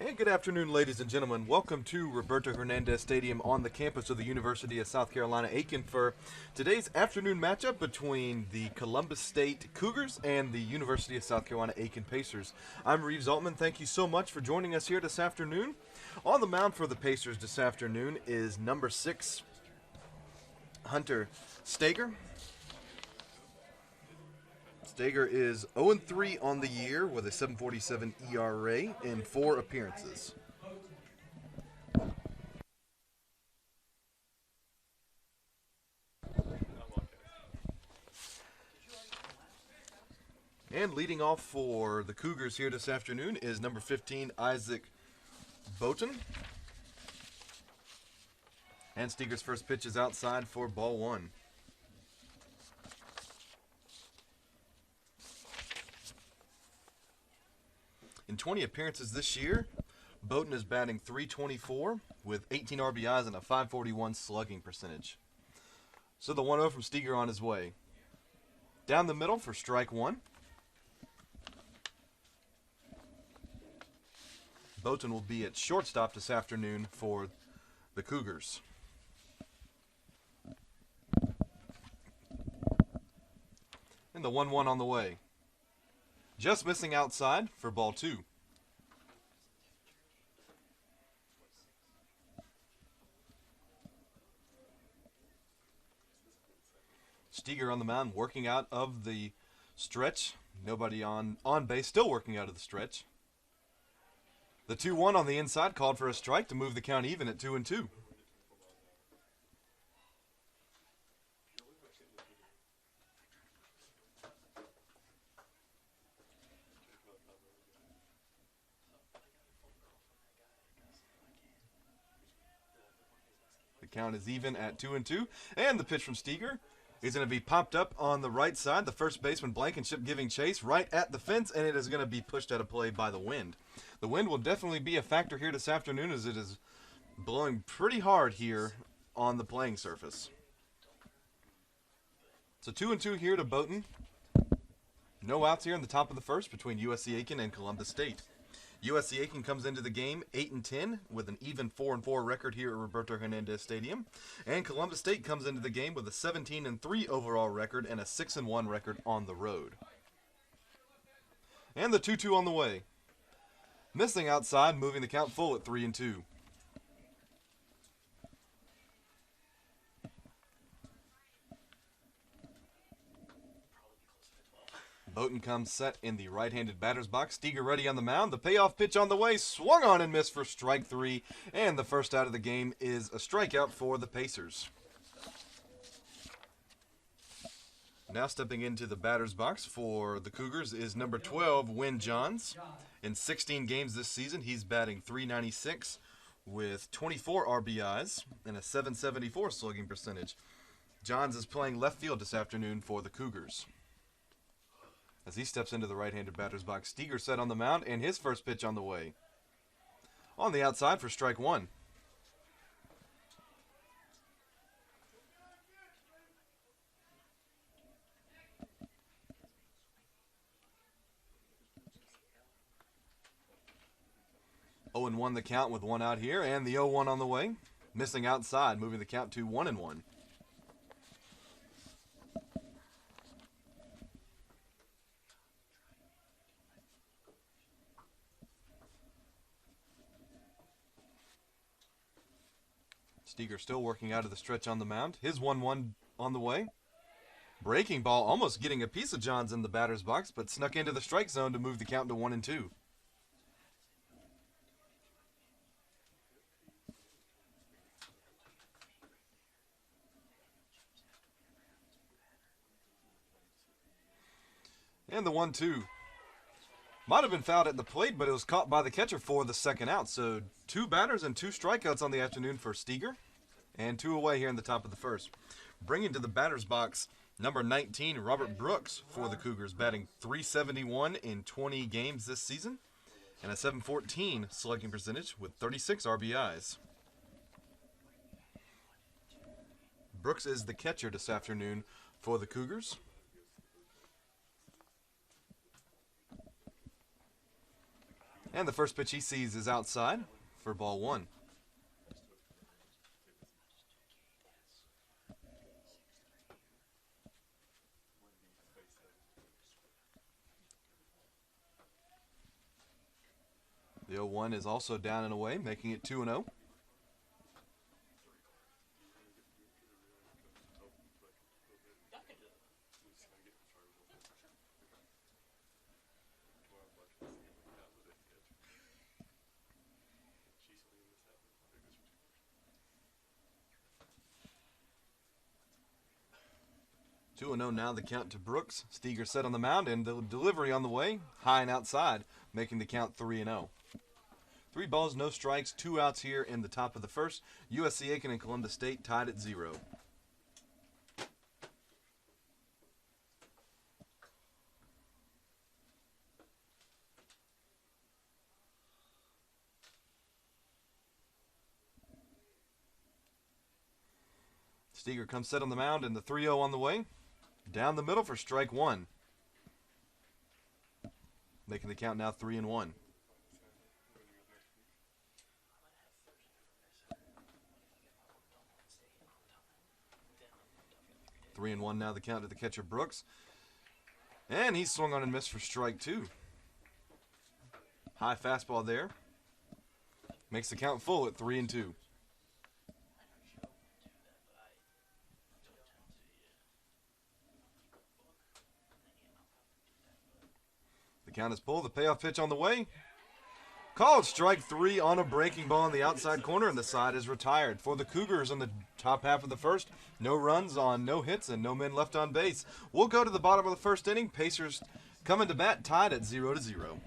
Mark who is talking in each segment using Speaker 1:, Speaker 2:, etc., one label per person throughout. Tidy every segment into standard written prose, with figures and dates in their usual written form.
Speaker 1: And good afternoon, ladies and gentlemen. Welcome to Roberto Hernandez Stadium on the campus of the University of South Carolina Aiken for today's afternoon matchup between the Columbus State Cougars and the University of South Carolina Aiken Pacers. I'm Reeves Altman. Thank you so much for joining us here this afternoon. On the mound for the Pacers this afternoon is number 6, Hunter Stager. Stager is 0-3 on the year with a 7.47 ERA in 4 appearances. And leading off for the Cougars here this afternoon is number 15, Isaac Boaten. And Steger's first pitch is outside for ball 1. In 20 appearances this year, Boaten is batting .324 with 18 RBIs and a .541 slugging percentage. So the 1-0 from Steger on his way. Down the middle for strike 1. Boaten will be at shortstop this afternoon for the Cougars. And the 1-1 on the way. Just missing outside for ball 2. Steger on the mound, working out of the stretch. Nobody on base, still working out of the stretch. The 2-1 on the inside called for a strike to move the count even at 2-2. Count is even at 2-2, and the pitch from Steger is going to be popped up on the right side. The first baseman Blankenship giving chase right at the fence, and it is going to be pushed out of play by the wind. The wind will definitely be a factor here this afternoon as it is blowing pretty hard here on the playing surface. So 2-2 here to Boaten. No outs here in the top of the first between USC Aiken and Columbus State. USC Aiken comes into the game 8-10 with an even 4-4 record here at Roberto Hernandez Stadium. And Columbus State comes into the game with a 17-3 overall record and a 6-1 record on the road. And the 2-2 on the way. Missing outside, moving the count full at 3-2. Boaten comes set in the right-handed batter's box. Steger ready on the mound. The payoff pitch on the way. Swung on and missed for strike 3. And the first out of the game is a strikeout for the Pacers. Now stepping into the batter's box for the Cougars is number 12, Wynn Johns. In 16 games this season, he's batting .396 with 24 RBIs and a .774 slugging percentage. Johns is playing left field this afternoon for the Cougars. As he steps into the right-handed batter's box, Steger set on the mound, and his first pitch on the way. On the outside for strike 1. Oh, and 1 the count with 1 out here, and the 0-1 on the way. Missing outside, moving the count to 1-1. Steger still working out of the stretch on the mound. His 1-1 on the way. Breaking ball almost getting a piece of Johns in the batter's box, but snuck into the strike zone to move the count to 1-2. And the 1-2. Might have been fouled at the plate, but it was caught by the catcher for the second out. So 2 batters and 2 strikeouts on the afternoon for Steger. And 2 away here in the top of the first. Bringing to the batter's box, number 19, Robert Brooks for the Cougars, batting .371 in 20 games this season. And a .714 slugging percentage with 36 RBIs. Brooks is the catcher this afternoon for the Cougars. And the first pitch he sees is outside for ball one. The 0-1 is also down and away, making it 2-0. Two and 0 now, the count to Brooks. Steger set on the mound, and the delivery on the way, high and outside, making the count 3-0. 3 balls, no strikes, 2 outs here in the top of the first. USC Aiken and Columbus State tied at 0. Steger comes set on the mound, and the 3-0 on the way. Down the middle for strike one. Making the count now 3-1. 3-1 now, the count to the catcher Brooks. And he swung on and missed for strike two. High fastball there. Makes the count full at 3-2. The count is pulled. The payoff pitch on the way. Called strike three on a breaking ball in the outside corner, and the side is retired. For the Cougars in the top half of the first, no runs on no hits and no men left on base. We'll go to the bottom of the first inning. Pacers coming to bat, tied at 0-0.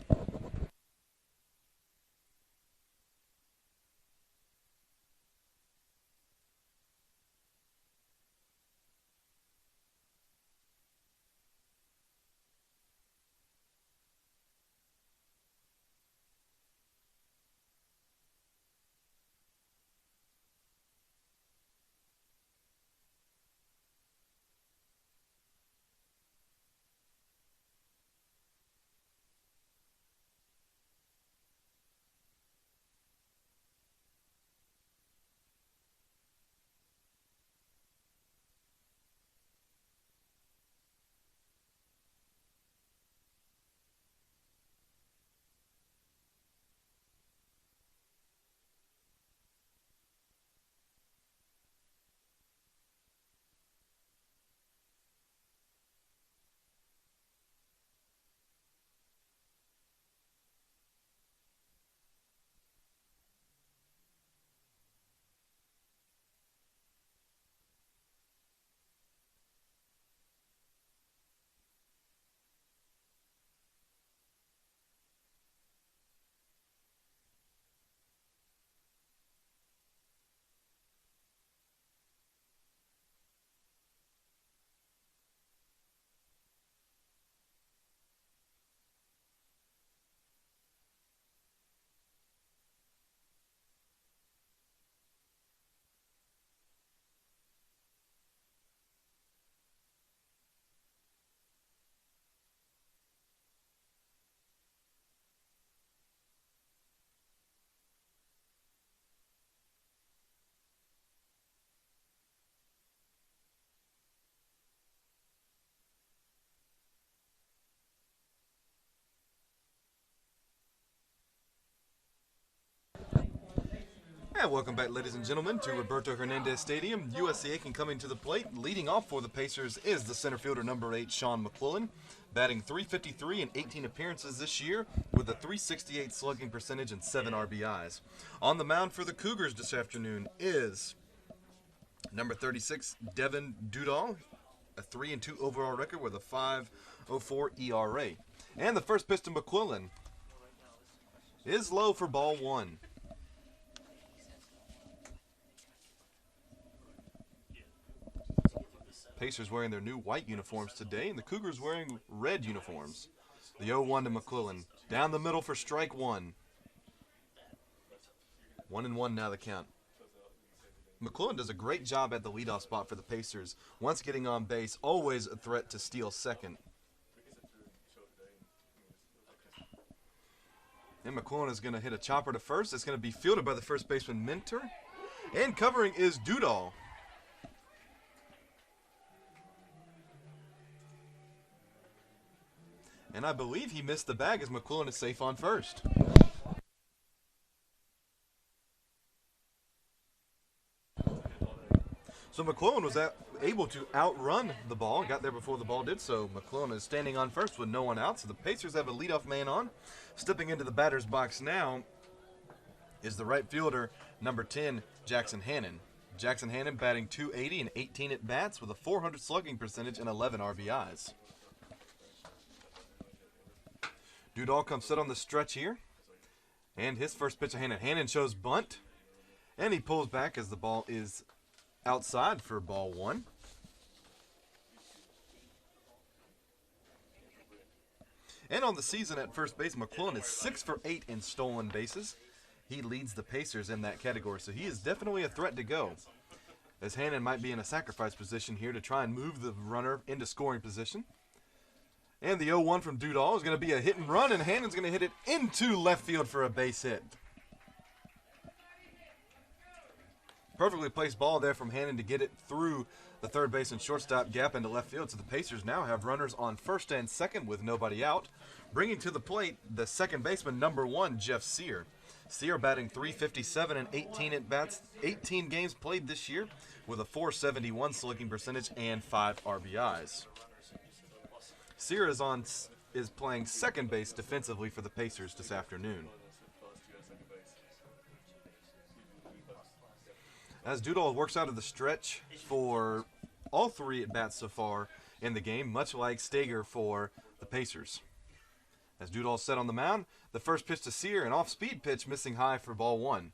Speaker 1: And welcome back, ladies and gentlemen, to Roberto Hernandez Stadium. USC Aiken coming to the plate. Leading off for the Pacers is the center fielder, number 8, Sean Mcquillen, batting .353 in 18 appearances this year with a .368 slugging percentage and 7 RBIs. On the mound for the Cougars this afternoon is number 36, Devin Dudall, a 3-2 overall record with a 5.04 ERA. And the first pitch to Mcquillen is low for ball one. Pacers wearing their new white uniforms today, and the Cougars wearing red uniforms. The 0-1 to Mcquillen. Down the middle for strike one. 1-1 now the count. Mcquillen does a great job at the leadoff spot for the Pacers. Once getting on base, always a threat to steal second. And Mcquillen is going to hit a chopper to first. It's going to be fielded by the first baseman Minter. And covering is Dudall. And I believe he missed the bag as Mcquillen is safe on first. So Mcquillen was able to outrun the ball, got there before the ball did so. Mcquillen is standing on first with no one out, so the Pacers have a leadoff man on. Stepping into the batter's box now is the right fielder, number 10, Jackson Hannan. Jackson Hannan batting .280 and 18 at-bats with a .400 slugging percentage and 11 RBIs. Dudall comes set on the stretch here. And his first pitch to Hannan. Hannan shows bunt. And he pulls back as the ball is outside for ball one. And on the season at first base, Mcquillen is 6 for 8 in stolen bases. He leads the Pacers in that category, so he is definitely a threat to go. As Hannan might be in a sacrifice position here to try and move the runner into scoring position. And the 0-1 from Dudall is going to be a hit and run, and Hannan's going to hit it into left field for a base hit. Perfectly placed ball there from Hannan to get it through the third base and shortstop gap into left field. So the Pacers now have runners on first and second with nobody out. Bringing to the plate the second baseman, number 1, Jeff Sear. Sear batting .357 and 18 at-bats, 18 games played this year with a .471 slugging percentage and 5 RBIs. Sear is playing second base defensively for the Pacers this afternoon. As Dudall works out of the stretch for all 3 at-bats so far in the game, much like Stager for the Pacers. As Dudall set on the mound, the first pitch to Sear, an off-speed pitch missing high for ball 1.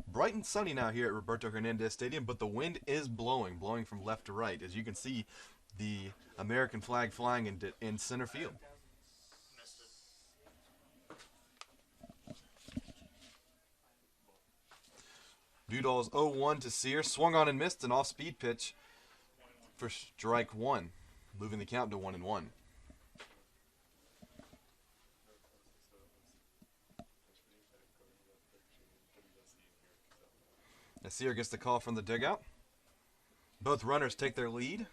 Speaker 1: Bright and sunny now here at Roberto Hernandez Stadium, but the wind is blowing from left to right. As you can see, the American flag flying in center field. Dudall's 0-1 to Sear, swung on and missed an off-speed pitch for strike 1, moving the count to 1-1. As Sear gets the call from the dugout, both runners take their lead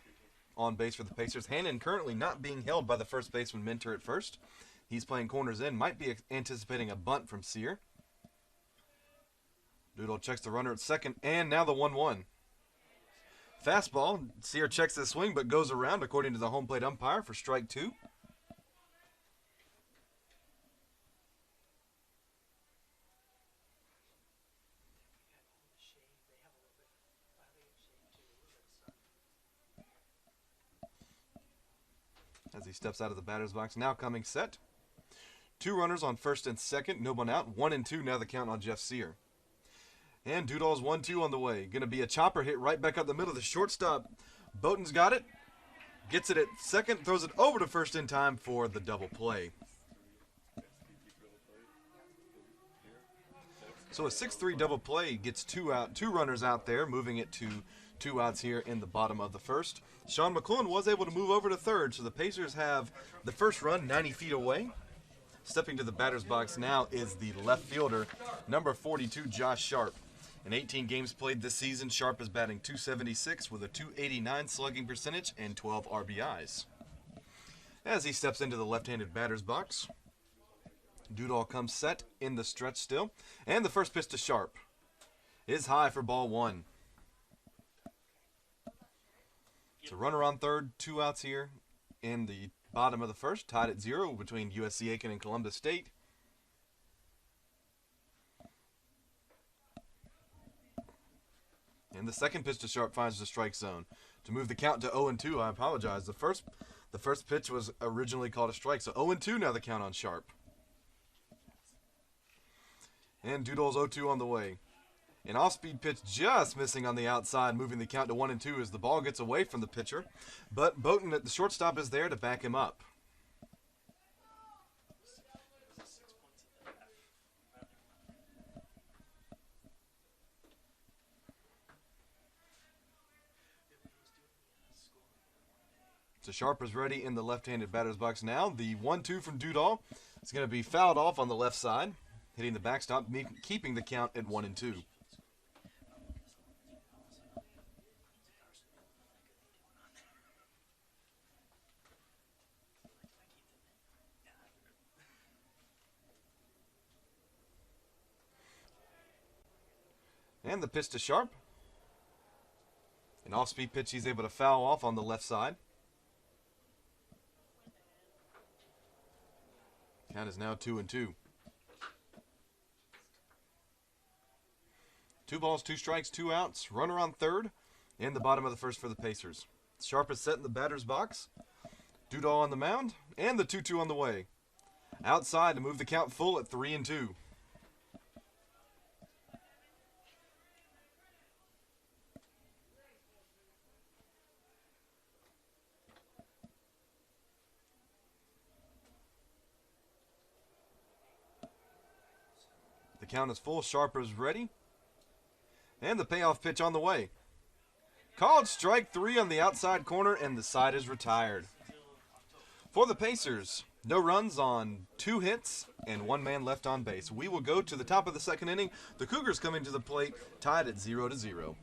Speaker 1: on base for the Pacers. Hannan currently not being held by the first baseman Minter at first. He's playing corners in, might be anticipating a bunt from Sear. Dudall checks the runner at second, and now the 1-1. Fastball. Sear checks the swing, but goes around, according to the home plate umpire, for strike 2. As he steps out of the batter's box, now coming set. 2 runners on first and second, no one out. 1-2 now the count on Jeff Sear. And Dudall's 1-2 on the way. Going to be a chopper hit right back up the middle. The shortstop, Boaten's got it. Gets it at second, throws it over to first in time for the double play. So a 6-3 double play gets 2 runners out there, moving it to 2 outs here in the bottom of the first. Sean Mcquillen was able to move over to third, so the Pacers have the first run 90 feet away. Stepping to the batter's box now is the left fielder, number 42, Josh Sharp. In 18 games played this season, Sharp is batting .276 with a .289 slugging percentage and 12 RBIs. As he steps into the left-handed batter's box, Dudall comes set in the stretch still. And the first pitch to Sharp is high for ball 1. It's a runner on third, 2 outs here in the bottom of the first, tied at 0 between USC Aiken and Columbus State. And the second pitch to Sharp finds the strike zone. To move the count to 0-2, I apologize. The first pitch was originally called a strike, so 0-2 now the count on Sharp. And Dudall's 0-2 on the way. An off-speed pitch just missing on the outside, moving the count to 1-2 as the ball gets away from the pitcher. But Boaten at the shortstop is there to back him up. So Sharper's ready in the left-handed batter's box now. The 1-2 from Dudall is going to be fouled off on the left side, hitting the backstop, keeping the count at 1-2. And the pitch to Sharp. An off-speed pitch he's able to foul off on the left side. Count is now 2-2. 2 balls, 2 strikes, 2 outs. Runner on third. In the bottom of the first for the Pacers. Sharp is set in the batter's box. Dudall on the mound. And the 2-2 on the way. Outside to move the count full at 3-2. The count is full. Sharper's ready. And the payoff pitch on the way. Called strike 3 on the outside corner, and the side is retired. For the Pacers, no runs on 2 hits and 1 man left on base. We will go to the top of the second inning. The Cougars coming to the plate, tied at 0-0.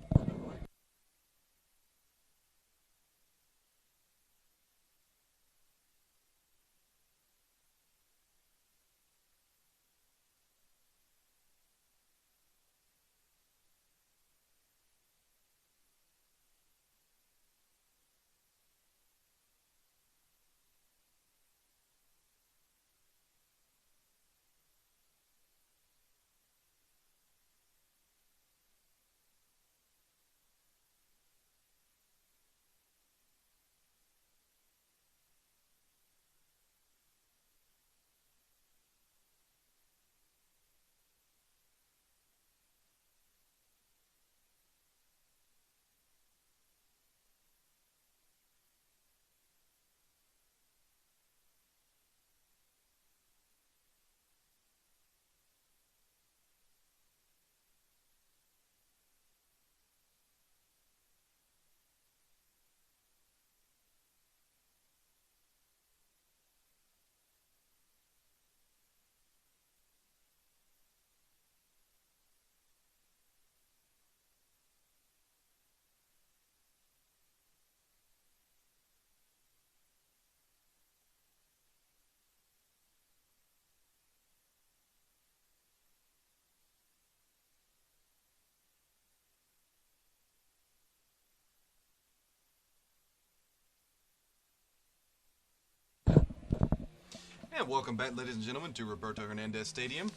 Speaker 1: And welcome back, ladies and gentlemen, to Roberto Hernandez Stadium.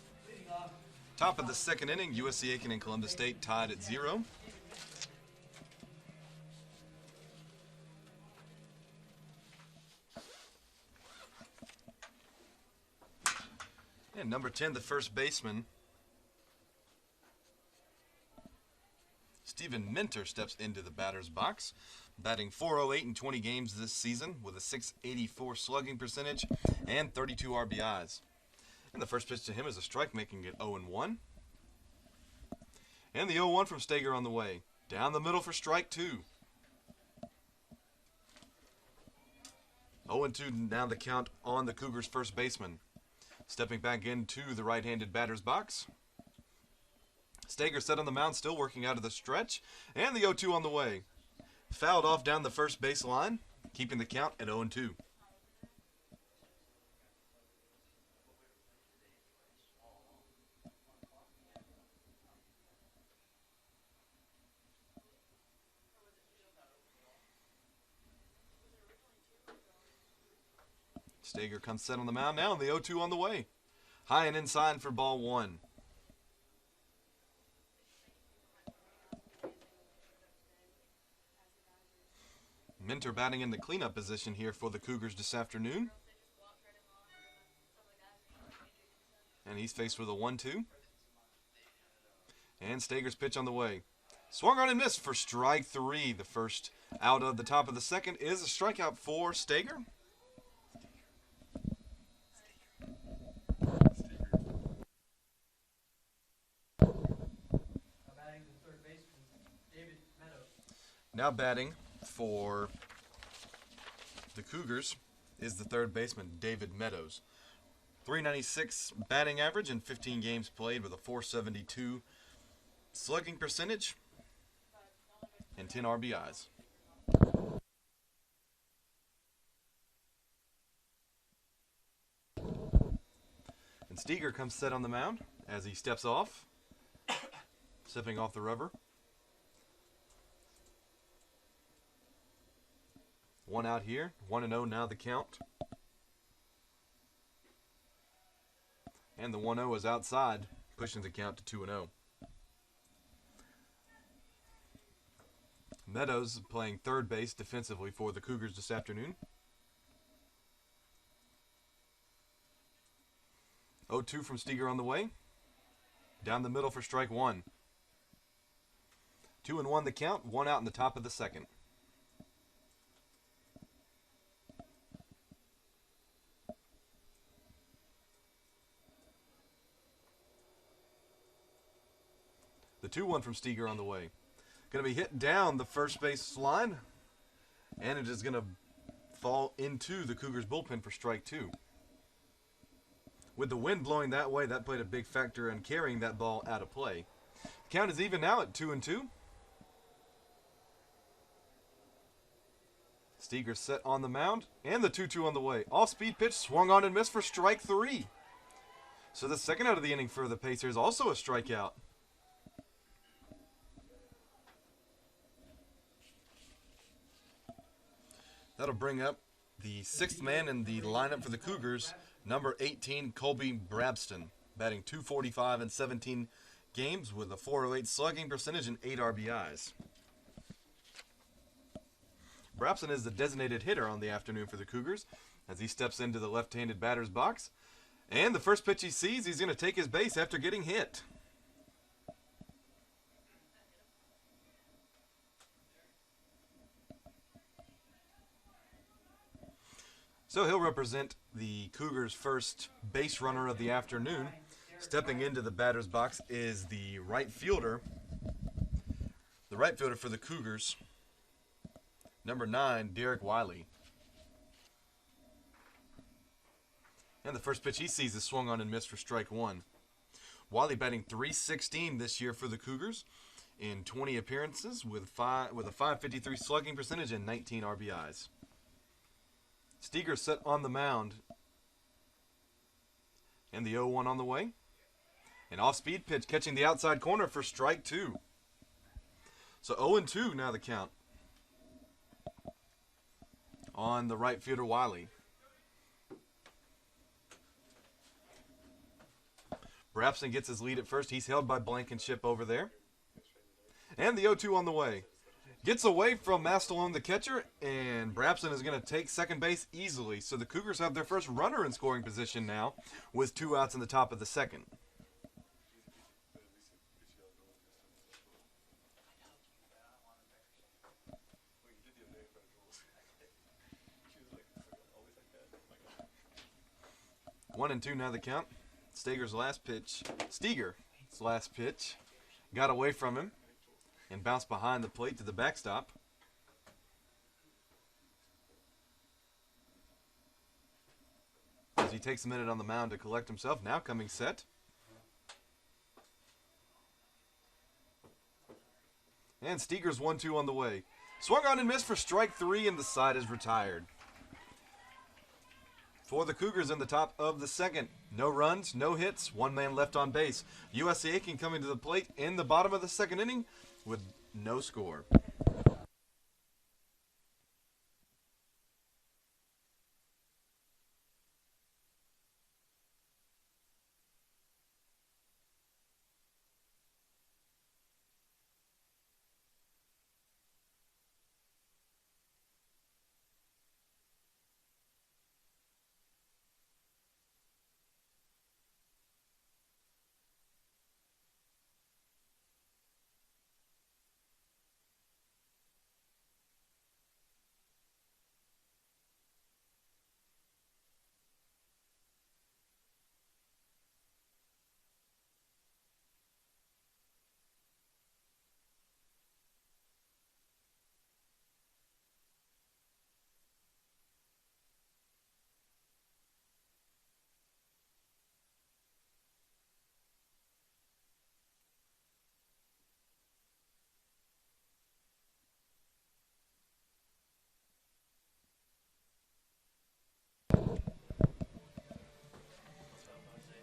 Speaker 1: Top of the second inning, USC Aiken and Columbus State tied at 0. And number 10, the first baseman, Stephen Minter, steps into the batter's box, batting .408 in 20 games this season with a .684 slugging percentage and 32 RBIs. And the first pitch to him is a strike, making it 0-1. And the 0-1 from Steger on the way. Down the middle for strike 2. 0-2 now the count on the Cougars' first baseman. Stepping back into the right-handed batter's box. Steger set on the mound, still working out of the stretch. And the 0-2 on the way. Fouled off down the first base line, keeping the count at 0-2. Steger comes set on the mound now, and the 0-2 on the way. High and inside for ball 1. Minter batting in the cleanup position here for the Cougars this afternoon. And he's faced with a 1-2. And Steger's pitch on the way. Swung on and missed for strike 3. The first out of the top of the second is a strikeout for Steger. Now batting for the Cougars is the third baseman, David Meadows. 396 batting average in 15 games played with a 472 slugging percentage and 10 RBIs. And Steger comes set on the mound as he steps off, stepping off the rubber. 1 out here, 1-0 now the count. And the 1-0 is outside, pushing the count to 2-0. Meadows playing third base defensively for the Cougars this afternoon. 0-2 from Steger on the way. Down the middle for strike one. 2-1 the count, 1 out in the top of the second. The 2-1 from Steger on the way. Going to be hit down the first base line, and it is going to fall into the Cougars bullpen for strike two. With the wind blowing that way, that played a big factor in carrying that ball out of play. Count is even now at 2-2. Steger set on the mound, and the 2-2 on the way. Off-speed pitch swung on and missed for strike three. So the second out of the inning for the Pacers, also a strikeout. That'll bring up the sixth man in the lineup for the Cougars, number 18, Colby Brabston, batting .245 in 17 games with a .408 slugging percentage and 8 RBIs. Brabston is the designated hitter on the afternoon for the Cougars as he steps into the left-handed batter's box. And the first pitch he sees, he's going to take his base after getting hit. So he'll represent the Cougars' first base runner of the afternoon. Stepping into the batter's box is the right fielder. The right fielder for the Cougars, number 9, Derrick Wiley. And the first pitch he sees is swung on and missed for strike one. Wiley batting .316 this year for the Cougars in 20 appearances with a .553 slugging percentage and 19 RBIs. Steger set on the mound. And the 0-1 on the way. An off-speed pitch catching the outside corner for strike two. So 0-2 now the count on the right fielder Wiley. Brabston gets his lead at first. He's held by Blankenship over there. And the 0-2 on the way. Gets away from Mastalone, the catcher, and Brabston is going to take second base easily. So the Cougars have their first runner in scoring position now with 2 outs in the top of the second. One and two now the count. Steger's last pitch got away from him and bounced behind the plate to the backstop. As he takes a minute on the mound to collect himself, now coming set. And Steger's 1-2 on the way. Swung on and missed for strike three, and the side is retired. For the Cougars in the top of the second, no runs, no hits, 1 man left on base. USC Aiken coming to the plate in the bottom of the second inning with no score.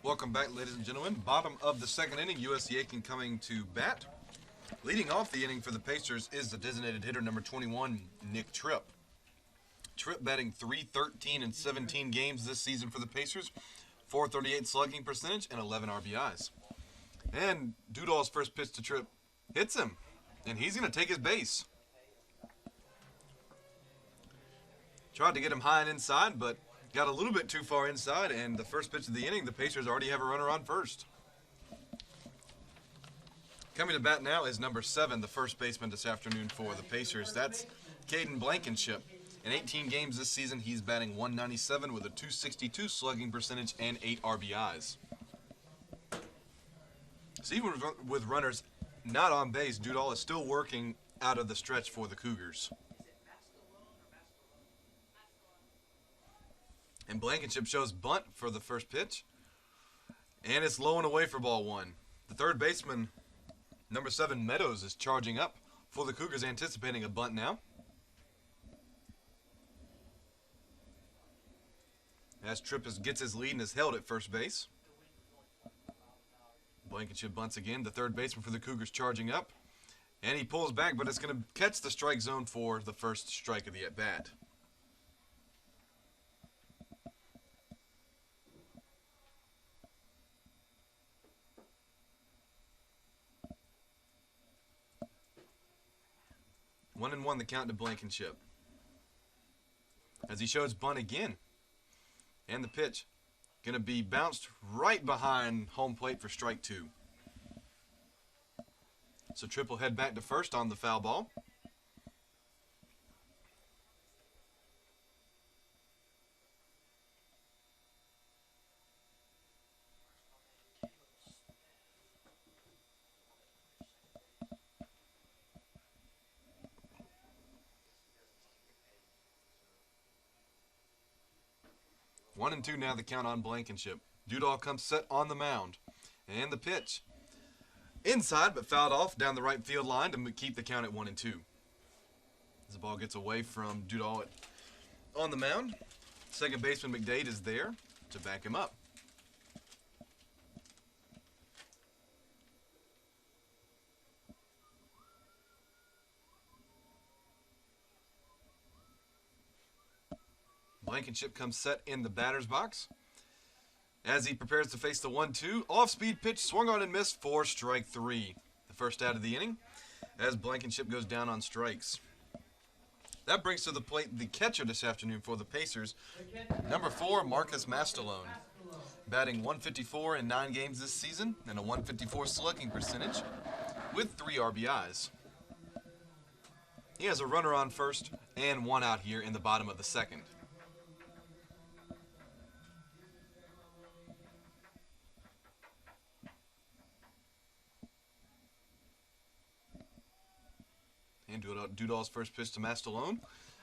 Speaker 1: Welcome back, ladies and gentlemen. Bottom of the second inning, USC Aiken coming to bat. Leading off the inning for the Pacers is the designated hitter, number 21, Nick Tripp. Tripp batting .313 in 17 games this season for the Pacers, .438 slugging percentage, and 11 RBIs. And Dudall's first pitch to Tripp hits him, and he's going to take his base. Tried to get him high and inside, but got a little bit too far inside, and the first pitch of the inning, the Pacers already have a runner on first. Coming to bat now is number 7, the first baseman this afternoon for the Pacers. That's Kaden Blankenship. In 18 games this season, he's batting .197 with a .262 slugging percentage and 8 RBIs. So even with runners not on base, Dudall is still working out of the stretch for the Cougars. And Blankenship shows bunt for the first pitch. And it's low and away for ball 1. The third baseman, number 7, Meadows, is charging up for the Cougars, anticipating a bunt now. As Tripp gets his lead and is held at first base. Blankenship bunts again. The third baseman for the Cougars charging up. And he pulls back, but it's going to catch the strike zone for the first strike of the at-bat. One and one the count to Blankenship. As he shows bunt again. And the pitch going to be bounced right behind home plate for strike 2. So Tripp will head back to first on the foul ball. One and two now the count on Blankenship. Dudall comes set on the mound. And the pitch. Inside, but fouled off down the right field line to keep the count at 1 and 2. As the ball gets away from Dudall on the mound, second baseman Mcdade is there to back him up. Blankenship comes set in the batter's box. As he prepares to face the 1-2, off-speed pitch swung on and missed for strike 3. The first out of the inning as Blankenship goes down on strikes. That brings to the plate the catcher this afternoon for the Pacers, number 4, Marcus Mastalone. Batting .154 in 9 games this season and a .154 slugging percentage with 3 RBIs. He has a runner on first and 1 out here in the bottom of the second. And Dudall's first pitch to Mastalone.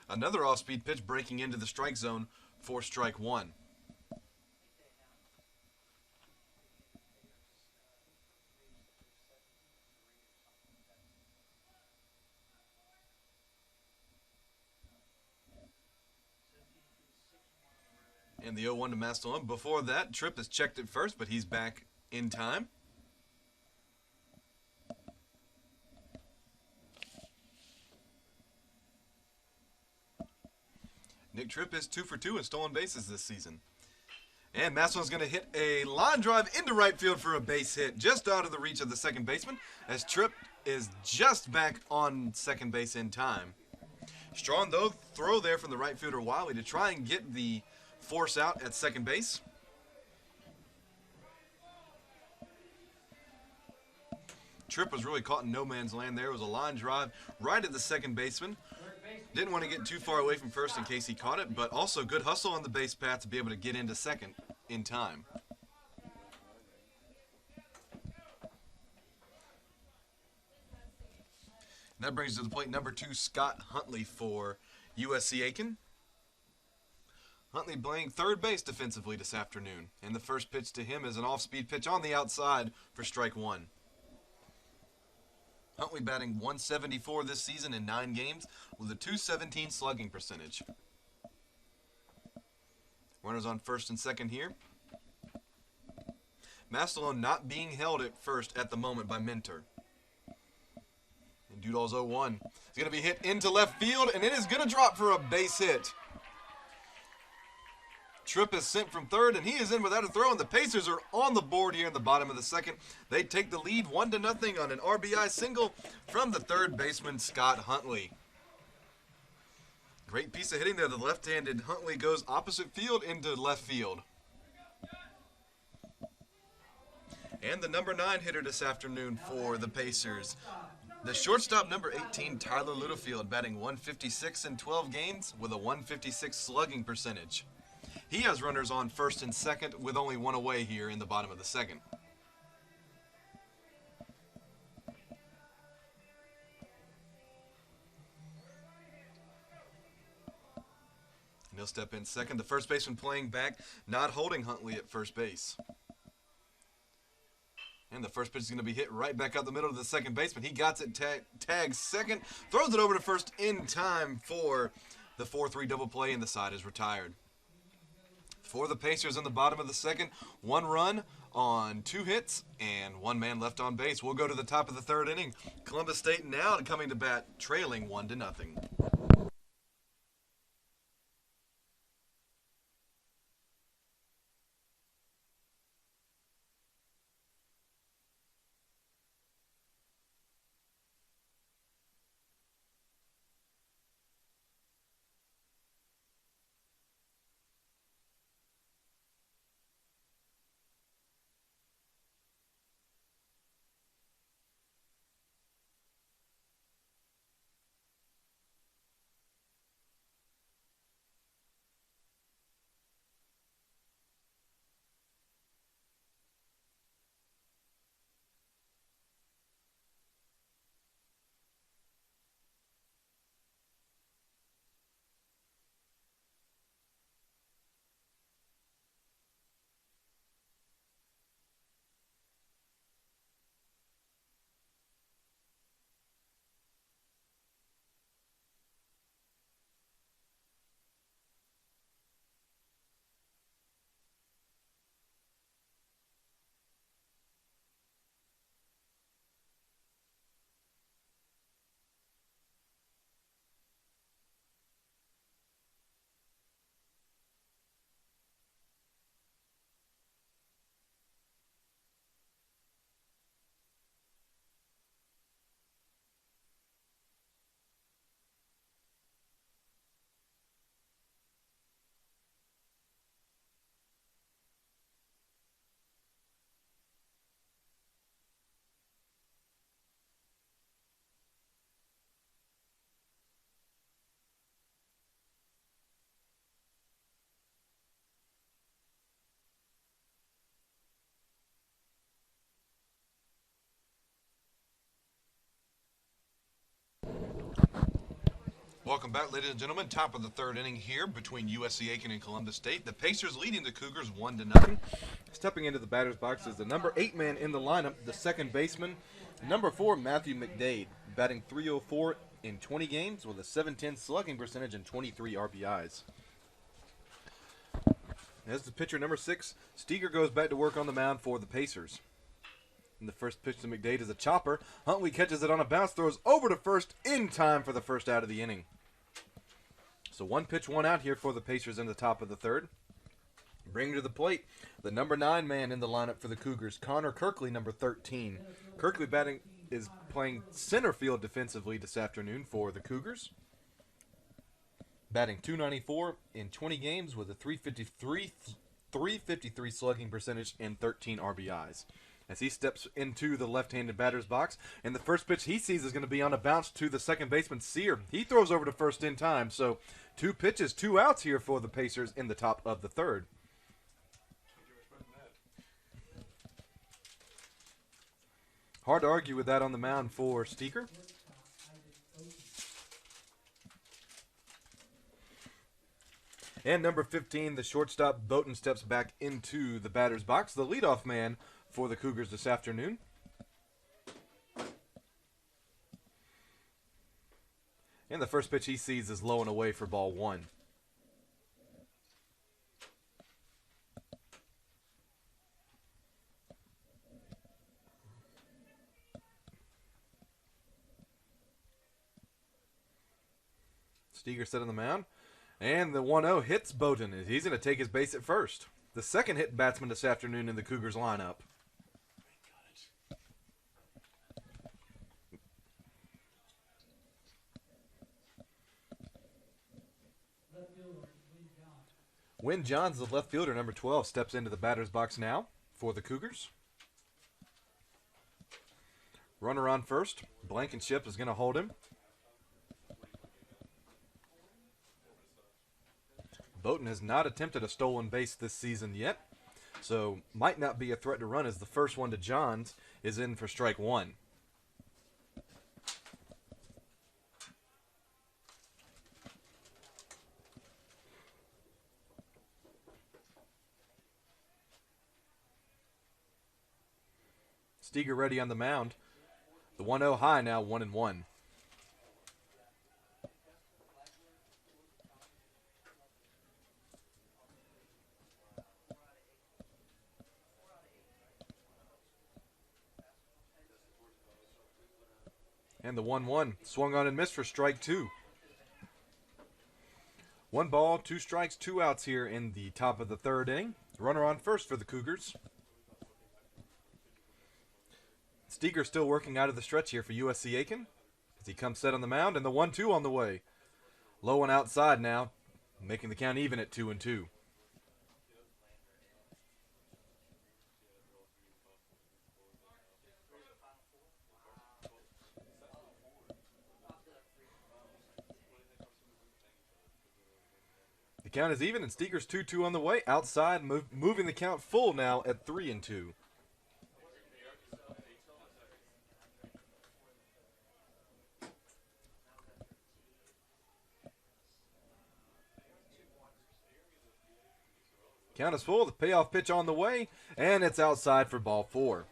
Speaker 1: Another off-speed pitch breaking into the strike zone for strike 1. And the 0-1 to Mastalone. Before that, Tripp has checked it first, but he's back in time. Nick Tripp is 2 for 2 in stolen bases this season. And Mastalone's going to hit a line drive into right field for a base hit, just out of the reach of the second baseman, as Tripp is just back on second base in time. Strong, though, throw there from the right fielder Wiley to try and get the force out at second base. Tripp was really caught in no man's land there. It was a line drive right at the second baseman. Didn't want to get too far away from first in case he caught it, but also good hustle on the base path to be able to get into second in time. And that brings to the plate number 2, Scott Huntley for USC Aiken. Huntley playing third base defensively this afternoon, and the first pitch to him is an off-speed pitch on the outside for strike 1. Huntley batting .174 this season in 9 games with a .217 slugging percentage. Runners on first and second here. Mastalone not being held at first at the moment by Mentor. And Dudall's 0-1. It's going to be hit into left field, and it is going to drop for a base hit. Tripp is sent from third, and he is in without a throw, and the Pacers are on the board here in the bottom of the second. They take the lead 1-0 on an RBI single from the third baseman, Scott Huntley. Great piece of hitting there. The left-handed Huntley goes opposite field into left field. And the number 9 hitter this afternoon for the Pacers, the shortstop number 18, Tyler Littlefield, batting 156 in 12 games with a 156 slugging percentage. He has runners on first and second with only one away here in the bottom of the second. And he'll step in second. The first baseman playing back, not holding Huntley at first base. And the first pitch is going to be hit right back up the middle of the second baseman. He got it, tags second, throws it over to first in time for the 4-3 double play, and the side is retired. For the Pacers in the bottom of the second, 1 run on 2 hits and 1 man left on base. We'll go to the top of the third inning. Columbus State now coming to bat, trailing 1-0. Welcome back, ladies and gentlemen. Top of the third inning here between USC Aiken and Columbus State. The Pacers leading the Cougars 1-0. Stepping into the batter's box is the number 8 man in the lineup, the second baseman, number 4, Matthew Mcdade, batting .304 in 20 games with a .710 slugging percentage and 23 RBIs. As the pitcher, number 6, Steger goes back to work on the mound for the Pacers. And the first pitch to Mcdade is a chopper. Huntley catches it on a bounce, throws over to first in time for the first out of the inning. So 1 pitch, 1 out here for the Pacers in the top of the third. Bringing to the plate, the number 9 man in the lineup for the Cougars, Connor Kirkley, number 13. Kirkley is playing center field defensively this afternoon for the Cougars. Batting .294 in 20 games with a .353 slugging percentage and 13 RBIs. As he steps into the left-handed batter's box, and the first pitch he sees is going to be on a bounce to the second baseman, Sear. He throws over to first in time, so 2 pitches, 2 outs here for the Pacers in the top of the third. Hard to argue with that on the mound for Steger. And number 15, the shortstop, Boaten, steps back into the batter's box, the leadoff man for the Cougars this afternoon. And the first pitch he sees is low and away for ball 1. Steger set on the mound. And the 1-0 hits Boaten. He's going to take his base at first. The second hit batsman this afternoon in the Cougars lineup. Wynn Johns, the left fielder, number 12, steps into the batter's box now for the Cougars. Runner on first. Blankenship is going to hold him. Boaten has not attempted a stolen base this season yet, so might not be a threat to run as the first one to Johns is in for strike one. Steger ready on the mound. The 1-0 high now, 1-1. And the 1-1 swung on and missed for strike two. 1 ball, 2 strikes, 2 outs here in the top of the third inning. Runner on first for the Cougars. Steger still working out of the stretch here for USC Aiken as he comes set on the mound, and the 1-2 on the way. Low and outside now, making the count even at 2-2. The count is even, and Steger's 2-2 on the way. Outside, moving the count full now at 3-2. Count is full, the payoff pitch on the way, and it's outside for ball 4.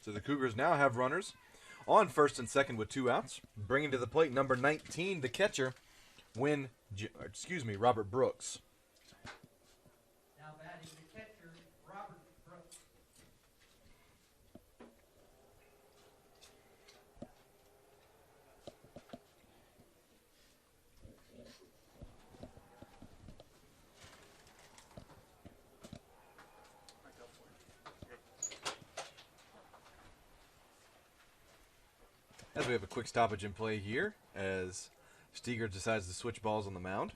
Speaker 1: So the Cougars now have runners on first and second with 2 outs. Bringing to the plate number 19, the catcher, Robert Brooks.
Speaker 2: Now batting the catcher, Robert Brooks.
Speaker 1: As we have a quick stoppage in play here, as Steger decides to switch balls on the mound.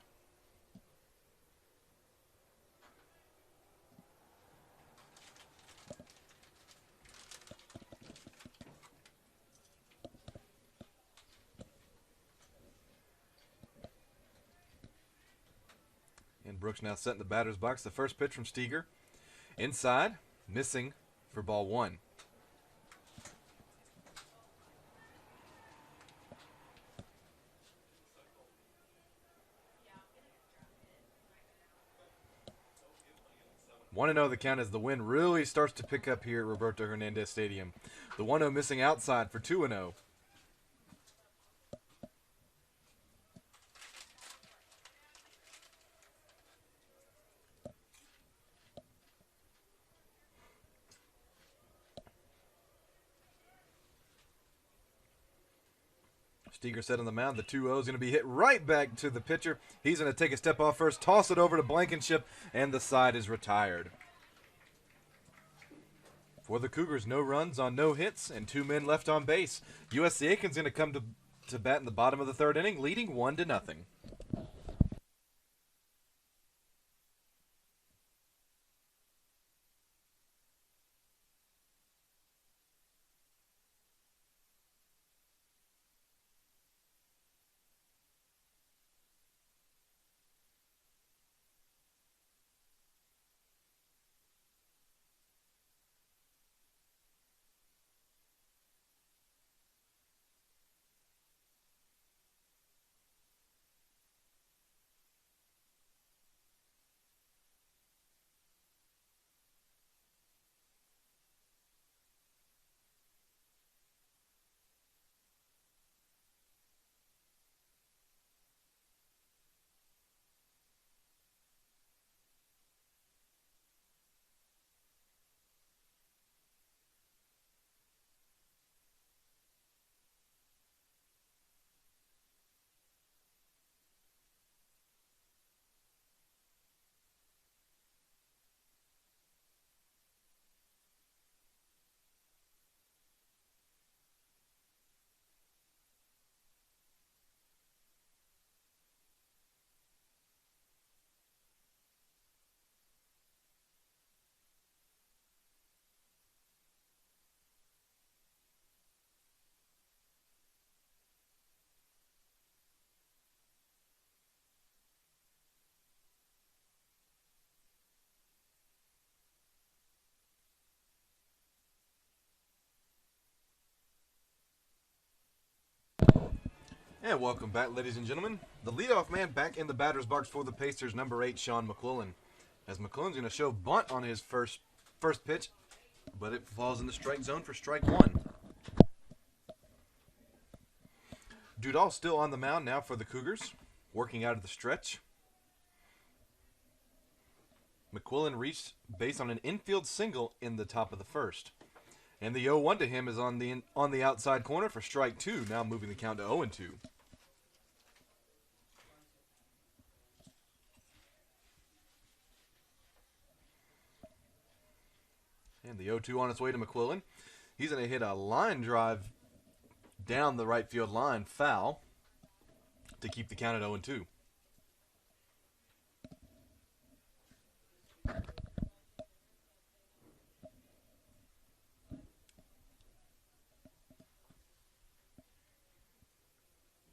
Speaker 1: And Brooks now set in the batter's box. The first pitch from Steger. Inside, missing for ball 1. One 1-0 the count as the wind really starts to pick up here at Roberto Hernandez Stadium. The 1-0 missing outside for 2-0. Steger set on the mound. The 2-0 is going to be hit right back to the pitcher. He's going to take a step off first, toss it over to Blankenship, and the side is retired. For the Cougars, no runs on no hits and 2 men left on base. USC Aiken's going to come to bat in the bottom of the third inning, leading 1-0. And welcome back, ladies and gentlemen. The leadoff man back in the batter's box for the Pacers, number 8, Sean Mcquillen. As McQuillen's going to show bunt on his first pitch, but it falls in the strike zone for strike one. Dudall still on the mound now for the Cougars, working out of the stretch. McQuillen reached base on an infield single in the top of the first. And the 0-1 to him is on the outside corner for strike two, now moving the count to 0-2. And the 0-2 on its way to McQuillen. He's going to hit a line drive down the right field line, foul, to keep the count at 0-2.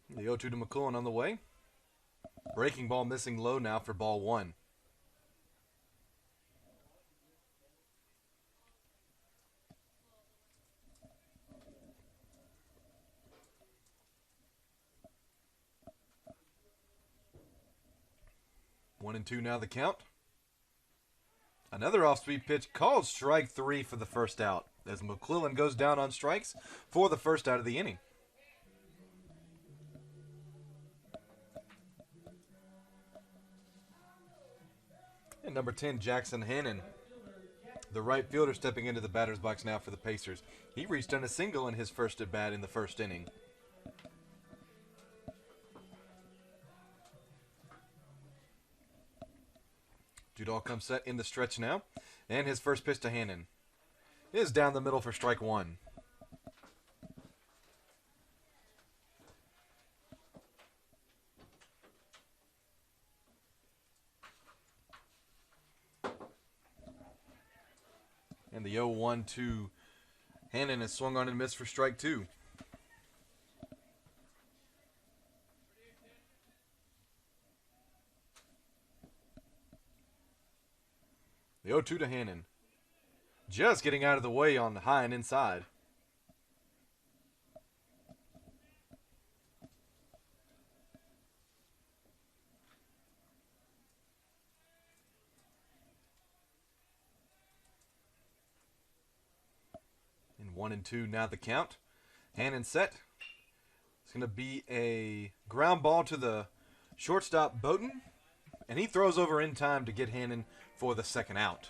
Speaker 1: The 0-2 to McQuillen on the way. Breaking ball missing low now for ball one. 1-2 now the count. Another off-speed pitch called strike three for the first out, as McQuillen goes down on strikes for the first out of the inning. And number 10, Jackson Hannan, the right fielder, stepping into the batter's box now for the Pacers. He reached on a single in his first at bat in the first inning. Dudall comes set in the stretch now, and his first pitch to Hannan is down the middle for strike one. And the 0-1 to Hannan is swung on and missed for strike two. The 0-2 to Hannan. Just getting out of the way on the high and inside. And 1-2 now the count. Hannan set. It's going to be a ground ball to the shortstop Boaten. And he throws over in time to get Hannan for the second out.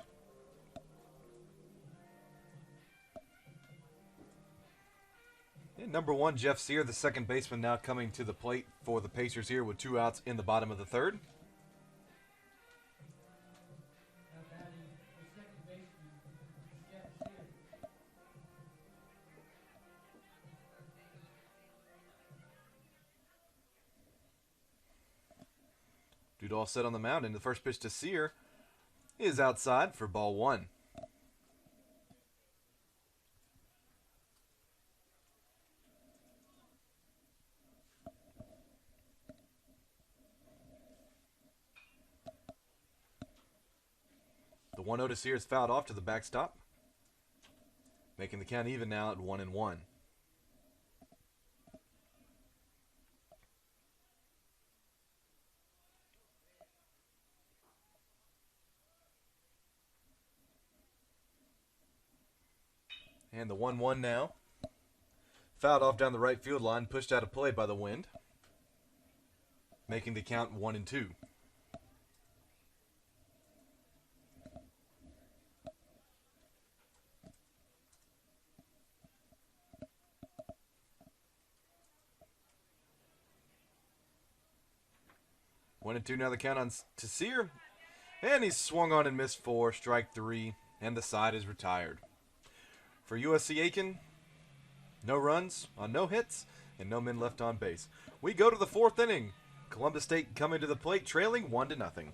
Speaker 1: And number 1, Jeff Sear, the second baseman, now coming to the plate for the Pacers here with 2 outs in the bottom of the third.
Speaker 2: Now batting the second baseman, Jeff Sear.
Speaker 1: Dudall set on the mound, and the first pitch to Sear is outside for ball one. The 1-0 to Sear is fouled off to the backstop, making the count even now at 1-1. And the 1-1 now. Fouled off down the right field line, pushed out of play by the wind, making the count 1-2. One and two now the count on to Sear, and he's swung on and missed for strike three, and the side is retired. For USC Aiken, no runs on no hits and no men left on base. We go to the fourth inning. Columbus State coming to the plate, trailing 1-0.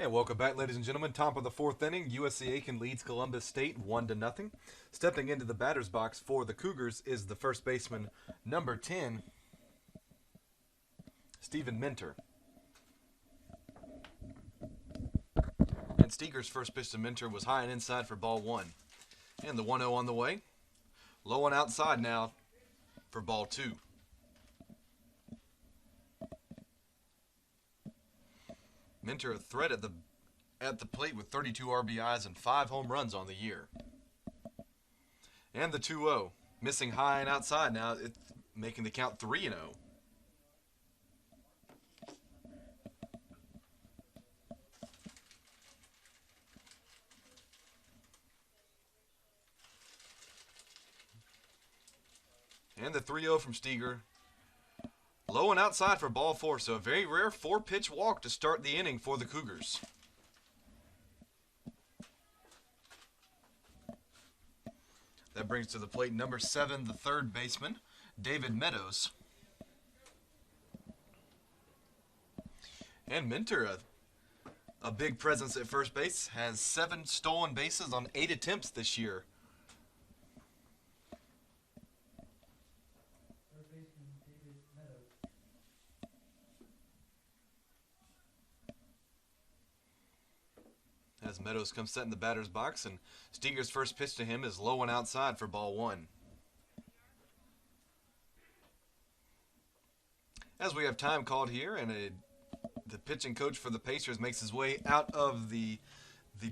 Speaker 1: And welcome back, ladies and gentlemen. Top of the fourth inning, USC Aiken leads Columbus State 1-0. Stepping into the batter's box for the Cougars is the first baseman, number 10, Stephen Minter. And Steger's first pitch to Minter was high and inside for ball one. And the 1-0 on the way. Low and outside now for ball two. Minter a threat at the plate with 32 RBIs and 5 home runs on the year. And the 2-0. Missing high and outside now. It's making the count 3-0. And the 3-0 from Steger. Low and outside for ball four, so a very rare 4-pitch walk to start the inning for the Cougars. That brings to the plate number 7, the third baseman, David Meadows. And Minter, a big presence at first base, has 7 stolen bases on 8 attempts this year. As Meadows comes set in the batter's box, and Steger's first pitch to him is low and outside for ball one. As we have time called here, and the pitching coach for the Pacers makes his way out of the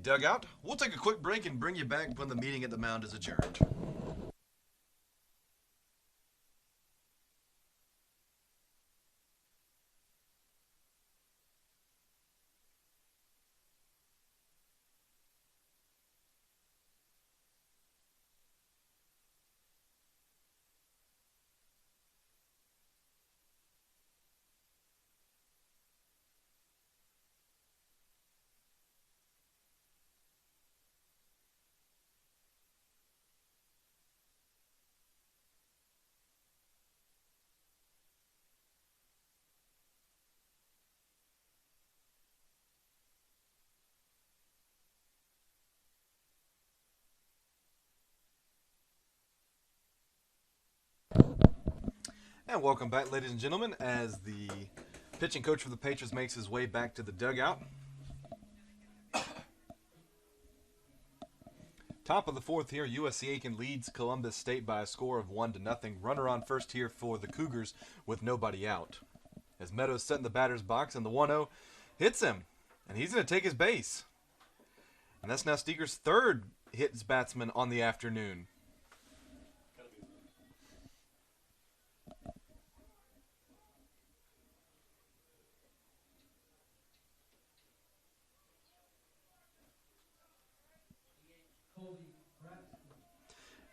Speaker 1: dugout, we'll take a quick break and bring you back when the meeting at the mound is adjourned. And welcome back, ladies and gentlemen, as the pitching coach for the Patriots makes his way back to the dugout. Top of the fourth here, USC Aiken leads Columbus State by a score of 1-0. Runner on first here for the Cougars with nobody out. As Meadows set in the batter's box, and the 1-0 hits him, and he's going to take his base. And that's now Steger's third hits batsman on the afternoon.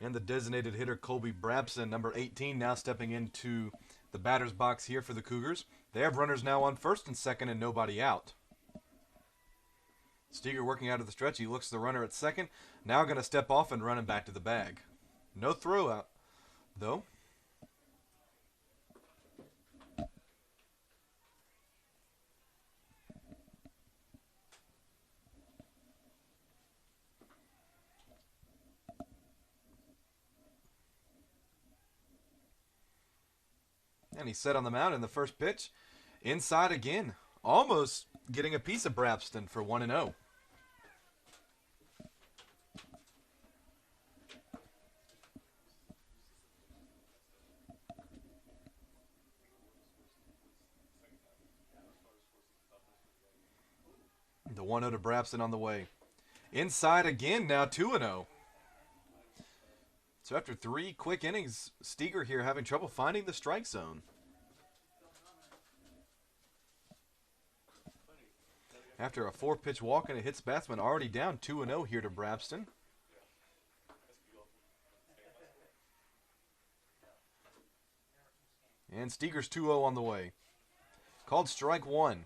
Speaker 1: And the designated hitter, Colby Brabston, number 18, now stepping into the batter's box here for the Cougars. They have runners now on first and second and nobody out. Steger working out of the stretch. He looks at the runner at second. Now going to step off and run him back to the bag. No throw out, though. And he's set on the mound in the first pitch. Inside again. Almost getting a piece of Brabston for 1-0. The 1-0 to Brabston on the way. Inside again, now 2-0. So after 3 quick innings, Steger here having trouble finding the strike zone. After a 4-pitch walk and it hits batsman, already down 2-0 here to Brabston. And Steger's 2-0 on the way. Called strike one.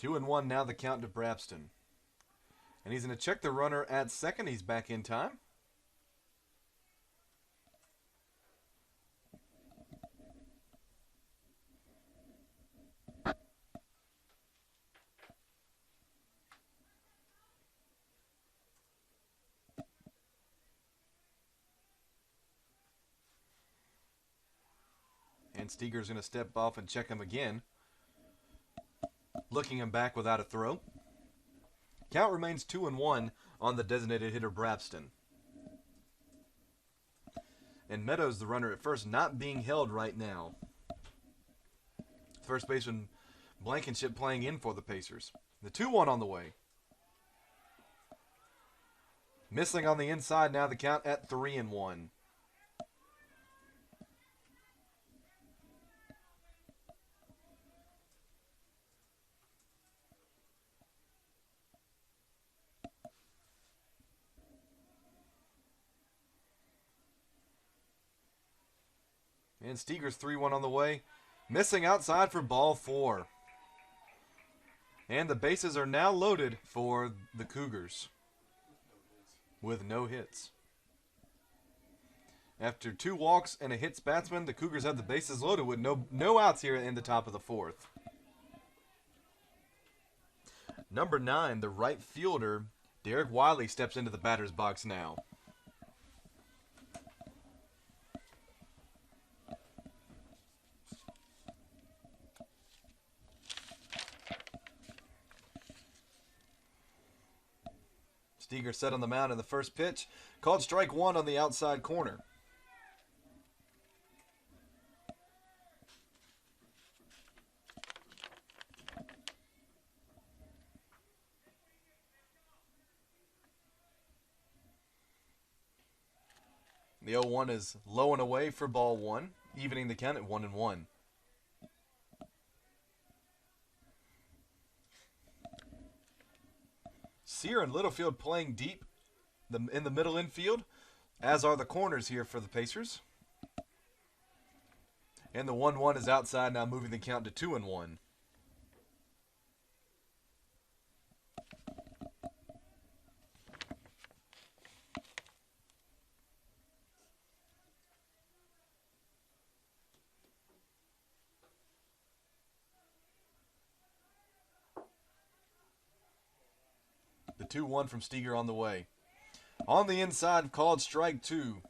Speaker 1: 2-1 now the count to Brabston. And he's going to check the runner at second. He's back in time. And Steger's going to step off and check him again. Looking him back without a throw. Count remains 2-1 on the designated hitter Brabston. And Meadows, the runner at first, not being held right now. First baseman Blankenship playing in for the Pacers. The 2-1 on the way. Missing on the inside, now the count at 3-1. And Steger's 3-1 on the way. Missing outside for ball 4. And the bases are now loaded for the Cougars. With no hits. After 2 walks and a hits batsman, the Cougars have the bases loaded with no outs here in the top of the 4th. Number 9, the right fielder, Derrick Wiley, steps into the batter's box now. Steger set on the mound in the first pitch. Called strike 1 on the outside corner. The 0-1 is low and away for ball 1, evening the count at 1-1. Sear and Littlefield playing deep in the middle infield, as are the corners here for the Pacers. And the 1-1 is outside, now moving the count to 2-1. The 2-1 from Steger on the way. On the inside, called strike 2.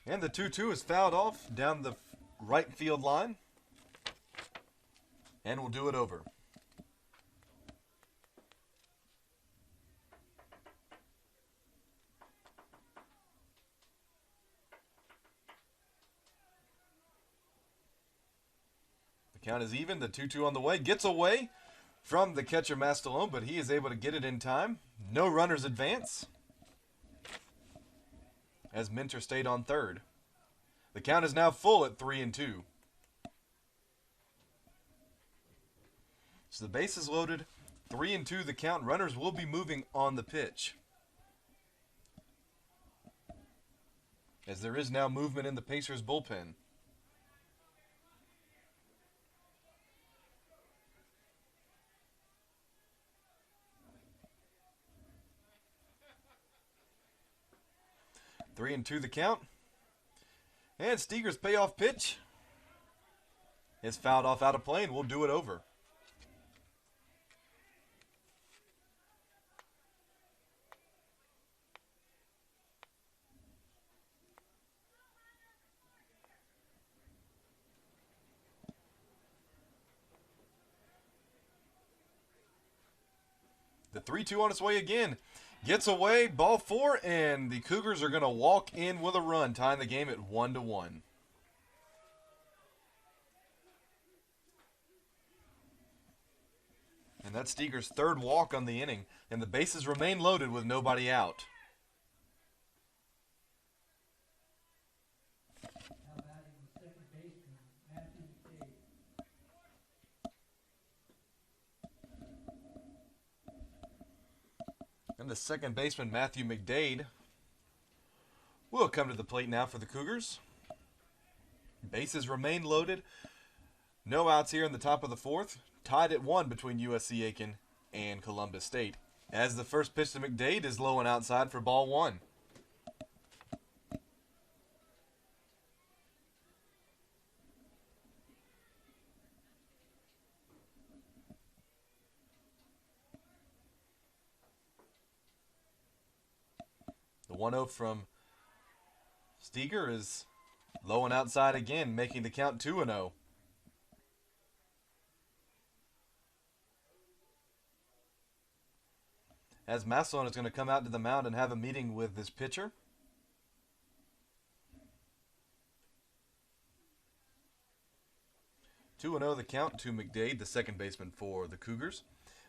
Speaker 1: And the 2-2 is fouled off down the right field line. And we'll do it over. The count is even. The 2-2 on the way. Gets away from the catcher Mastalone, but he is able to get it in time. No runners advance. As Minter stayed on third. The count is now full at 3-2. So the base is loaded. 3-2 the count. Runners will be moving on the pitch. As there is now movement in the Pacers bullpen. Three and two the count. And Steger's payoff pitch is fouled off out of play, and we'll do it over. The 3-2 on its way again. Gets away, ball 4, and the Cougars are going to walk in with a run, tying the game at 1-1. And that's Steger's third walk on the inning, and the bases remain loaded with nobody out.
Speaker 2: Now batting the second baseman, Mcdade.
Speaker 1: And the second baseman, Matthew Mcdade, will come to the plate now for the Cougars. Bases remain loaded. No outs here in the top of the fourth. Tied at 1 between USC Aiken and Columbus State. As the first pitch to Mcdade is low and outside for ball 1. The 1-0 from Steger is low and outside again, making the count 2-0. As Mastalone is going to come out to the mound and have a meeting with this pitcher. Two and 0 the count to Mcdade, the second baseman for the Cougars.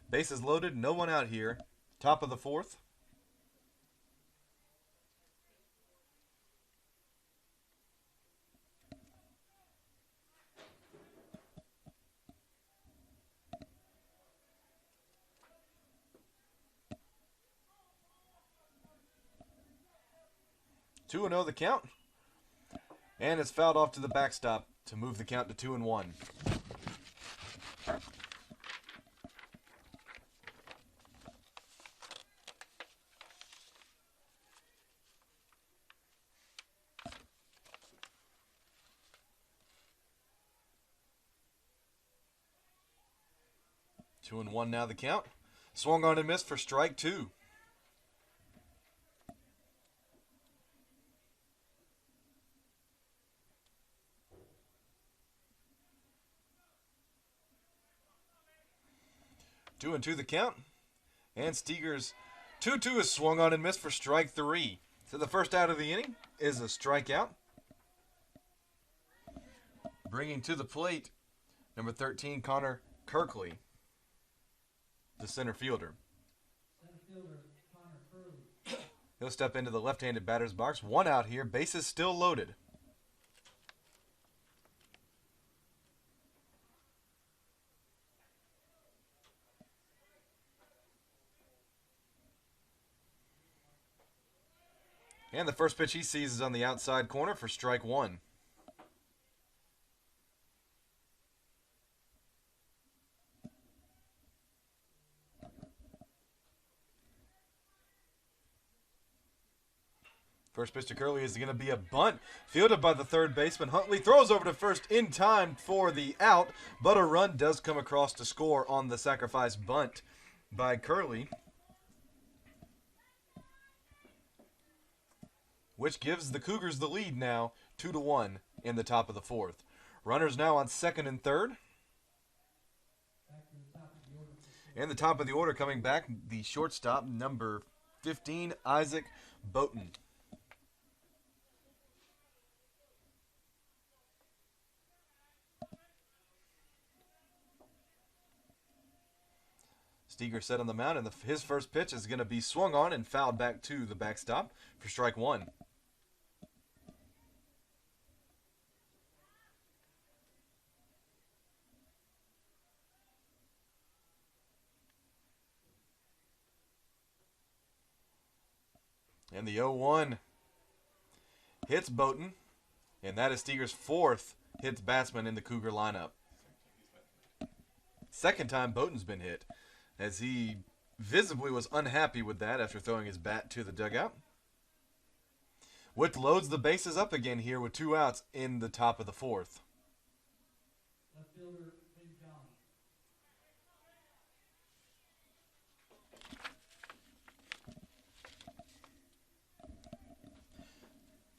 Speaker 1: Bases loaded, no one out here. Top of the fourth. Two and 0 the count. And it's fouled off to the backstop to move the count to 2-1. Two and 1 now the count. Swung on and missed for strike 2. Two and 2 the count. And Steger's 2-2 is swung on and missed for strike 3. So the first out of the inning is a strikeout. Bringing to the plate, number 13, Conor Kirkley, the center fielder.
Speaker 2: Center fielder, Conor Hurley.
Speaker 1: He'll step into the left-handed batter's box. One out here. Bases still loaded. And the first pitch he sees is on the outside corner for strike 1. First pitch to Curley is going to be a bunt. Fielded by the third baseman. Huntley throws over to first in time for the out, but a run does come across to score on the sacrifice bunt by Curley, which gives the Cougars the lead now 2-1 in the top of the fourth. Runners now on second and third. And the top of the order coming back, the shortstop, number 15, Isaac Boaten. Steger set on the mound, and his first pitch is going to be swung on and fouled back to the backstop for strike 1. And the 0-1 hits Boaten, and that is Steger's fourth hit batsman in the Cougar lineup. Second time Boaten's been hit, as he visibly was unhappy with that after throwing his bat to the dugout. Which loads the bases up again here with 2 outs in the top of the fourth.
Speaker 2: Left fielder, Big John.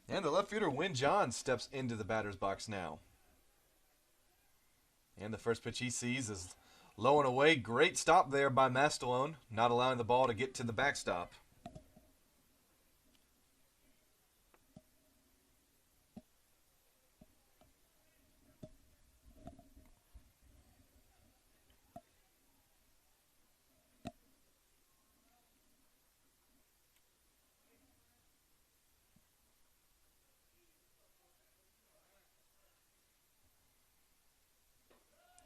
Speaker 1: And the left fielder, Win John, steps into the batter's box now. And the first pitch he sees is low and away. Great stop there by Mastalone, not allowing the ball to get to the backstop.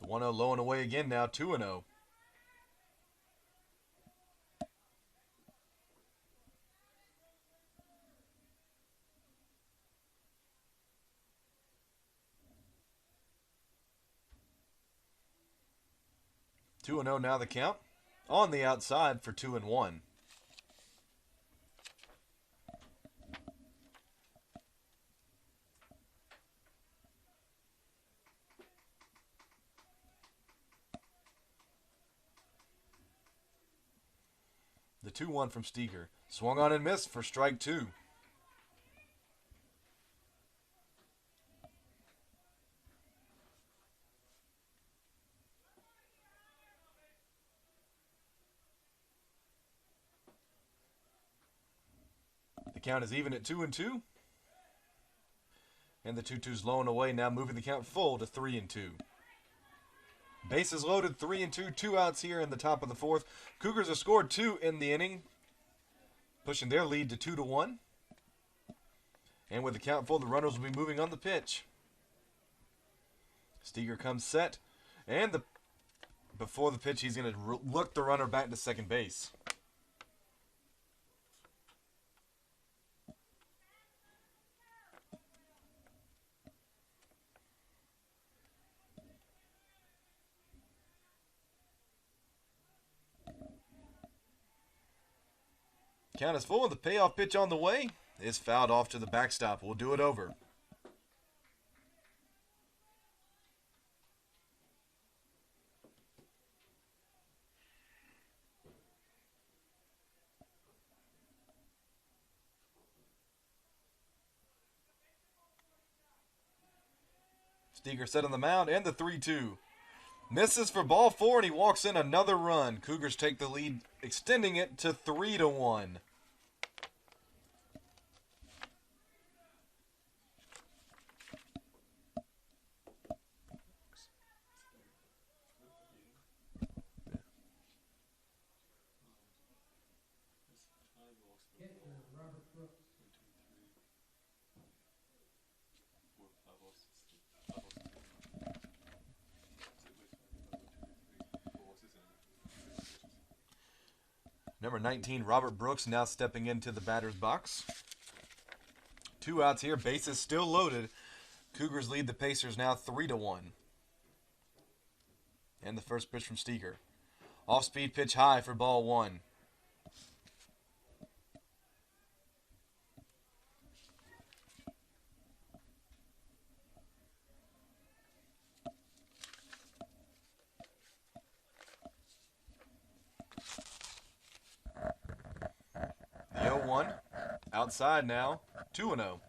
Speaker 1: The 1-0 low and away again now, 2-0. 2-0 now the count. On the outside for 2-1. The 2-1 from Steger. Swung on and missed for strike 2. The count is even at 2-2. And the 2-2's low and away, now moving the count full to 3-2. Bases loaded, 3-2, 2 outs here in the top of the fourth. Cougars have scored 2 in the inning, pushing their lead to 2-1. And with the count full, the runners will be moving on the pitch. Steger comes set, and before the pitch, he's going to look the runner back to second base. Count is full, and the payoff pitch on the way is fouled off to the backstop. We'll do it over. Steger set on the mound, and the 3-2. Misses for ball 4, and he walks in another run. Cougars take the lead, extending it to 3-1. Number 19, Robert Brooks, now stepping into the batter's box. 2 outs here, bases still loaded. Cougars lead the Pacers now 3-1. And the first pitch from Steger. Off-speed pitch high for ball 1. The 0-1, outside now, 2-0.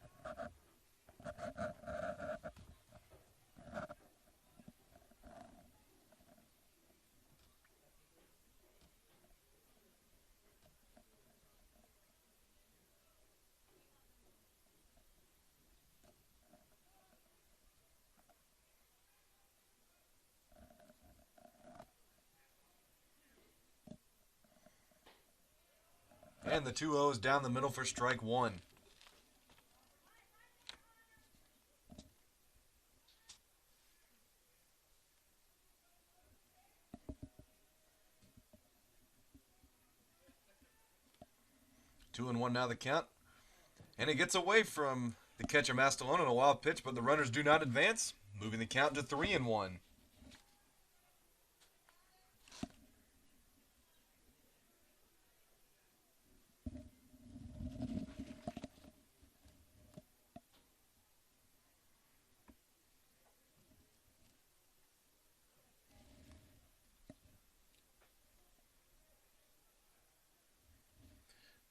Speaker 1: And the 2-0 down the middle for strike 1. Two and 1 now the count. And it gets away from the catcher Mastalone on a wild pitch, but the runners do not advance, moving the count to 3-1.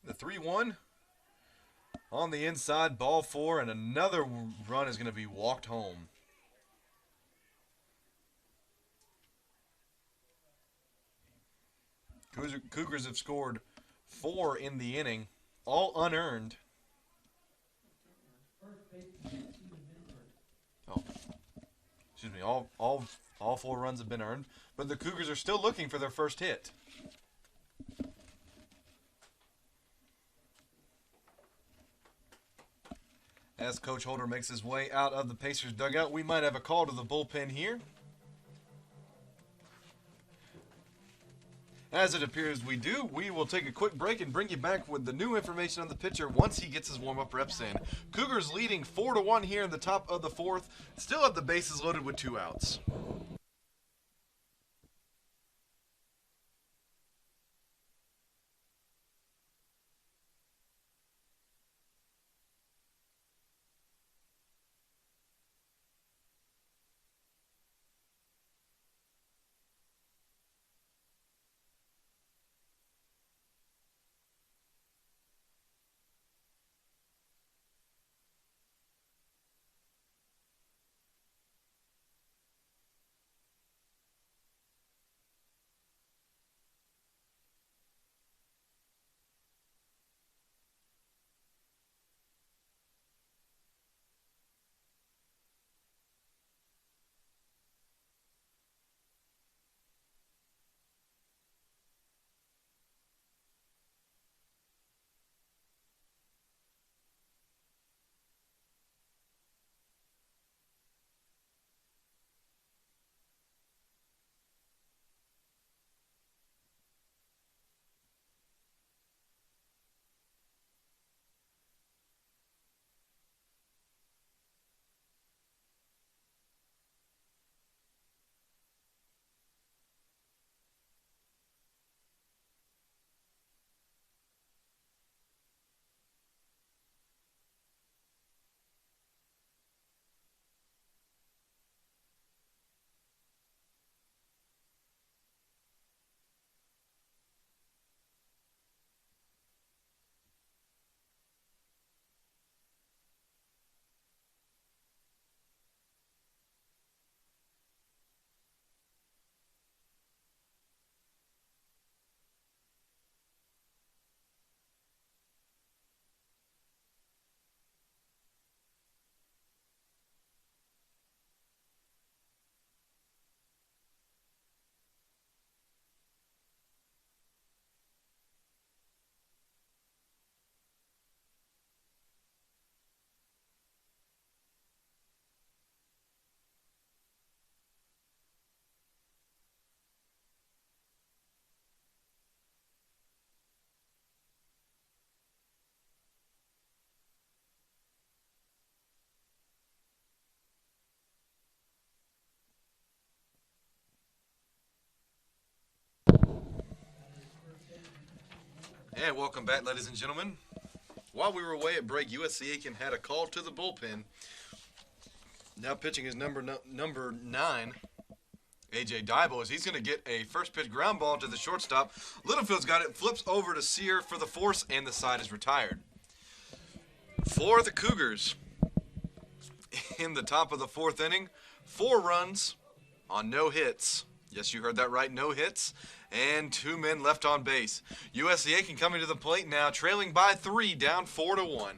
Speaker 1: The 3-1 on the inside, ball 4, and another run is going to be walked home. Cougars have scored 4 in the inning, all unearned. Oh, excuse me. All 4 runs have been earned, but the Cougars are still looking for their first hit. As Coach Holder makes his way out of the Pacers dugout, we might have a call to the bullpen here. As it appears we do, we will take a quick break and bring you back with the new information on the pitcher once he gets his warm-up reps in. Cougars leading 4-1 here in the top of the 4th. Still have the bases loaded with 2 outs. And welcome back, ladies and gentlemen. While we were away at break, USC Aiken had a call to the bullpen. Now pitching is number 9, A.J. Dybel, as he's going to get a first pitch ground ball to the shortstop. Littlefield's got it, flips over to Sear for the force, and the side is retired. For the Cougars, in the top of the 4th inning, 4 runs on no hits. Yes, you heard that right, no hits, and 2 men left on base. USC Aiken coming to the plate now, trailing by 3, down 4-1.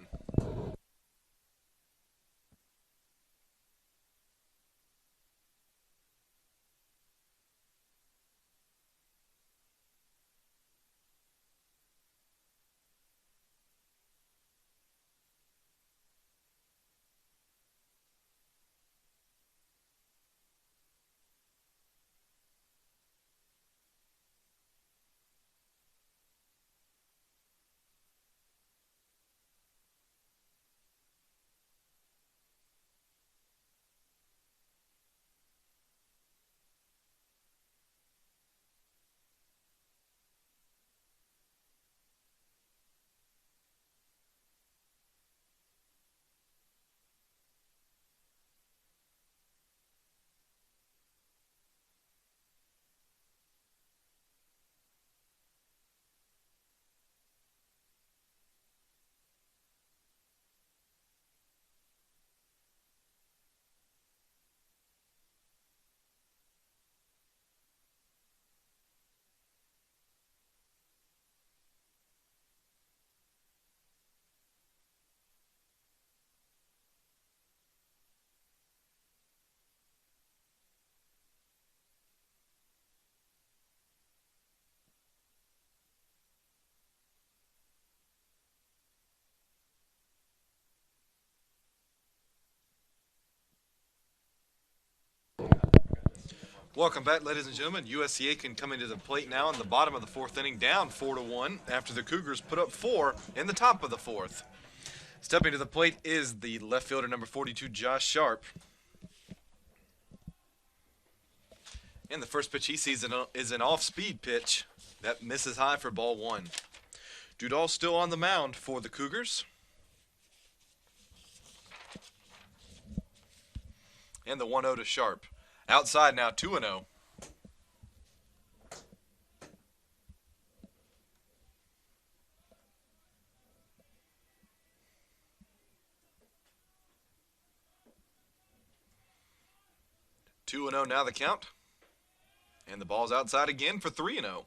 Speaker 1: Welcome back, ladies and gentlemen. USC Aiken coming to the plate now in the bottom of the 4th inning, down 4-1 after the Cougars put up 4 in the top of the 4th. Stepping to the plate is the left fielder, number 42, Josh Sharp. And the first pitch he sees is an off-speed pitch that misses high for ball 1. Dudall still on the mound for the Cougars. And the 1-0 to Sharp. Outside now, 2-0. Now the count. And the ball's outside again for 3-0.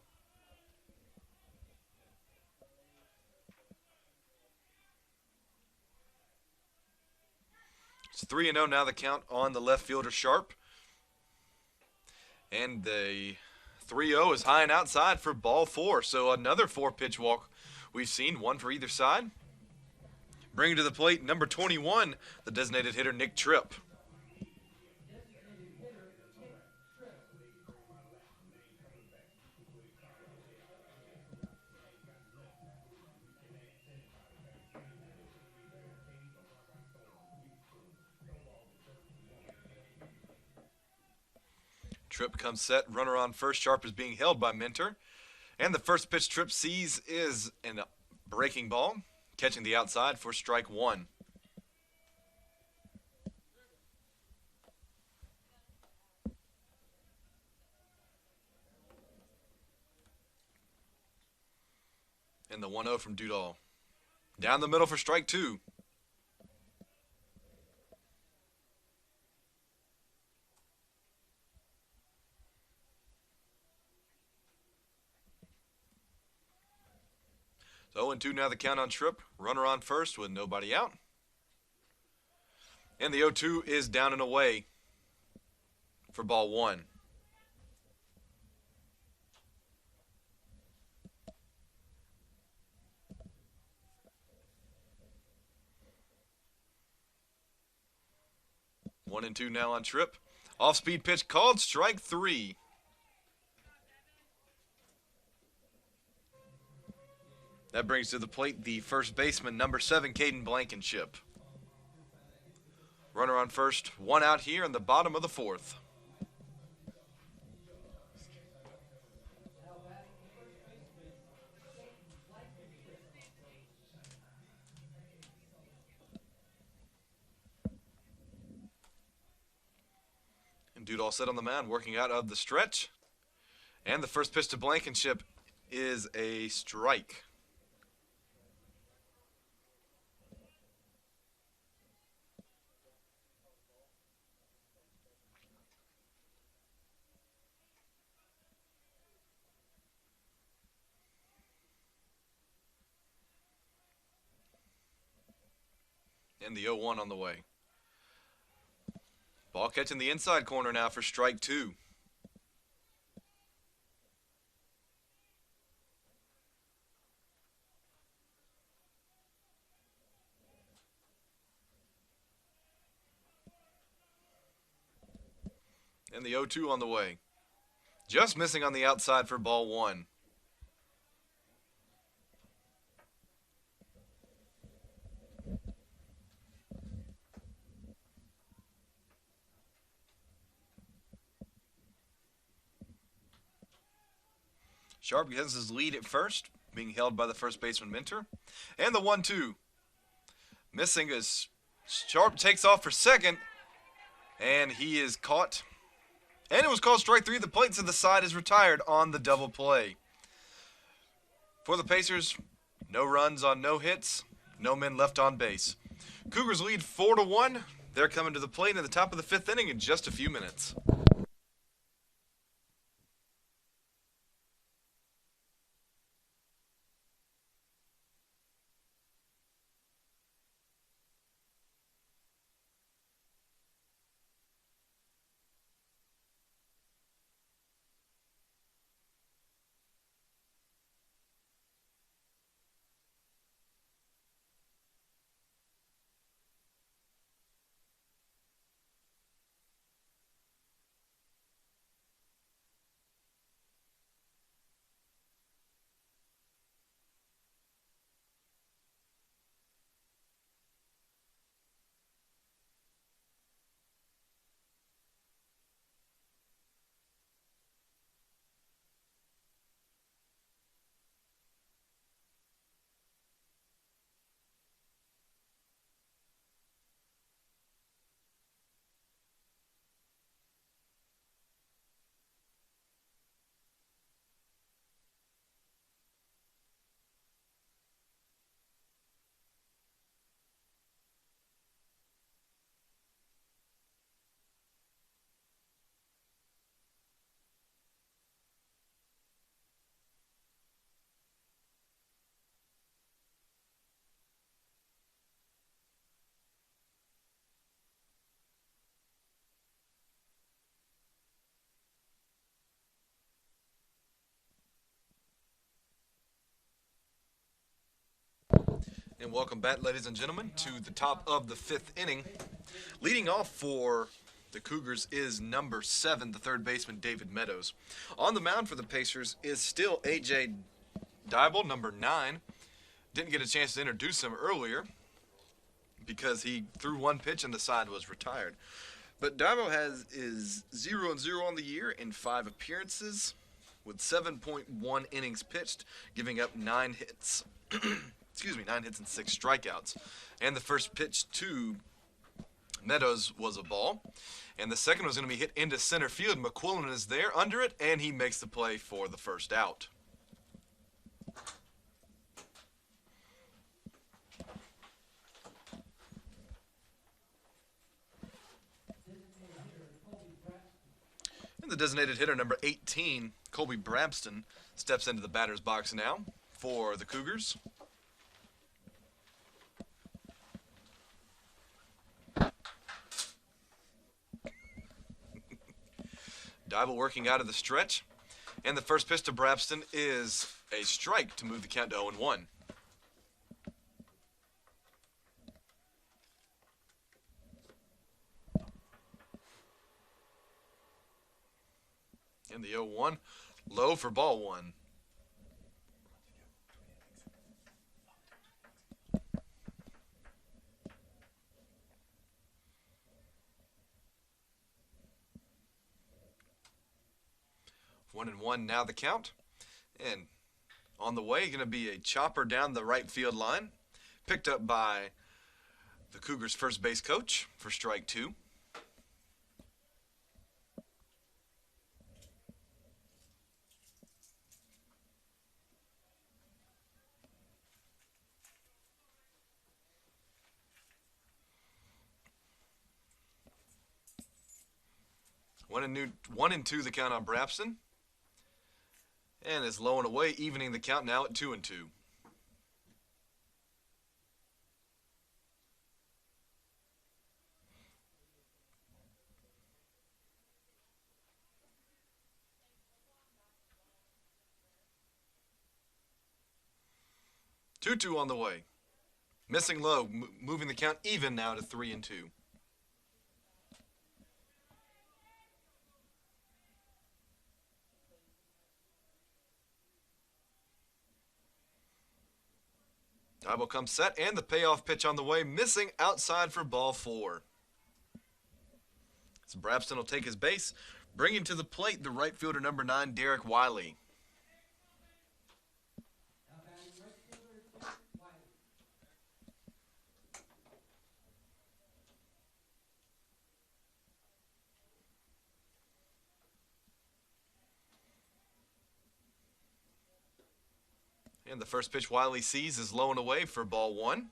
Speaker 1: It's 3-0 now the count on the left fielder Sharp. And the 3-0 is high and outside for ball 4. So another 4-pitch walk we've seen, 1 for either side. Bringing to the plate, number 21, the designated hitter, Nick Tripp. Tripp comes set, runner on first. Sharp is being held by Mentor. And the first pitch Tripp sees is a breaking ball, catching the outside for strike 1. And the 1-0 from Dudall. Down the middle for strike 2. So 0-2 now the count on Tripp. Runner on first with nobody out. And the 0-2 is down and away for ball 1. One and 2 now on Tripp. Off-speed pitch called, strike 3. That brings to the plate the first baseman, number 7, Kaden Blankenship. Runner on first, 1 out here in the bottom of the 4th. Dude all set on the mound, working out of the stretch. And the first pitch to Blankenship is a strike. And the 0-1 on the way. Ball catching the inside corner now for strike 2. And the 0-2 on the way. Just missing on the outside for ball 1. Sharp gets his lead at first, being held by the first baseman Minter. And the 1-2. Missing as Sharp takes off for second. And he is caught. And it was called strike 3. The plate to the side is retired on the double play. For the Pacers, no runs on no hits, no men left on base. Cougars lead 4-1. They're coming to the plate in the top of the 5th inning in just a few minutes. And welcome back, ladies and gentlemen, to the top of the 5th inning. Leading off for the Cougars is number 7, the third baseman, David Meadows. On the mound for the Pacers is still A.J. Dibble, number 9. Didn't get a chance to introduce him earlier because he threw one pitch and the side was retired. But Dibble is 0-0 on the year in 5 appearances with 7.1 innings pitched, giving up 9 hits. 9 hits and 6 strikeouts. And the first pitch to Meadows was a ball. And the second was going to be hit into center field. Mcquillen is there under it, and he makes the play for the first out. And the designated hitter, number 18, Colby Brabston, steps into the batter's box now for the Cougars. Dibble working out of the stretch. And the first pitch to Brabston is a strike to move the count to 0-1. And the 0-1, low for ball 1. One and one now the count. And on the way, going to be a chopper down the right field line. Picked up by the Cougars' first base coach for strike 2. 1-2 the count on Brabston. And is low and away, evening the count now at 2-2. 2-2 on the way. Missing low, moving the count even now to 3-2. Die will come set, and the payoff pitch on the way, missing outside for ball 4. So Brabston will take his base, bringing to the plate the right fielder number 9, Derrick Wiley. And the first pitch Wiley sees is low and away for ball 1.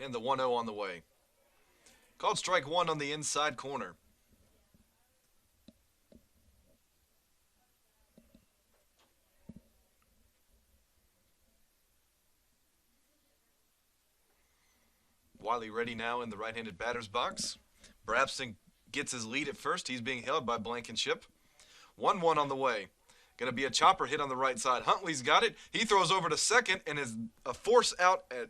Speaker 1: And the 1-0 on the way. Called strike 1 on the inside corner. Wiley ready now in the right-handed batter's box. Brabston gets his lead at first. He's being held by Blankenship. 1-1 on the way. Going to be a chopper hit on the right side. Huntley's got it. He throws over to second and is a force out at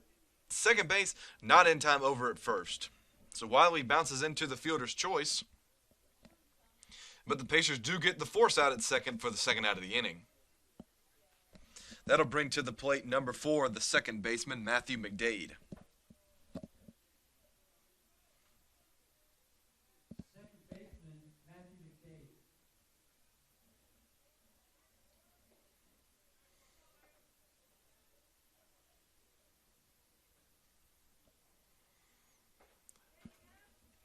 Speaker 1: second base. Not in time over at first. So Wiley bounces into the fielder's choice. But the Pacers do get the force out at second for the second out of the inning. That'll bring to the plate number 4, the second baseman, Matthew Mcdade.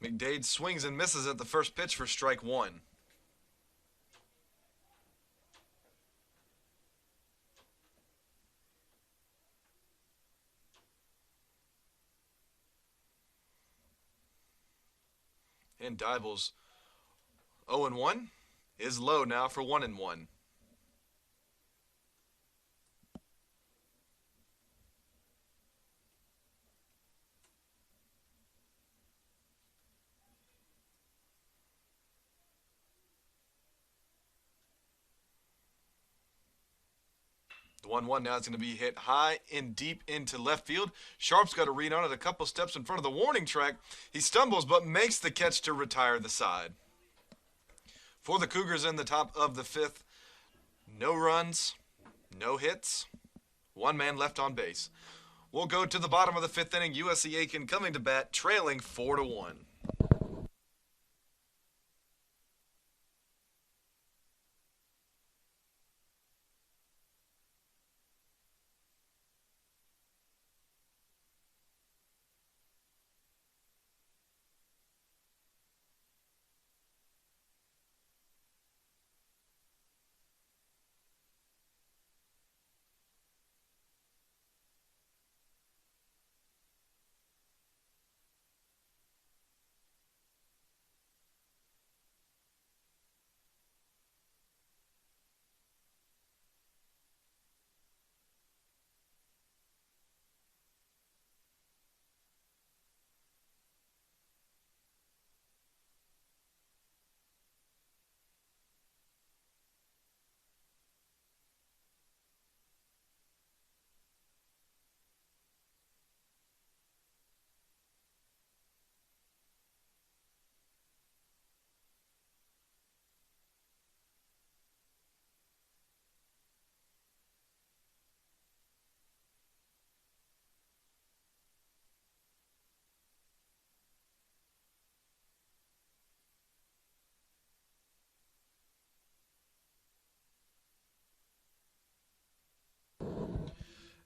Speaker 1: Mcdade swings and misses at the first pitch for strike 1. And Dible's 0-1 is low now for 1-1. The 1-1 now is going to be hit high and deep into left field. Sharp's got a read on it a couple steps in front of the warning track. He stumbles but makes the catch to retire the side. For the Cougars in the top of the 5th, no runs, no hits, one man left on base. We'll go to the bottom of the 5th inning. USC Aiken coming to bat, trailing 4-1.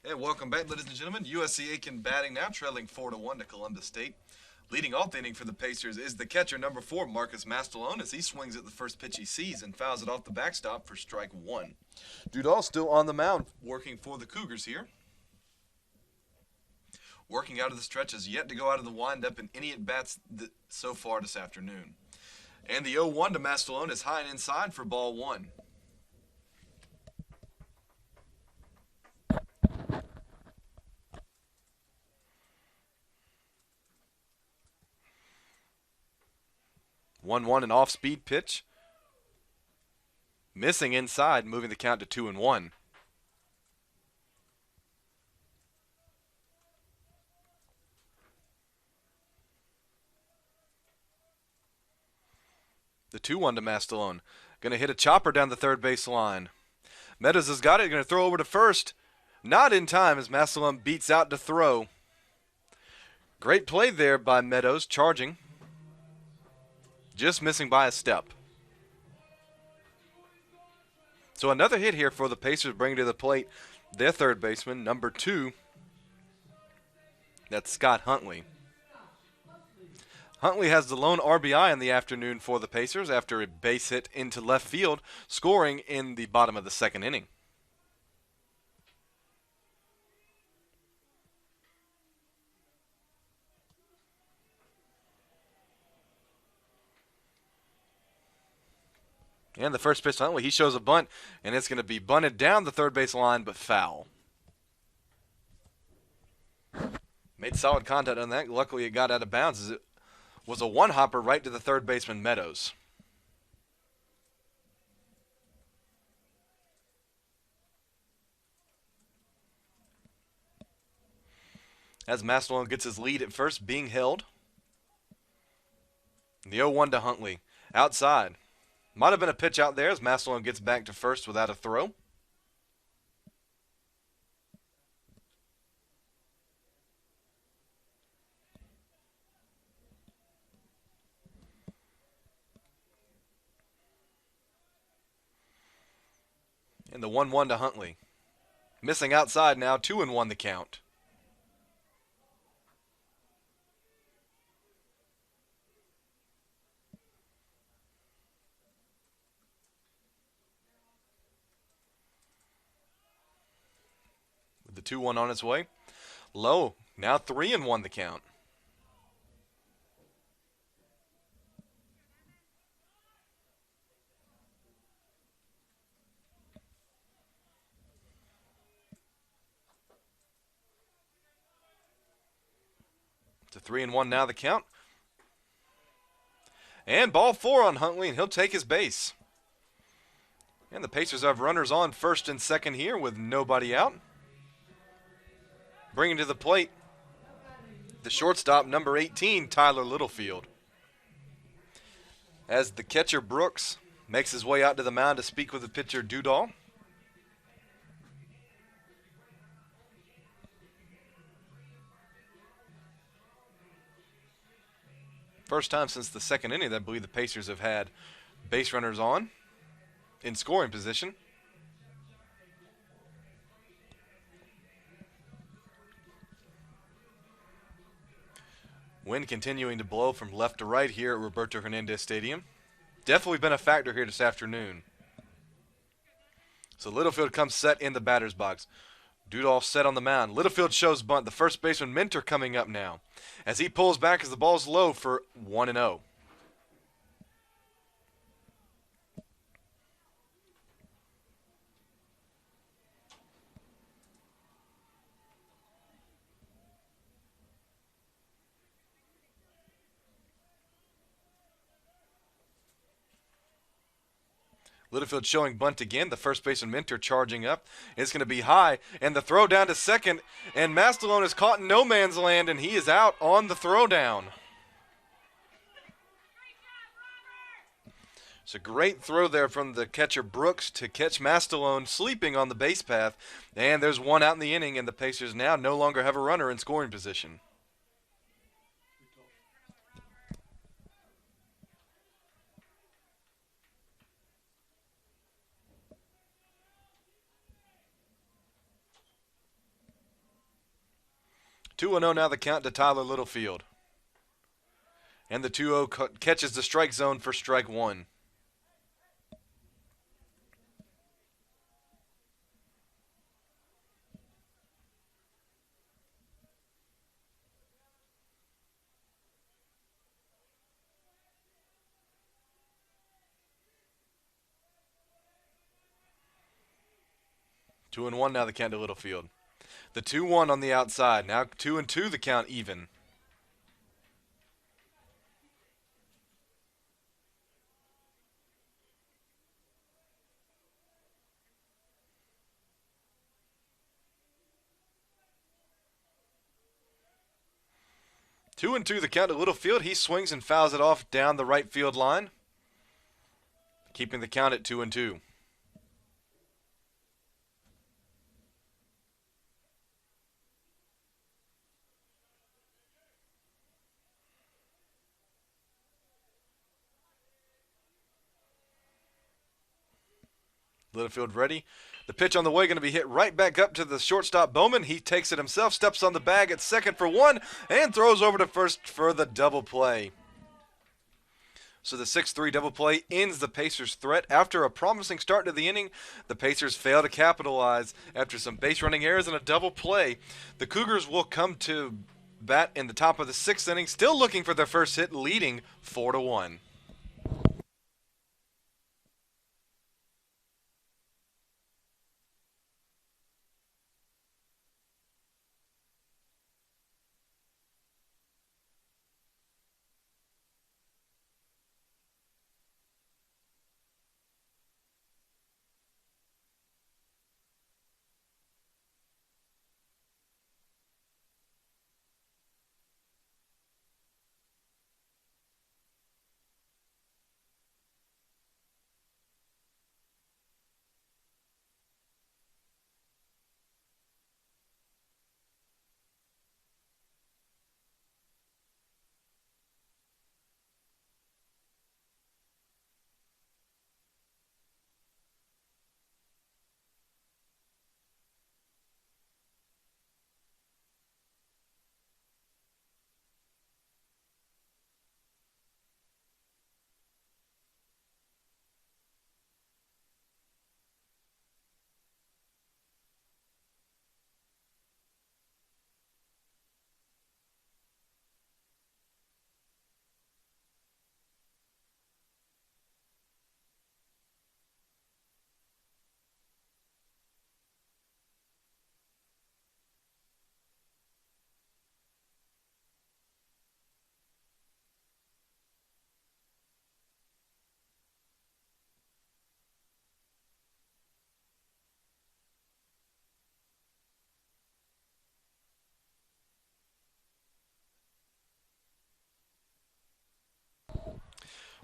Speaker 1: And welcome back, ladies and gentlemen. USC Aiken batting now, trailing 4-1 to Columbus State. Leading off the inning for the Pacers is the catcher, number 4, Marcus Mastalone, as he swings at the first pitch he sees and fouls it off the backstop for strike 1. Dudall still on the mound, working for the Cougars here. Working out of the stretch, has yet to go out of the windup in any at-bats so far this afternoon. And the 0-1 to Mastalone is high and inside for ball 1. One an off-speed pitch. Missing inside, moving the count to 2-1. The 2-1 to Mastalone. Going to hit a chopper down the third base line. Meadows has got it. Going to throw over to first. Not in time as Mastalone beats out to throw. Great play there by Meadows, charging. Just missing by a step. So another hit here for the Pacers, bringing to the plate their third baseman, number 2. That's Scott Huntley. Huntley has the lone RBI in the afternoon for the Pacers after a base hit into left field, scoring in the bottom of the second inning. And the first pitch to Huntley, he shows a bunt, and it's going to be bunted down the third base line, but foul. Made solid contact on that. Luckily, it got out of bounds as it was a one-hopper right to the third baseman, Meadows. As Mastalone gets his lead at first, being held. The 0-1 to Huntley. Outside. Might have been a pitch out there as Mastalone gets back to first without a throw. And the 1-1 to Huntley. Missing outside now, 2-1 the count. The 2-1 on its way. Low. Now 3-1 the count. It's a 3-1 now the count. And ball 4 on Huntley, and he'll take his base. And the Pacers have runners on first and second here with nobody out. Bringing to the plate the shortstop, number 18, Tyler Littlefield. As the catcher, Brooks, makes his way out to the mound to speak with the pitcher, Dudall. First time since the second inning that I believe the Pacers have had base runners on in scoring position. Wind continuing to blow from left to right here at Roberto Hernandez Stadium. Definitely been a factor here this afternoon. So Littlefield comes set in the batter's box. Dudall set on the mound. Littlefield shows bunt. The first baseman, Minter, coming up now as he pulls back as the ball's low for 1-0. Littlefield showing bunt again. The first baseman, Minter, charging up. It's going to be high, and the throw down to second, and Mastalone is caught in no man's land, and he is out on the throw down. It's a great throw there from the catcher, Brooks, to catch Mastalone sleeping on the base path, and there's one out in the inning, and the Pacers now no longer have a runner in scoring position. 2-0 now the count to Tyler Littlefield. And the 2-0 catches the strike zone for strike one. Two and one now the count to Littlefield. The 2-1 on the outside. Now 2-2 the count even. Two and two the count to Littlefield. He swings and fouls it off down the right field line, keeping the count at 2-2. Littlefield ready. The pitch on the way going to be hit right back up to the shortstop Bowman. He takes it himself, steps on the bag at second for one, and throws over to first for the double play. So the 6-3 double play ends the Pacers' threat. After a promising start to the inning, the Pacers fail to capitalize after some base running errors and a double play. The Cougars will come to bat in the top of the sixth inning, still looking for their first hit, leading 4-1.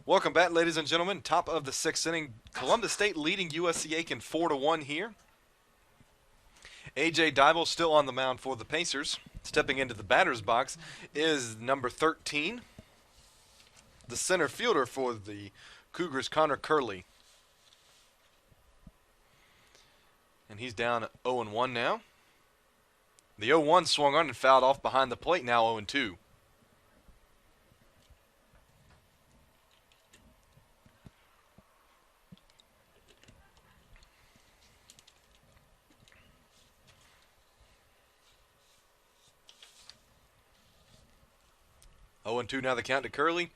Speaker 1: Welcome back, ladies and gentlemen. Top of the sixth inning. Columbus State leading USC Aiken 4-1 here. A.J. Dybel still on the mound for the Pacers. Stepping into the batter's box is number 13, the center fielder for the Cougars, Conor Curley. And he's down 0-1 now. The 0-1 swung on and fouled off behind the plate, now 0-2. Oh, 0-2 now the count to Curley.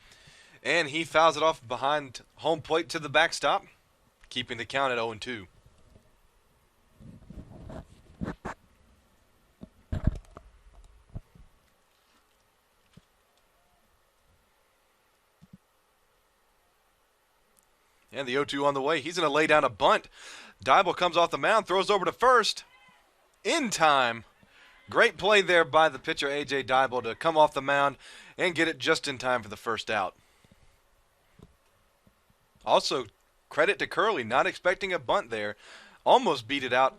Speaker 1: And he fouls it off behind home plate to the backstop, keeping the count at 0-2. And the 0-2 on the way. He's going to lay down a bunt. Dybel comes off the mound, throws over to first. In time. Great play there by the pitcher, A.J. Dybel, to come off the mound and get it just in time for the first out. Also, credit to Curley, not expecting a bunt there. Almost beat it out.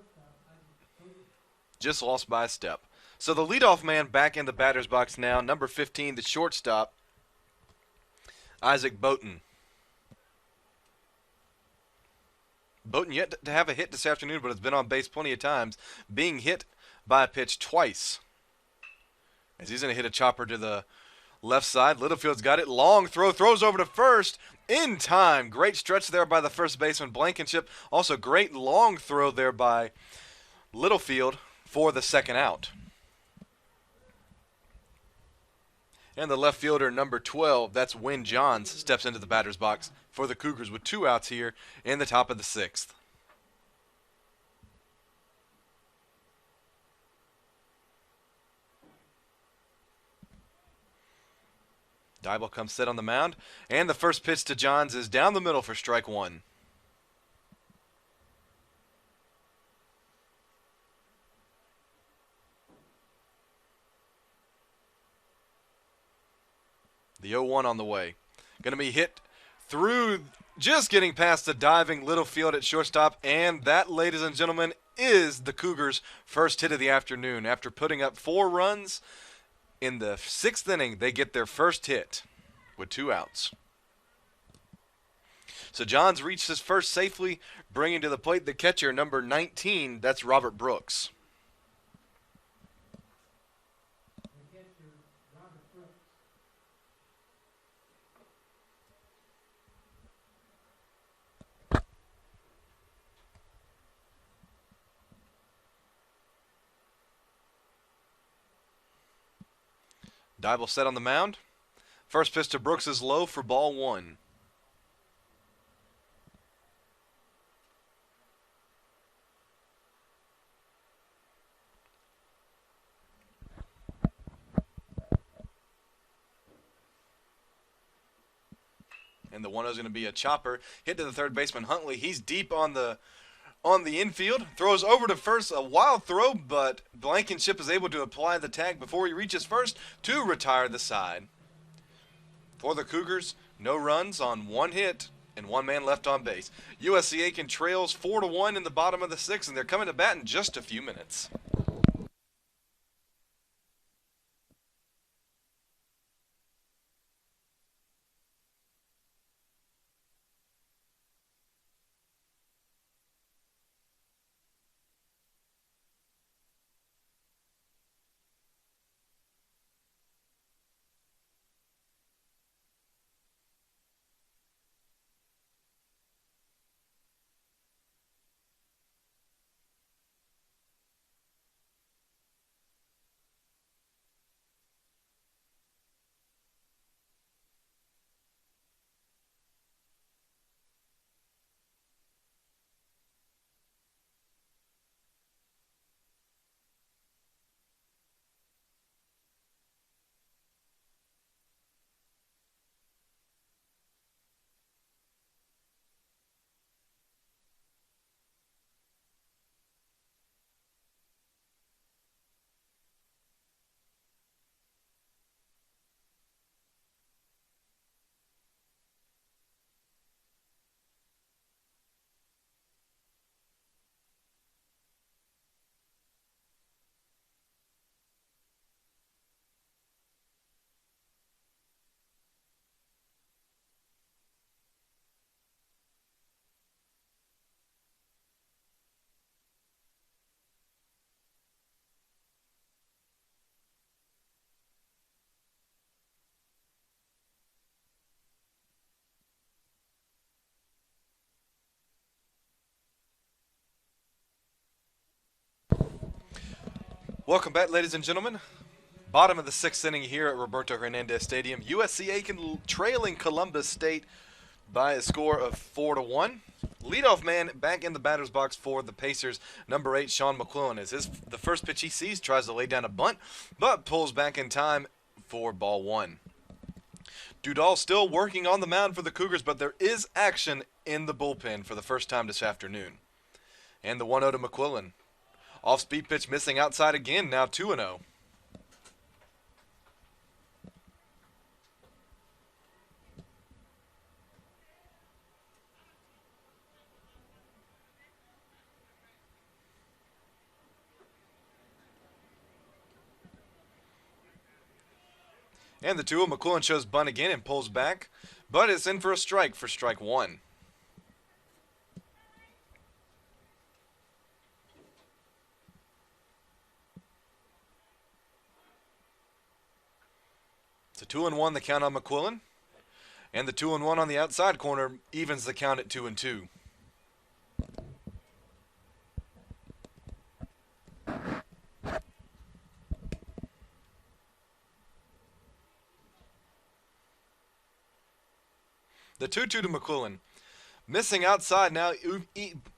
Speaker 1: Just lost by a step. So the leadoff man back in the batter's box now, number 15, the shortstop, Isaac Boaten. Boaten yet to have a hit this afternoon, but has been on base plenty of times, being hit by a pitch twice, as he's going to hit a chopper to the Left side, Littlefield's got it. Long throw, throws over to first. In time. Great stretch there by the first baseman, Blankenship. Also great long throw there by Littlefield for the second out. And the left fielder, number 12, that's Wynn Johns, steps into the batter's box for the Cougars with 2 outs here in the top of the 6th. Dybel comes set on the mound, and the first pitch to Johns is down the middle for strike 1. The 0-1 on the way. Going to be hit through, just getting past the diving Littlefield at shortstop, and that, ladies and gentlemen, is the Cougars' first hit of the afternoon. After putting up 4 runs in the 6th inning, they get their first hit with 2 outs. So Johns reached his first safely, bringing to the plate the catcher, number 19, that's Robert Brooks.
Speaker 2: The catcher, Robert Brooks.
Speaker 1: Dybel set on the mound. First pitch to Brooks is low for ball 1. And the 1-0 is going to be a chopper. Hit to the third baseman, Huntley. He's deep on the infield. Throws over to first. A wild throw, but Blankenship is able to apply the tag before he reaches first to retire the side. For the Cougars, no runs on 1 hit and 1 man left on base. USC Aiken trails 4-1 in the bottom of the 6th, and they're coming to bat in just a few minutes. Welcome back, ladies and gentlemen. Bottom of the 6th inning here at Roberto Hernandez Stadium. USC Aiken trailing Columbus State by a score of 4-1. Leadoff man back in the batter's box for the Pacers, number 8, Sean Mcquillen. As the first pitch he sees, tries to lay down a bunt, but pulls back in time for ball 1. Dudall still working on the mound for the Cougars, but there is action in the bullpen for the first time this afternoon. And the 1-0 to Mcquillen. Off-speed pitch missing outside again, now 2-0. And the 2-0, Mcquillen shows bunt again and pulls back, but it's in for a strike for strike 1. It's a 2-1 the count on Mcquillen. And the 2-1 on the outside corner evens the count at 2-2. The 2-2 to Mcquillen. Missing outside now,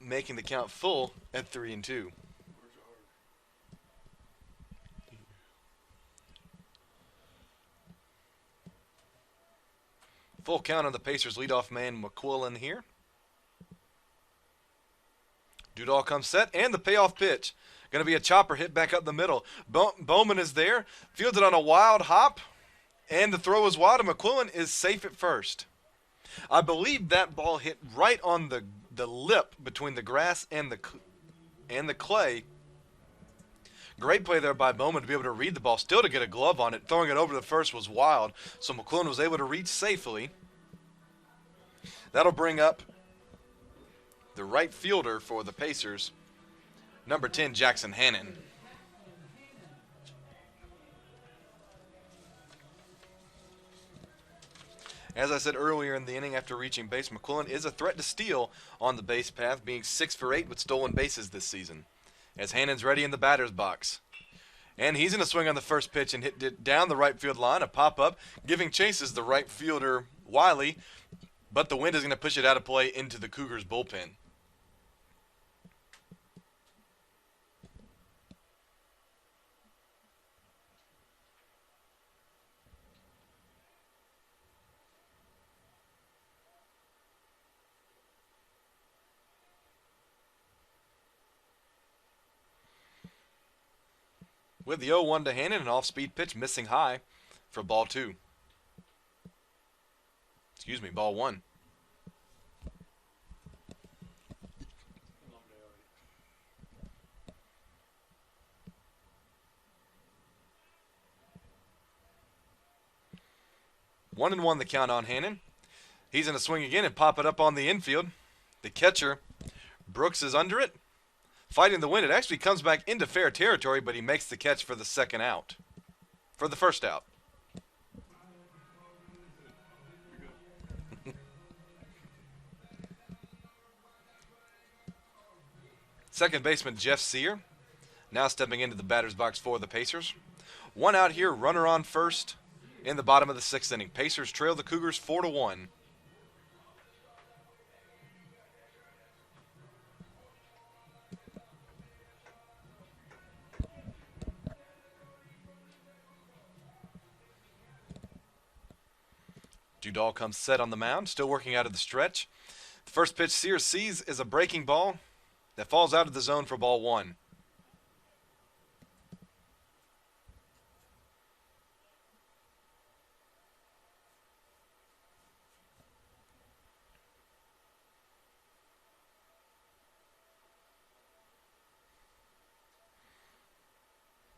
Speaker 1: making the count full at 3-2. Full count on the Pacers' leadoff man, Mcquillen here. Dudall comes set, and the payoff pitch. Going to be a chopper hit back up the middle. Bowman is there, fielded on a wild hop, and the throw is wild, and Mcquillen is safe at first. I believe that ball hit right on the lip between the grass and the clay. Great play there by Bowman to be able to read the ball, still to get a glove on it. Throwing it over the first was wild, so Mcquillen was able to reach safely. That'll bring up the right fielder for the Pacers, number 10, Jackson Hannan. As I said earlier in the inning, after reaching base, Mcquillen is a threat to steal on the base path, being 6 for 8 with stolen bases this season. As Hannan's ready in the batter's box. And he's going to swing on the first pitch and hit it down the right field line, a pop-up, giving chases the right fielder, Wiley, but the wind is going to push it out of play into the Cougars' bullpen. With the 0-1 to Hannan, an off-speed pitch missing high for ball 2. Excuse me, ball 1. One and one the count on Hannan. He's going to swing again and pop it up on the infield. The catcher, Brooks, is under it. Fighting the wind, it actually comes back into fair territory, but he makes the catch for the second out. For the first out. Second baseman Jeff Sear now stepping into the batter's box for the Pacers. One out here, runner on first in the bottom of the 6th inning. Pacers trail the Cougars 4-1. Dudall comes set on the mound, still working out of the stretch. The first pitch Sears sees is a breaking ball that falls out of the zone for ball 1.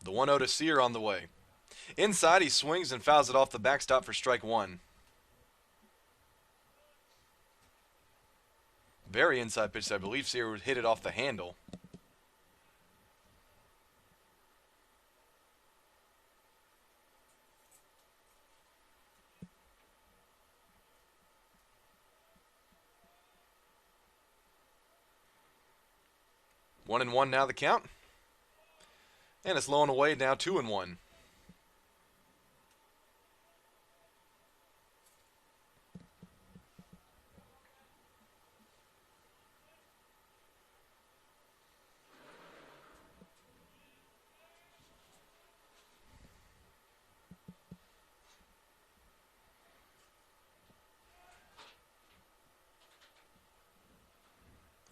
Speaker 1: The 1-0 to Sear on the way. Inside, he swings and fouls it off the backstop for strike 1. Very inside pitch. I believe Sear would hit it off the handle. One and one now the count. And it's low and away now 2-1.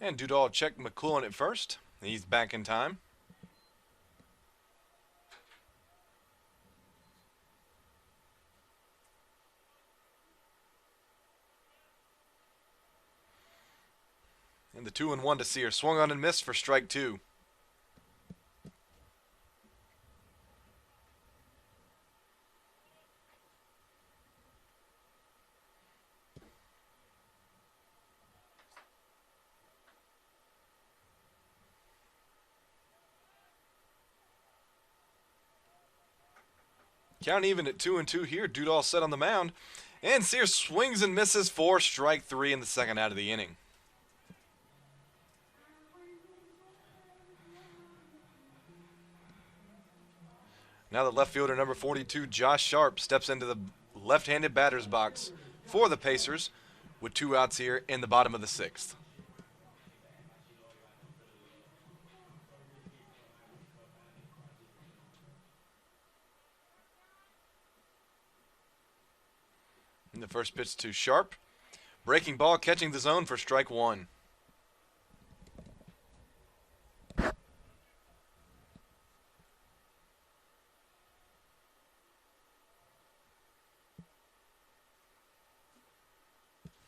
Speaker 1: And Dudall checked Mcquillen at first. He's back in time. And the 2-1 to Sear. Swung on and missed for strike 2. Count even at 2-2 here. Dudall set on the mound. And Sears swings and misses for strike 3 in the second out of the inning. Now the left fielder, number 42, Josh Sharp, steps into the left-handed batter's box for the Pacers with 2 outs here in the bottom of the 6th. And the first pitch to Sharp. Breaking ball, catching the zone for strike 1.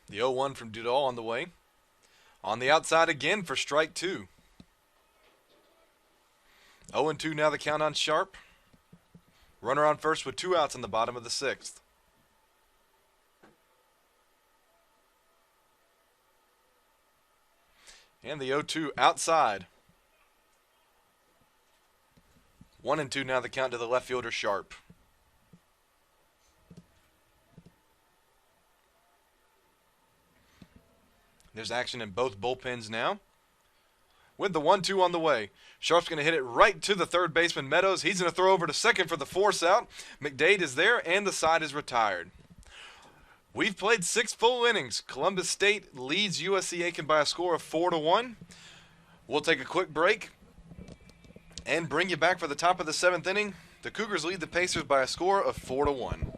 Speaker 1: The 0-1 from Dudall on the way. On the outside again for strike 2. 0-2 now the count on Sharp. Runner on first with 2 outs in the bottom of the 6th. And the 0-2 outside. 1-2 now the count to the left fielder Sharp. There's action in both bullpens now. With the 1-2 on the way. Sharp's going to hit it right to the third baseman, Meadows. He's going to throw over to second for the force out. Mcdade is there, and the side is retired. We've played 6 full innings. Columbus State leads USC Aiken by a score of 4-1. We'll take a quick break and bring you back for the top of the 7th inning. The Cougars lead the Pacers by a score of 4-1.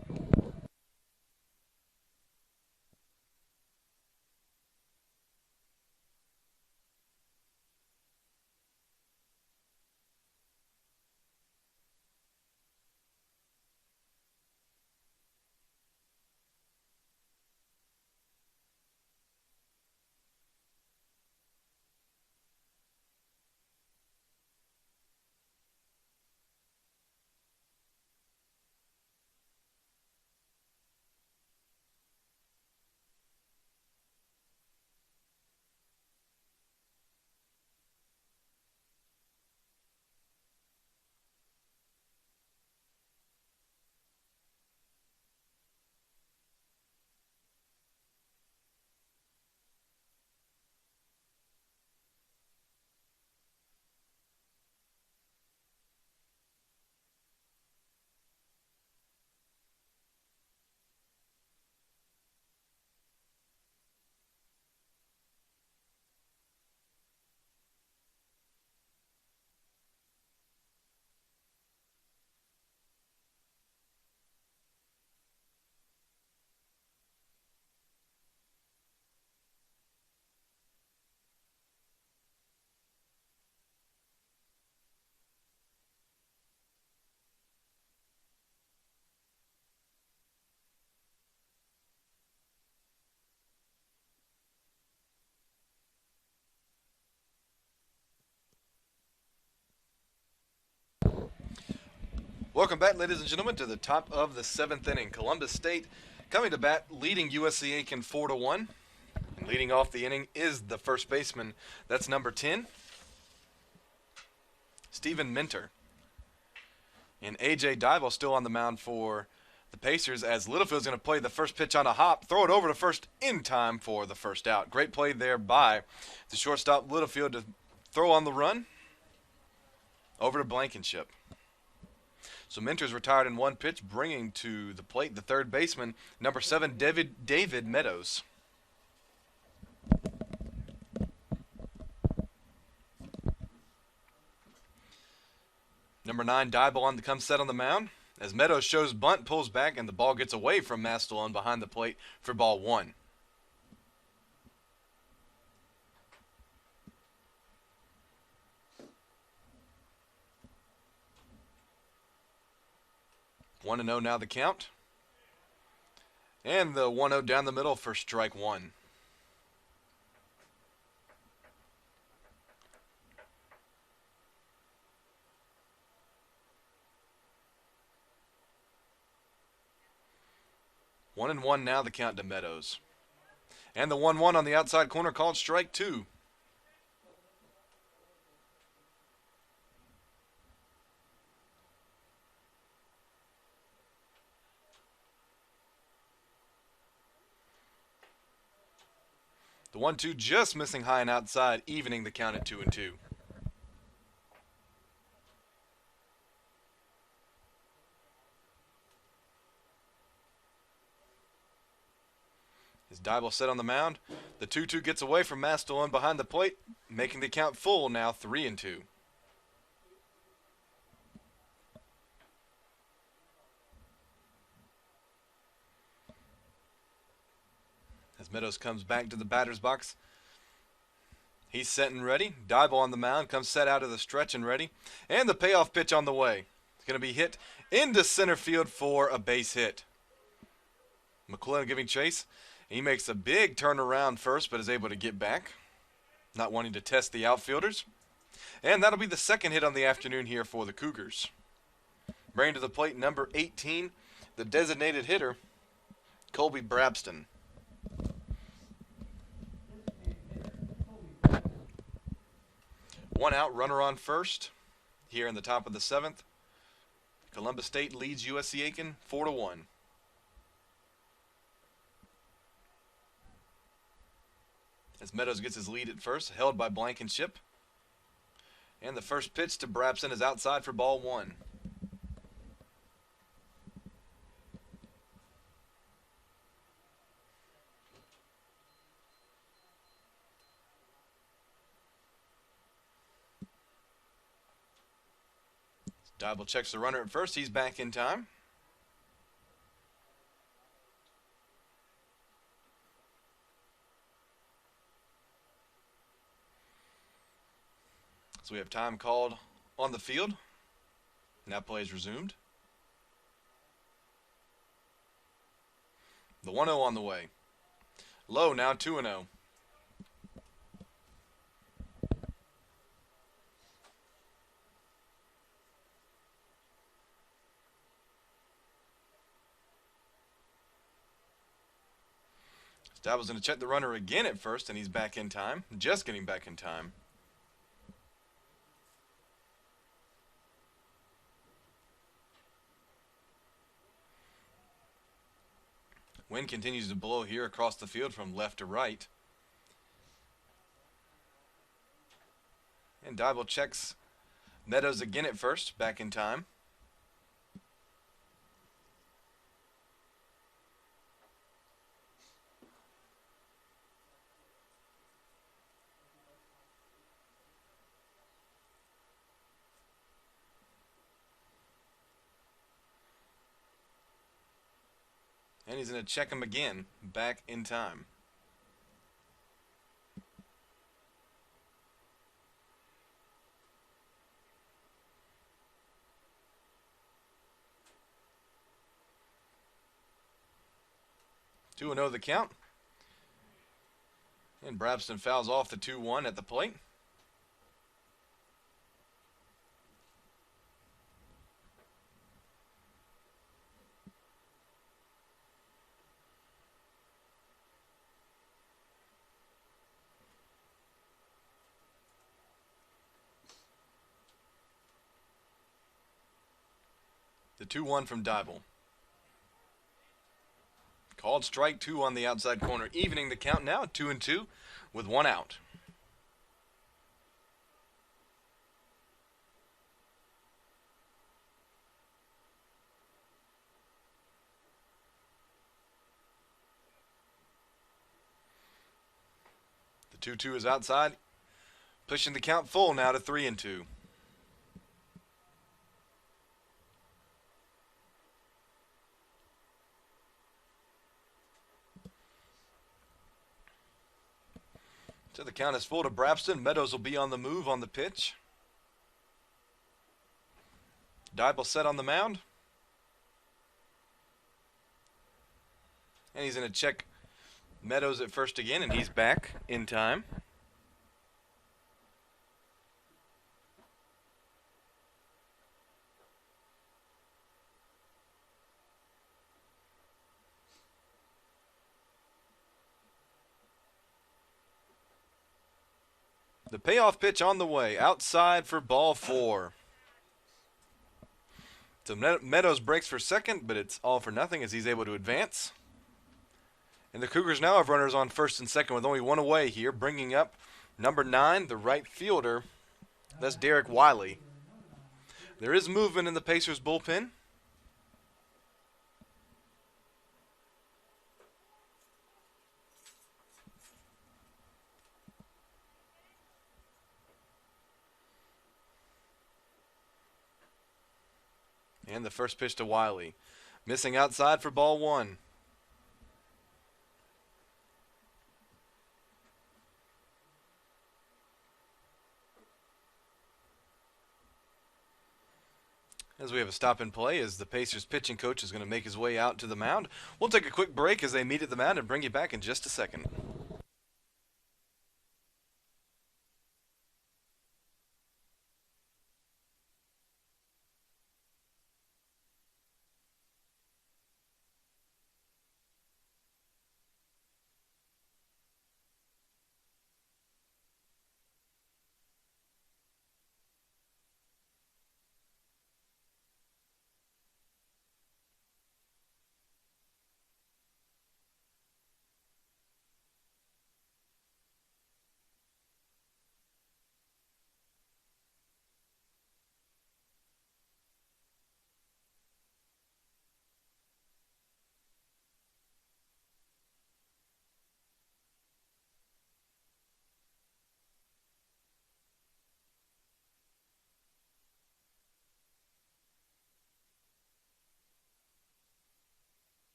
Speaker 1: Welcome back, ladies and gentlemen, to the top of the 7th inning. Columbus State coming to bat, leading USC Aiken 4-1. And leading off the inning is the first baseman. That's number 10, Stephen Minter. And A.J. Dival still on the mound for the Pacers as Littlefield's going to play the first pitch on a hop, throw it over to first in time for the first out. Great play there by the shortstop Littlefield to throw on the run over to Blankenship. So Minter's retired in 1 pitch, bringing to the plate the third baseman, number 7, David Meadows. Number 9, Diebel comes set on the mound. As Meadows shows bunt, pulls back, and the ball gets away from Mastalone behind the plate for ball 1. One and 0 now the count. And the 1-0 down the middle for strike 1. One and 1 now the count to Meadows. And the 1-1 on the outside corner called strike 2. The 1-2 just missing high and outside, evening the count at 2-2. As Dybel set on the mound, the 2-2 gets away from Mastalone behind the plate, making the count full now 3-2. As Meadows comes back to the batter's box, he's set and ready. Dybel on the mound, comes set out of the stretch and ready. And the payoff pitch on the way. It's going to be hit into center field for a base hit. Mcquillen giving chase. He makes a big turnaround first, but is able to get back, not wanting to test the outfielders. And that'll be the second hit on the afternoon here for the Cougars. Bringing to the plate number 18, the designated hitter, Colby Brabston. One out, runner on first here in the top of the 7th. Columbus State leads USC Aiken 4-1. As Meadows gets his lead at first, held by Blankenship. And the first pitch to Brabston is outside for ball 1. Dybel checks the runner at first. He's back in time. So we have time called on the field. Now play is resumed. The 1-0 on the way. Low now 2-0. Dybel's going to check the runner again at first, and he's back in time. Just getting back in time. Wind continues to blow here across the field from left to right. And Dybel checks Meadows again at first, back in time. And he's going to check him again, back in time. Two and 0 the count. And Brabston fouls off the 2-1 at the plate. The 2-1 from Dybel. Called strike 2 on the outside corner, evening the count now at 2-2 with 1 out. The 2-2 is outside, pushing the count full now to 3-2. So the count is full to Brabston. Meadows will be on the move on the pitch. Dybel set on the mound. And he's going to check Meadows at first again, and he's back in time. The payoff pitch on the way, outside for ball 4. So Meadows breaks for second, but it's all for nothing as he's able to advance. And the Cougars now have runners on first and second with only one away here, bringing up number 9, the right fielder. That's Derrick Wiley. There is movement in the Pacers bullpen. And the first pitch to Wiley. Missing outside for ball 1. As we have a stop and play, as the Pacers pitching coach is going to make his way out to the mound. We'll take a quick break as they meet at the mound and bring you back in just a second.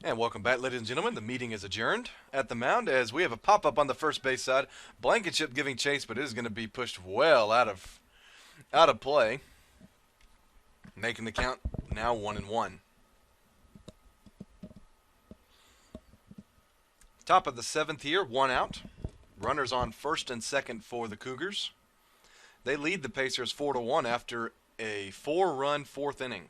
Speaker 1: And welcome back, ladies and gentlemen. The meeting is adjourned at the mound as we have a pop-up on the first base side. Blankenship giving chase, but it is going to be pushed well out of play, making the count now 1-1. Top of the 7th here, 1 out. Runners on first and second for the Cougars. They lead the Pacers 4-1 after a 4-run 4th inning.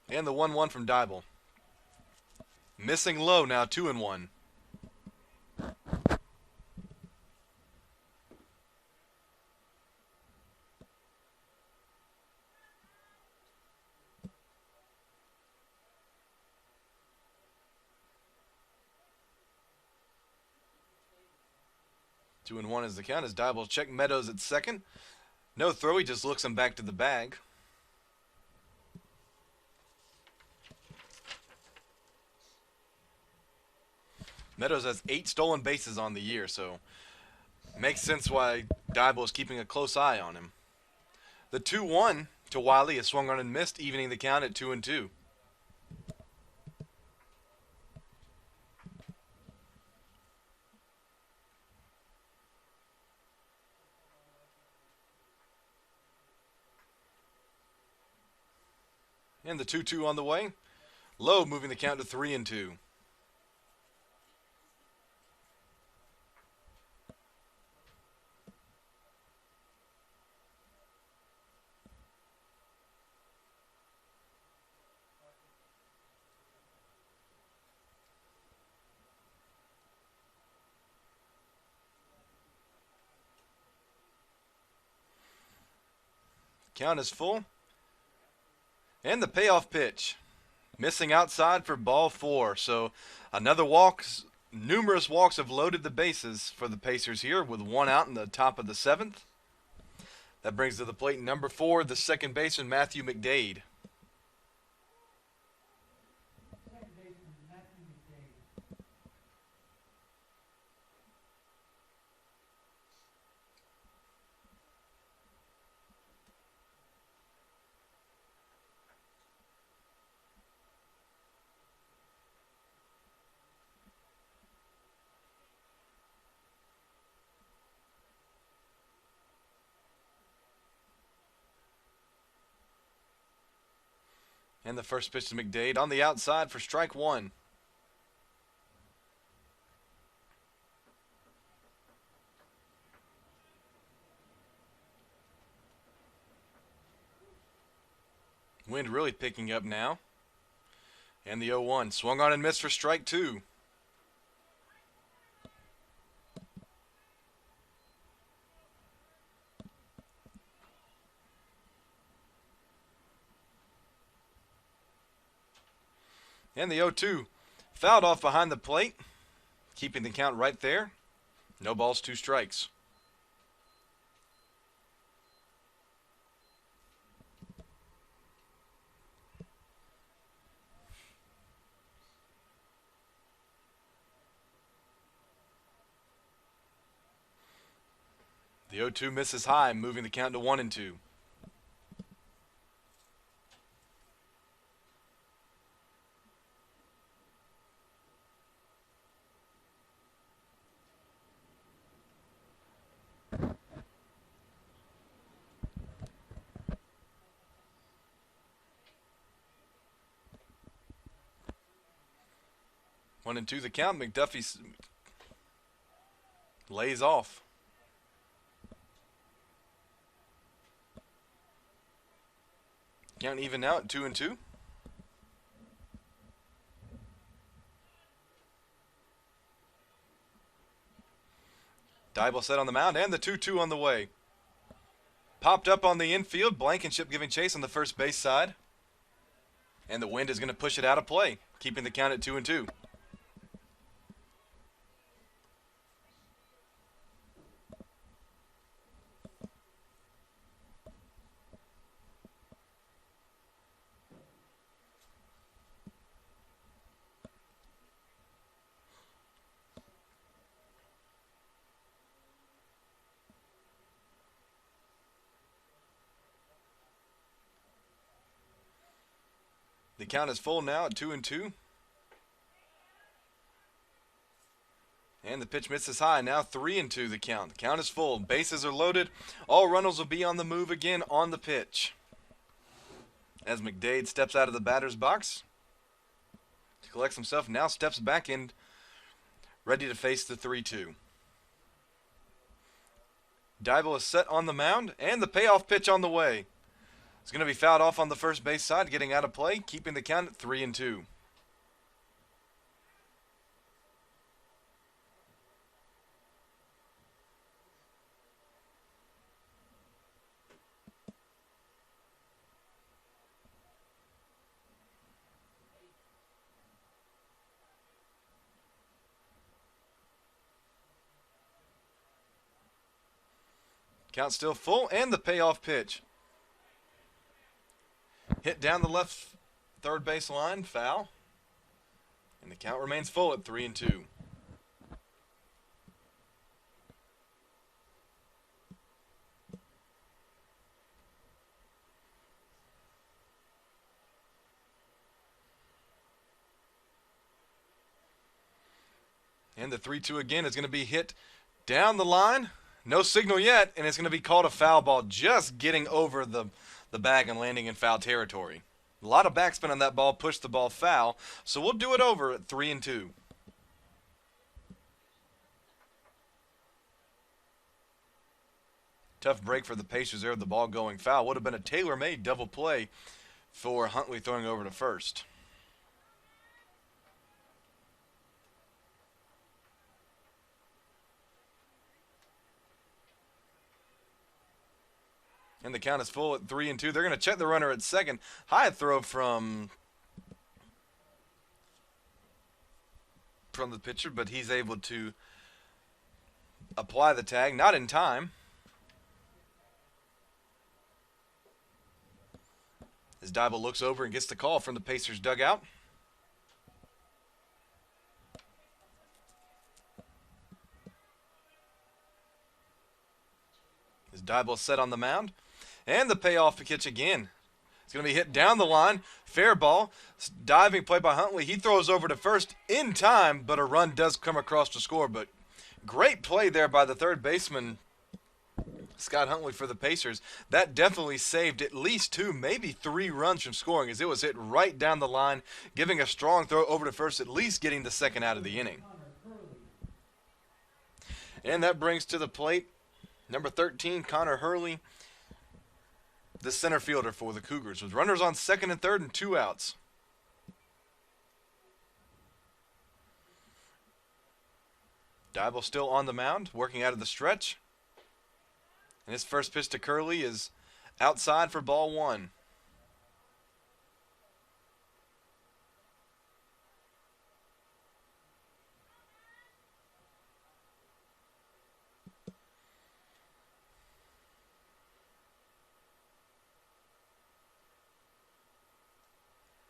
Speaker 1: And the 1-1 from Dybel. Missing low now, 2-1. Two and one is the count as Dybel check Meadows at second. No throw, he just looks him back to the bag. Meadows has 8 stolen bases on the year, so makes sense why Dybel is keeping a close eye on him. The 2-1 to Wiley is swung on and missed, evening the count at 2-2. And the 2-2 on the way. Low moving the count to 3-2. Count is full. And the payoff pitch. Missing outside for ball 4. So another walk. Numerous walks have loaded the bases for the Pacers here with 1 out in the top of the 7th. That brings to the plate number 4, the second baseman, Matthew Mcdade. And the first pitch to Mcdade on the outside for strike 1. Wind really picking up now. And the 0-1 swung on and missed for strike 2. And the 0-2 fouled off behind the plate, keeping the count right there. No balls, 2 strikes. The 0-2 misses high, moving the count to 1-2. One and two the count. McDuffie lays off. Count even now at 2-2. Dybel set on the mound, and the 2-2 on the way. Popped up on the infield. Blankenship giving chase on the first base side. And the wind is going to push it out of play, keeping the count at 2-2. The count is full now at 2-2. And the pitch misses high. Now 3-2 the count. The count is full. Bases are loaded. All runners will be on the move again on the pitch. As Mcdade steps out of the batter's box, collects himself, now steps back in, ready to face the 3-2. Dybel is set on the mound, and the payoff pitch on the way. It's going to be fouled off on the first base side, getting out of play, keeping the count at 3-2. Count still full, and the payoff pitch. Hit down the left third base line, foul. And the count remains full at 3-2. And the 3-2 again is going to be hit down the line. No signal yet, and it's going to be called a foul ball, just getting over the bag and landing in foul territory. A lot of backspin on that ball, pushed the ball foul, so we'll do it over at 3-2. Tough break for the Pacers there, the ball going foul. Would have been a tailor-made double play for Huntley throwing over to first. And the count is full at 3-2. They're going to check the runner at second. High throw from the pitcher, but he's able to apply the tag. Not in time. As Dybel looks over and gets the call from the Pacers dugout. As Dybel set on the mound. And the payoff pitch again. It's going to be hit down the line. Fair ball. Diving play by Huntley. He throws over to first in time, but a run does come across to score. But great play there by the third baseman, Scott Huntley, for the Pacers. That definitely saved at least 2, maybe 3 runs from scoring, as it was hit right down the line, giving a strong throw over to first, at least getting the second out of the inning. And that brings to the plate number 13, Conor Hurley, the center fielder for the Cougars, with runners on second and third and 2 outs. Dybel still on the mound, working out of the stretch. And his first pitch to Kirkley is outside for ball 1.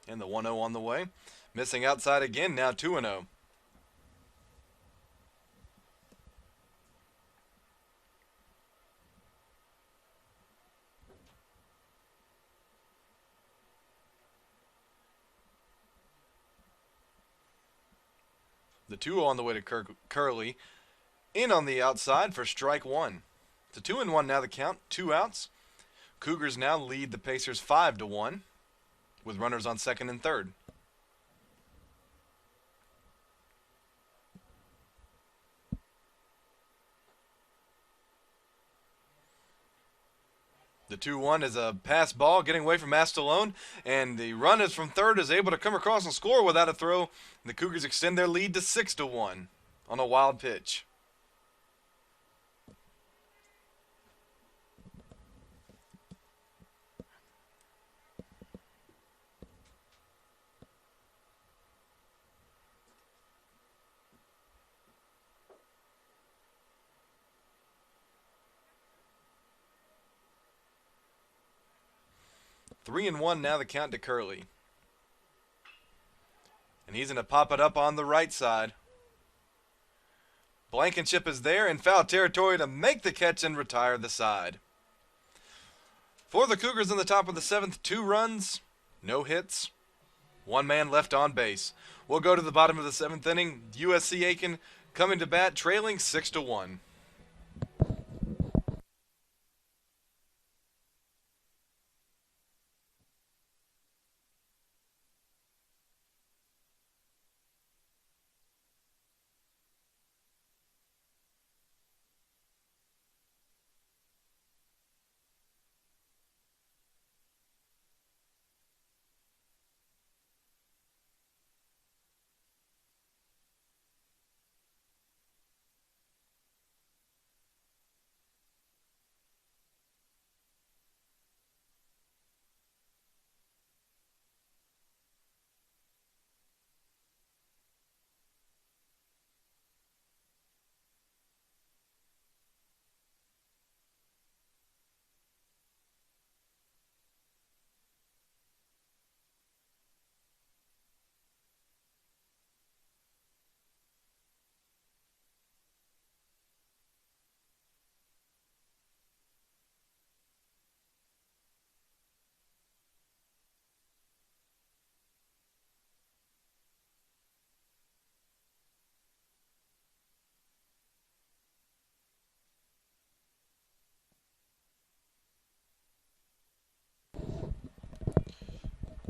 Speaker 1: And the 1-0 on the way. Missing outside again, now 2-0. The 2-0 on the way to Kirkley. In on the outside for strike one. It's a 2-1 now the count, 2 outs. Cougars now lead the Pacers 5-1 with runners on second and third. The 2-1 is a pass ball getting away from Mastalone, and the run is from third is able to come across and score without a throw. The Cougars extend their lead to 6-1 on a wild pitch. Three and one now the count to Hurley. And he's going to pop it up on the right side. Blankenship is there in foul territory to make the catch and retire the side. For the Cougars in the top of the seventh, 2 runs, no hits, 1 man left on base. We'll go to the bottom of the seventh inning. USC Aiken coming to bat, trailing 6-1.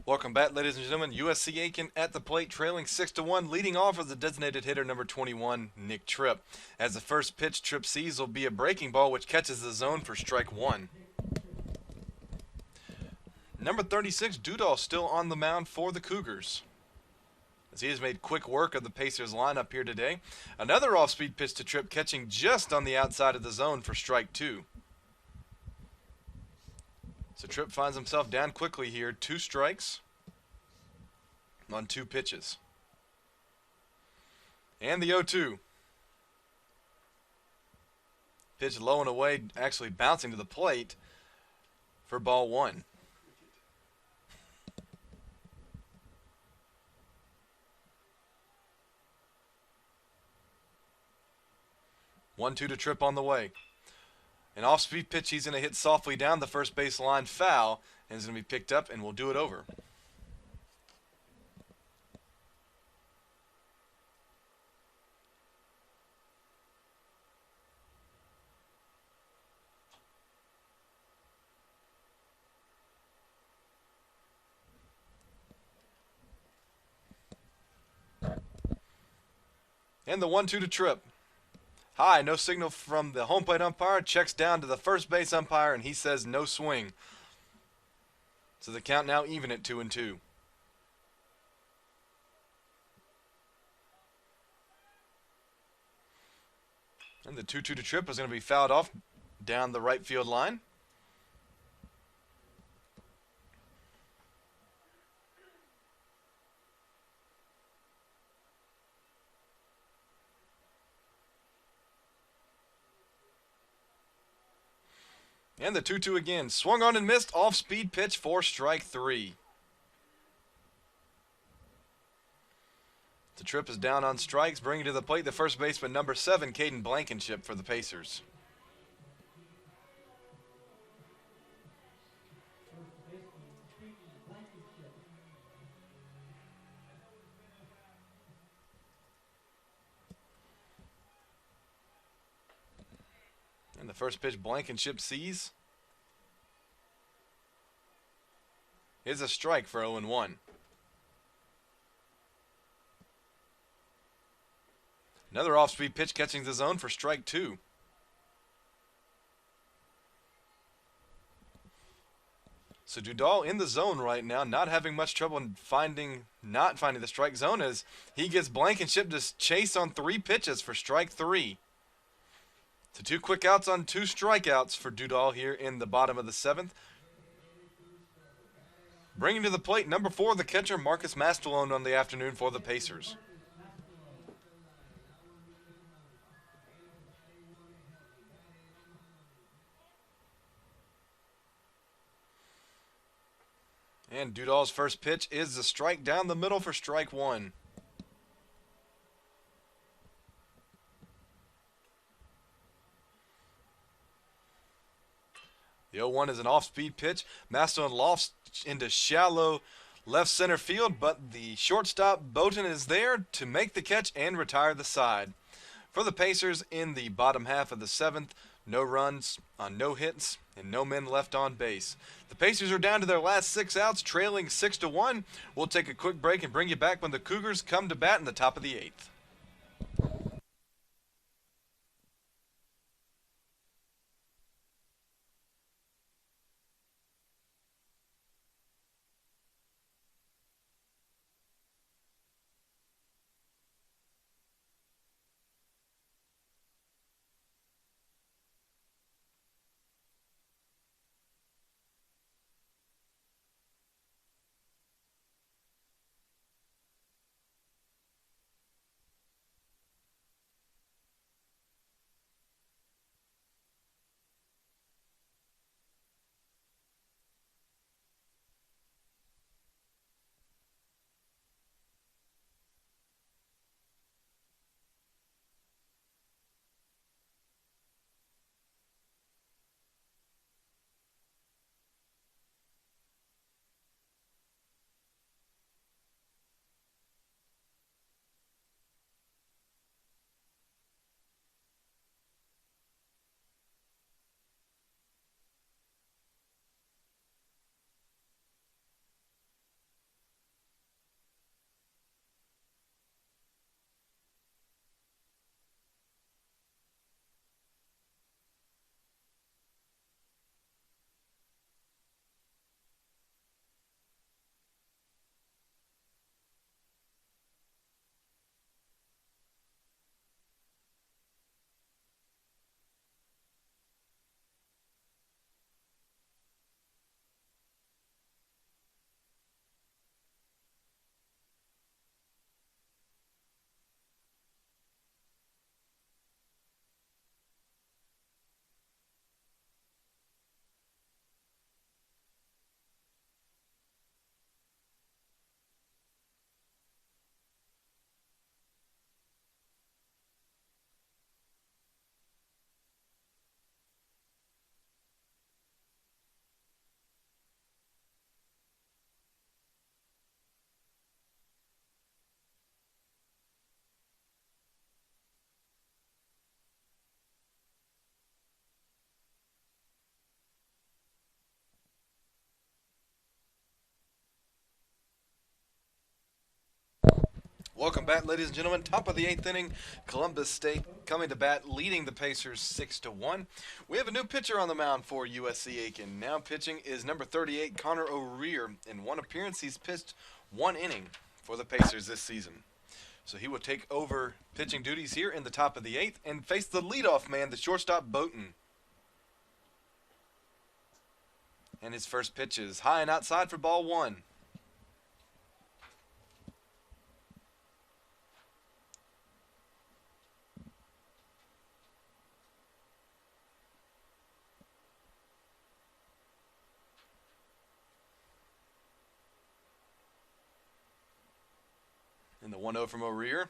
Speaker 1: Welcome back, ladies and gentlemen. USC Aiken at the plate, trailing 6-1. Leading off as the designated hitter, number 21, Nick Tripp. As the first pitch Tripp sees will be a breaking ball, which catches the zone for strike one. Number 36, Dudall, still on the mound for the Cougars, as he has made quick work of the Pacers lineup here today. Another off-speed pitch to Tripp, catching just on the outside of the zone for strike two. So Tripp finds himself down quickly here. 2 strikes on 2 pitches. And the 0-2. Pitch low and away, actually bouncing to the plate for ball 1. One-two to Tripp on the way. An off-speed pitch he's going to hit softly down the first base line, foul, and is going to be picked up, and we'll do it over. And the 1-2 to Tripp. High, no signal from the home plate umpire. Checks down to the first base umpire, and he says no swing. So the count now even at 2-2. And the 2-2 to Tripp is going to be fouled off down the right field line. And the 2-2 again. Swung on and missed. Off-speed pitch for strike 3. The Trip is down on strikes, bringing to the plate the first baseman, number 7, Kaden Blankenship for the Pacers. And the first pitch Blankenship sees is a strike for 0-1. Another off-speed pitch catching the zone for strike 2. So Dudal in the zone right now, not having much trouble in not finding the strike zone as he gets Blankenship to chase on 3 pitches for strike 3. So 2 quick outs on 2 strikeouts for Dudal here in the bottom of the 7th. Bringing to the plate, number 4, the catcher, Marcus Mastalone on the afternoon for the Pacers. And Dudal's first pitch is the strike down the middle for strike 1. The 0-1 is an off-speed pitch. Mastalone lofts into shallow left center field, but the shortstop, Boaten, is there to make the catch and retire the side. For the Pacers in the bottom half of the 7th, no runs on no hits and no men left on base. The Pacers are down to their last 6 outs, trailing 6-1. We'll take a quick break and bring you back when the Cougars come to bat in the top of the 8th. Welcome back, ladies and gentlemen. Top of the 8th inning, Columbus State coming to bat, leading the Pacers 6-1. We have a new pitcher on the mound for USC Aiken. Now pitching is number 38, Conor O'Reer. In one appearance, he's pitched 1 inning for the Pacers this season. So he will take over pitching duties here in the top of the 8th and face the leadoff man, the shortstop, Boaten. And his first pitch is high and outside for ball 1. And the The 1-0 from O'Reer.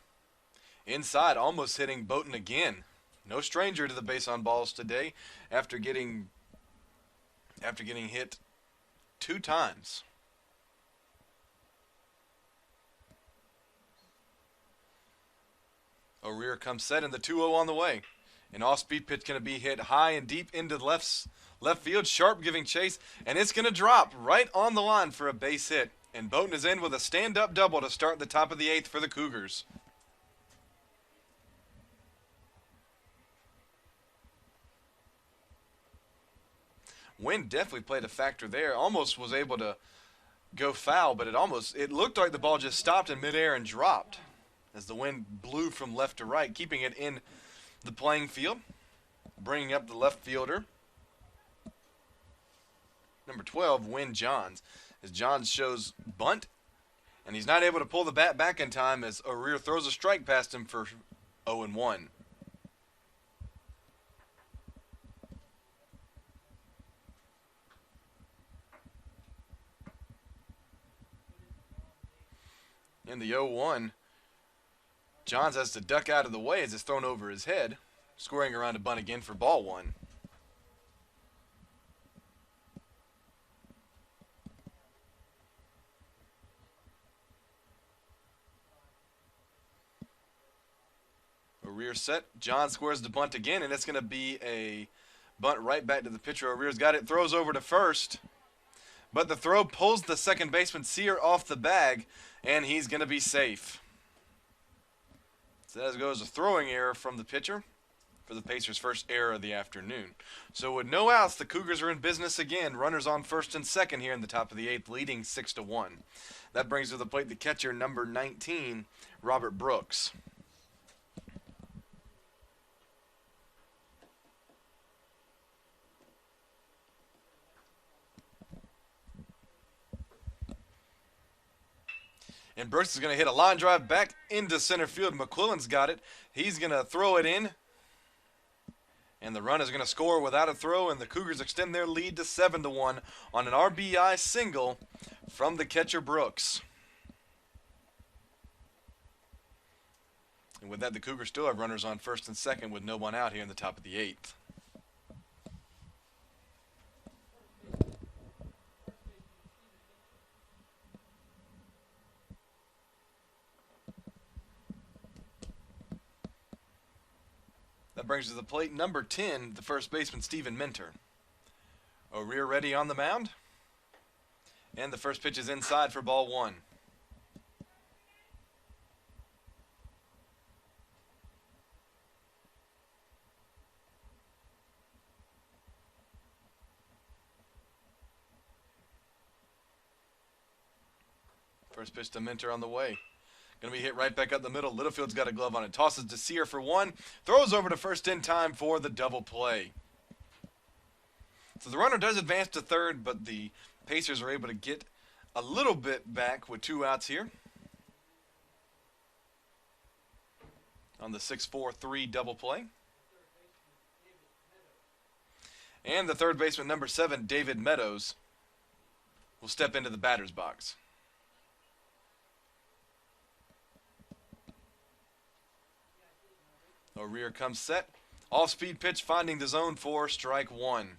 Speaker 1: Inside, almost hitting Boaten again. No stranger to the base on balls today after getting hit 2 times. O'Reer comes set and the 2-0 on the way. An off-speed pitch going to be hit high and deep into left field. Sharp giving chase, and it's going to drop right on the line for a base hit. And Boaten is in with a stand-up double to start the top of the 8th for the Cougars. Wind definitely played a factor there. Almost was able to go foul, but it looked like the ball just stopped in midair and dropped as the wind blew from left to right, keeping it in the playing field, bringing up the left fielder, number 12, Wynn Johns. As Johns shows bunt, and he's not able to pull the bat back in time as O'Reer throws a strike past him for 0-1. In the 0-1, Johns has to duck out of the way as it's thrown over his head, scoring around a bunt again for ball 1. O'Reer set. John squares the bunt again, and it's going to be a bunt right back to the pitcher. O'Reer's got it, throws over to first, but the throw pulls the second baseman Sear off the bag, and he's going to be safe. So that goes a throwing error from the pitcher for the Pacers' first error of the afternoon. So with no outs, the Cougars are in business again. Runners on first and second here in the top of the 8th, leading 6-1. That brings to the plate the catcher, number 19, Robert Brooks. And Brooks is going to hit a line drive back into center field. Mcquillen's got it. He's going to throw it in. And the run is going to score without a throw, and the Cougars extend their lead to 7-1 on an RBI single from the catcher Brooks. And with that, the Cougars still have runners on first and second with no one out here in the top of the 8th. That brings to the plate number 10, the first baseman, Stephen Minter. O'Reer ready on the mound. And the first pitch is inside for ball 1. First pitch to Minter on the way. Going to be hit right back up the middle. Littlefield's got a glove on it. Tosses to Sear for 1. Throws over to first in time for the double play. So the runner does advance to third, but the Pacers are able to get a little bit back with 2 outs here on the 6-4-3 double play. And the third baseman, number 7, David Meadows, will step into the batter's box. O'Reer comes set. Off-speed pitch finding the zone for strike 1.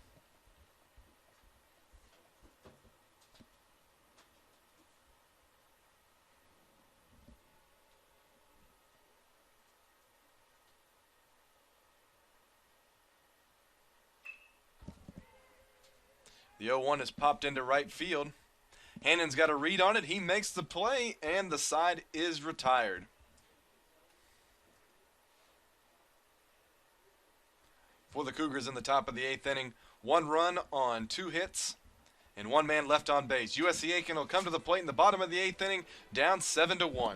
Speaker 1: The 0-1 is popped into right field. Hannan's got a read on it. He makes the play, and the side is retired. For the Cougars in the top of the 8th inning, 1 run on 2 hits and 1 man left on base. USC Aiken will come to the plate in the bottom of the 8th inning, down 7-1.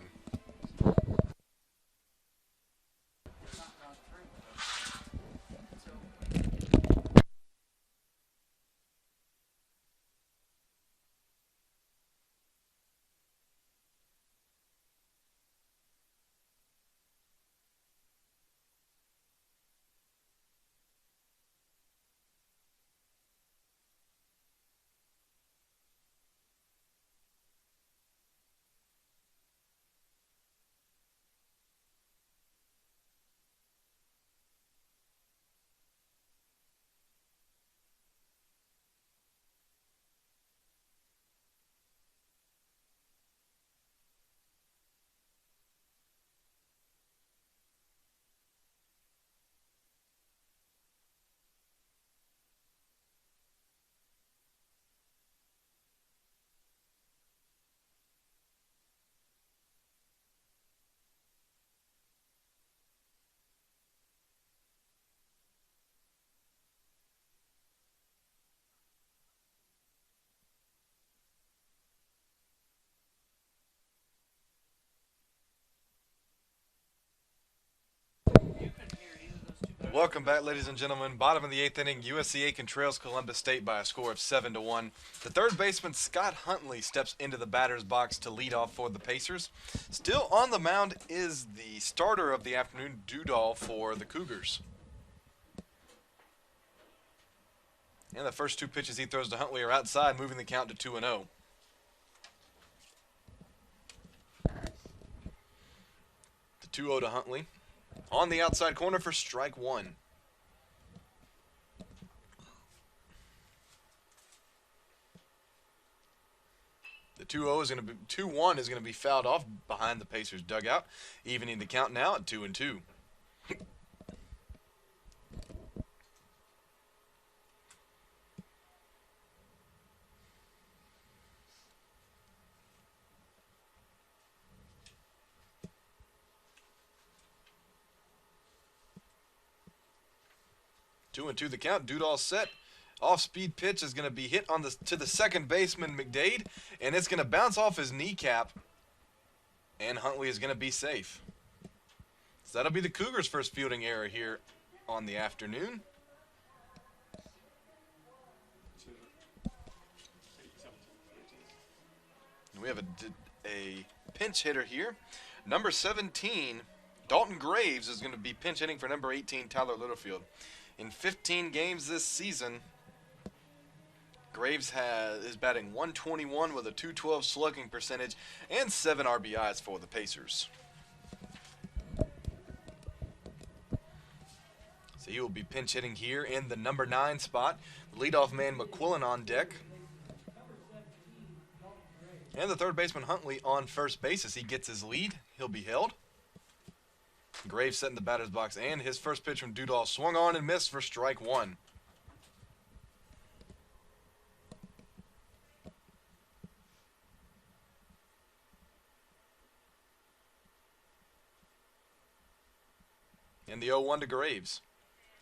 Speaker 1: Welcome back, ladies and gentlemen. Bottom of the 8th inning, USC Aiken trails Columbus State by a score of 7-1. The third baseman, Scott Huntley, steps into the batter's box to lead off for the Pacers. Still on the mound is the starter of the afternoon, Dudall, for the Cougars. And the first two pitches he throws to Huntley are outside, moving the count to 2-0. The 2-0 to Huntley. On the outside corner for strike one. The 2-0 is going to be 2-1 is going to be fouled off behind the Pacers dugout, evening the count now at 2-2. Two and two the count. Dudall set. Off-speed pitch is going to be hit to the second baseman, Mcdade, and it's going to bounce off his kneecap, and Huntley is going to be safe. So that'll be the Cougars' first fielding error here on the afternoon. And we have a pinch hitter here. Number 17, Dalton Graves, is going to be pinch hitting for number 18, Tyler Littlefield. In 15 games this season, Graves is batting .121 with a .212 slugging percentage and 7 RBIs for the Pacers. So he will be pinch hitting here in the number 9 spot. Leadoff man Mcquillen on deck. And the third baseman Huntley on first base as he gets his lead. He'll be held. Graves set in the batter's box, and his first pitch from Dudall swung on and missed for strike one. And the 0-1 to Graves.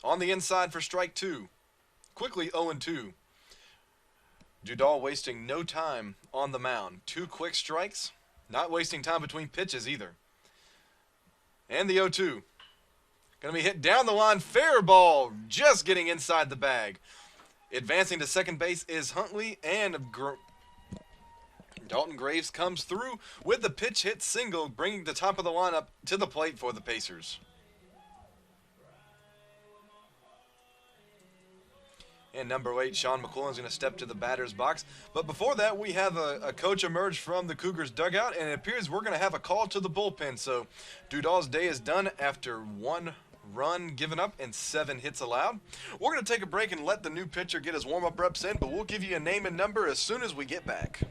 Speaker 1: On the inside for strike two. Quickly 0-2. Dudall wasting no time on the mound. 2 quick strikes. Not wasting time between pitches either. And the 0-2. Going to be hit down the line. Fair ball. Just getting inside the bag. Advancing to second base is Huntley, and Dalton Graves comes through with the pitch hit single, bringing the top of the lineup to the plate for the Pacers. And number 8, Sean Mcquillen, is going to step to the batter's box. But before that, we have a coach emerge from the Cougars dugout, and it appears we're going to have a call to the bullpen. So Dudall's day is done after 1 run given up and 7 hits allowed. We're going to take a break and let the new pitcher get his warm-up reps in, but we'll give you a name and number as soon as we get back.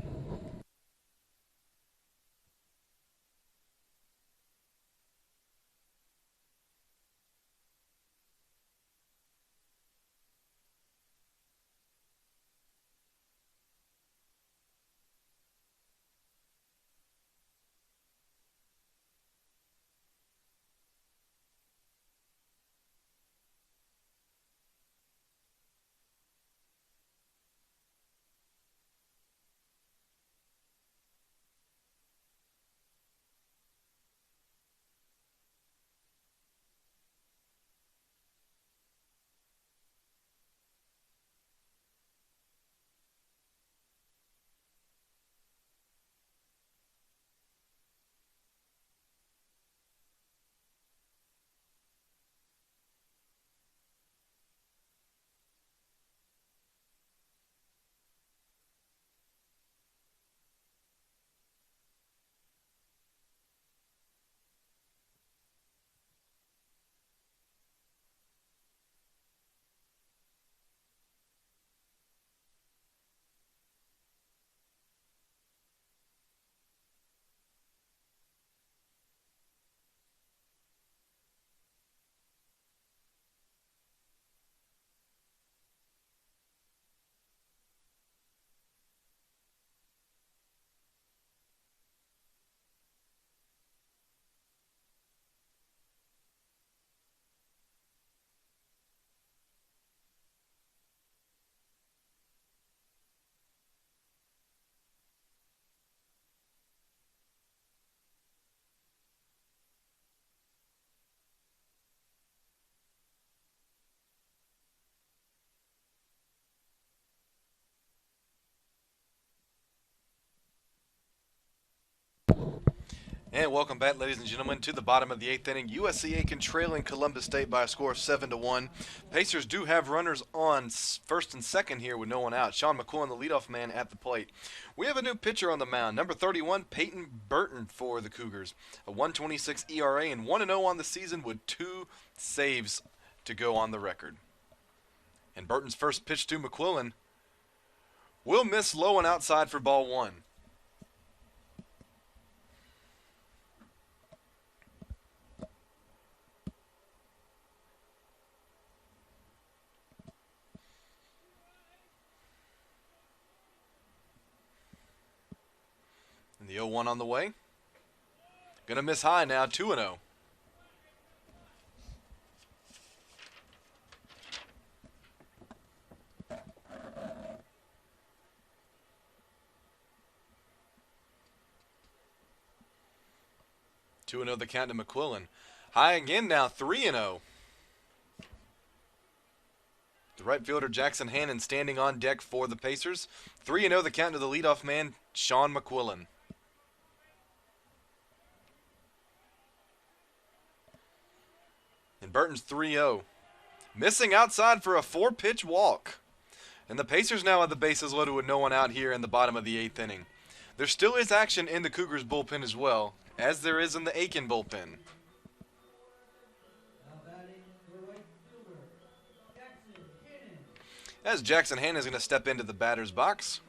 Speaker 1: And welcome back, ladies and gentlemen, to the bottom of the 8th inning. USC Aiken trailing Columbus State by a score of 7-1. Pacers do have runners on first and second here with no one out. Sean Mcquillen, the leadoff man, at the plate. We have a new pitcher on the mound, number 31, Peyton Burton for the Cougars. A 1.26 ERA and 1-0 on the season with 2 saves to go on the record. And Burton's first pitch to Mcquillen will miss low and outside for ball 1. And the 0-1 on the way. Gonna miss high now, 2-0. The count to Mcquillen. High again now, 3-0. The right fielder Jackson Hannan standing on deck for the Pacers. 3-0 the count to the leadoff man, Sean Mcquillen. And Burton's 3-0. Missing outside for a 4-pitch walk. And the Pacers now have the bases loaded with no one out here in the bottom of the 8th inning. There still is action in the Cougars bullpen as well, as there is in the Aiken bullpen. As Jackson Hannan is going to step into the batter's box.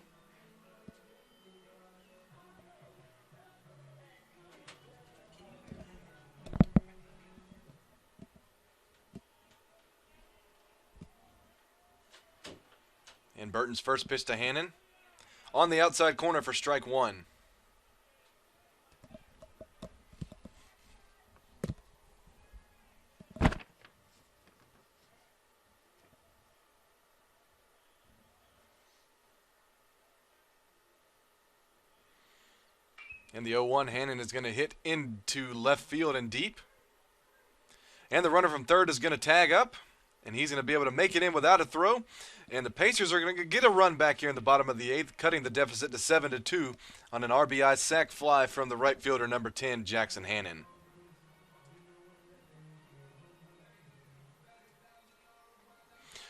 Speaker 1: And Burton's first pitch to Hannan. On the outside corner for strike 1. And the 0-1, Hannan is going to hit into left field and deep. And the runner from third is going to tag up. And he's going to be able to make it in without a throw. And the Pacers are going to get a run back here in the bottom of the 8th, cutting the deficit to 7-2 on an RBI sac fly from the right fielder, number 10, Jackson Hannan.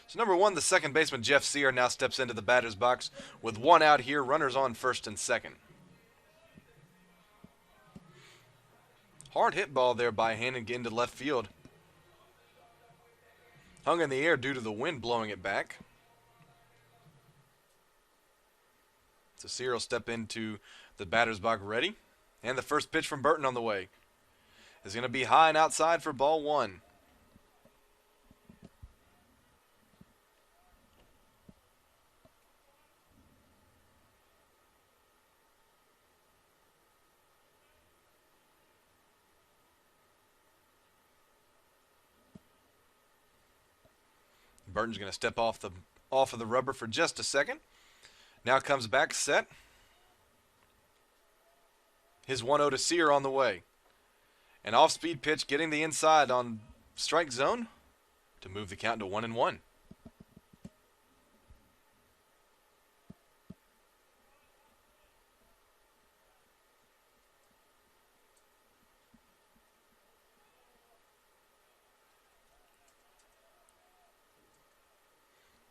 Speaker 1: So number 1, the second baseman, Jeff Sear, now steps into the batter's box with 1 out here, runners on first and second. Hard hit ball there by Hannan into left field. Hung in the air due to the wind blowing it back. So Sear will step into the batter's box ready. And the first pitch from Burton on the way is going to be high and outside for ball 1. Burton's going to step off of the rubber for just a second. Now comes back set. His 1-0 to Sear on the way. An off-speed pitch getting the inside on strike zone to move the count to 1-1.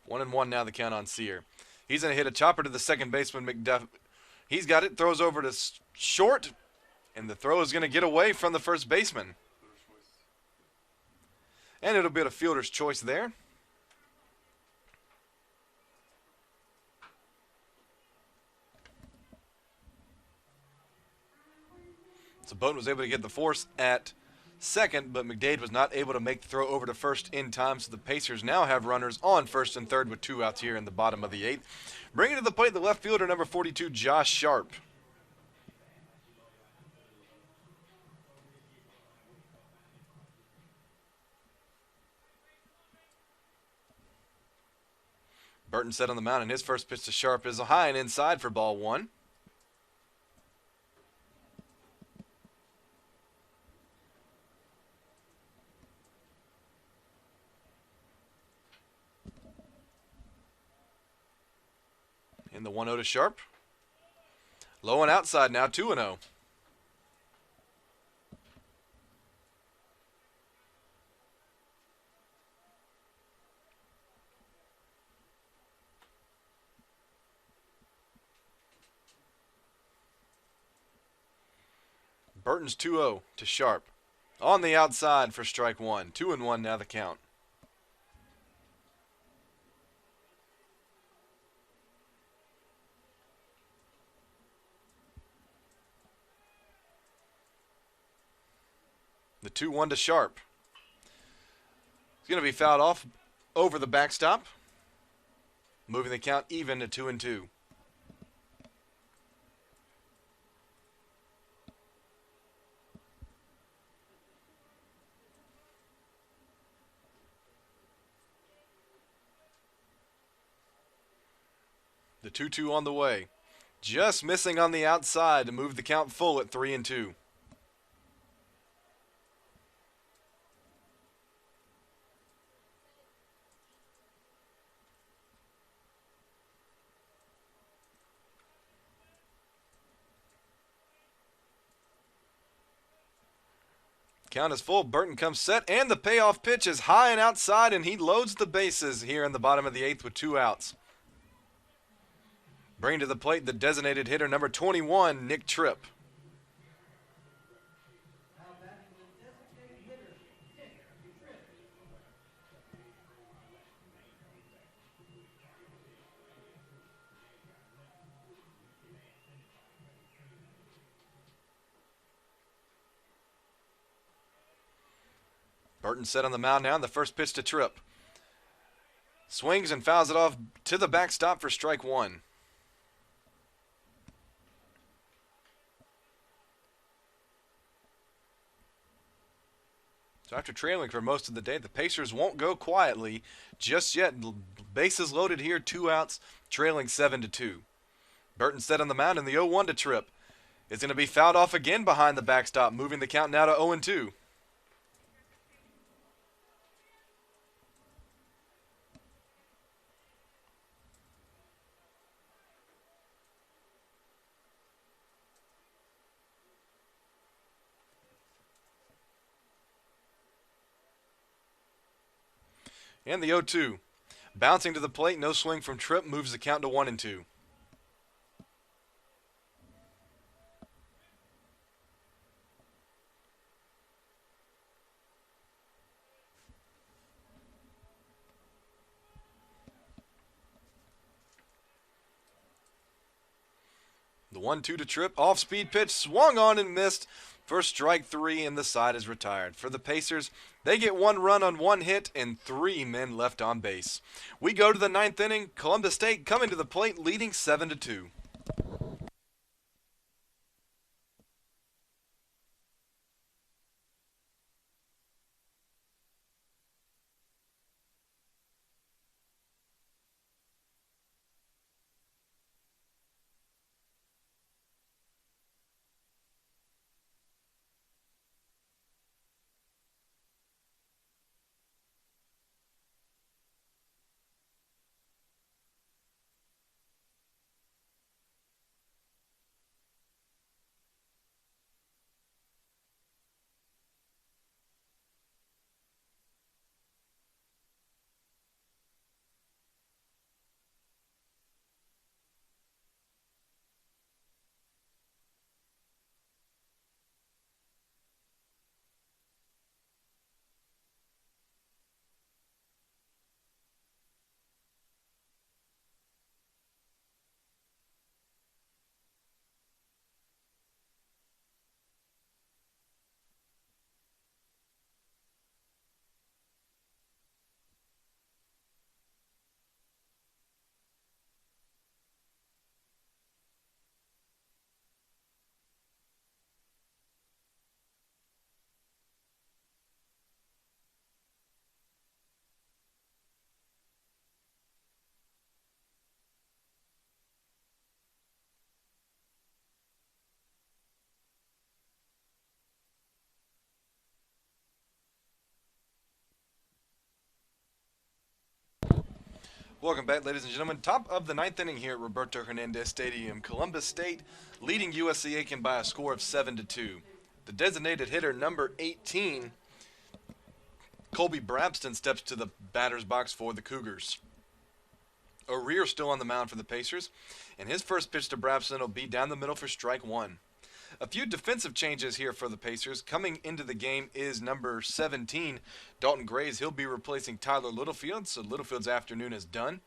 Speaker 1: One and one now the count on Sear. He's going to hit a chopper to the second baseman, Mcdade. He's got it, throws over to short, and the throw is going to get away from the first baseman. And it'll be a fielder's choice there. So Boaten was able to get the force at second, but Mcdade was not able to make the throw over to first in time, so the Pacers now have runners on first and third with 2 outs here in the bottom of the 8th. Bringing to the plate the left fielder, number 42, Josh Sharp. Burton set on the mound, and his first pitch to Sharp is a high and inside for ball 1. In the 1-0 to Sharp. Low and outside now, 2-0. Burton's 2-0 to Sharp. On the outside for strike one. 2-1 now the count. The 2-1 to Sharp. It's going to be fouled off over the backstop, moving the count even to 2-2. The 2-2 on the way. Just missing on the outside to move the count full at 3-2. Count is full. Burton comes set, and the payoff pitch is high and outside, and he loads the bases here in the bottom of the eighth with 2 outs. Bringing to the plate the designated hitter, number 21, Nick Tripp. Burton set on the mound now. The first pitch to Tripp. Swings and fouls it off to the backstop for strike one. So after trailing for most of the day, the Pacers won't go quietly just yet. Bases loaded here, 2 outs, trailing 7-2. Burton set on the mound, and the 0-1 to Tripp is going to be fouled off again behind the backstop, moving the count now to 0-2. And the 0-2. Bouncing to the plate, no swing from Tripp, moves the count to 1-2. The 1-2 to Tripp, off-speed pitch, swung on and missed for strike 3, and the side is retired. For the Pacers, they get 1 run on 1 hit and 3 men left on base. We go to the 9th inning. Columbus State coming to the plate, leading 7-2. Welcome back, ladies and gentlemen. Top of the 9th inning here at Roberto Hernandez Stadium. Columbus State leading USC Aiken by a score of 7-2. The designated hitter, number 18, Colby Brabston, steps to the batter's box for the Cougars. O'Reer still on the mound for the Pacers, and his first pitch to Brabston will be down the middle for strike 1. A few defensive changes here for the Pacers. Coming into the game is number 17, Dalton Graves. He'll be replacing Tyler Littlefield, so Littlefield's afternoon is done.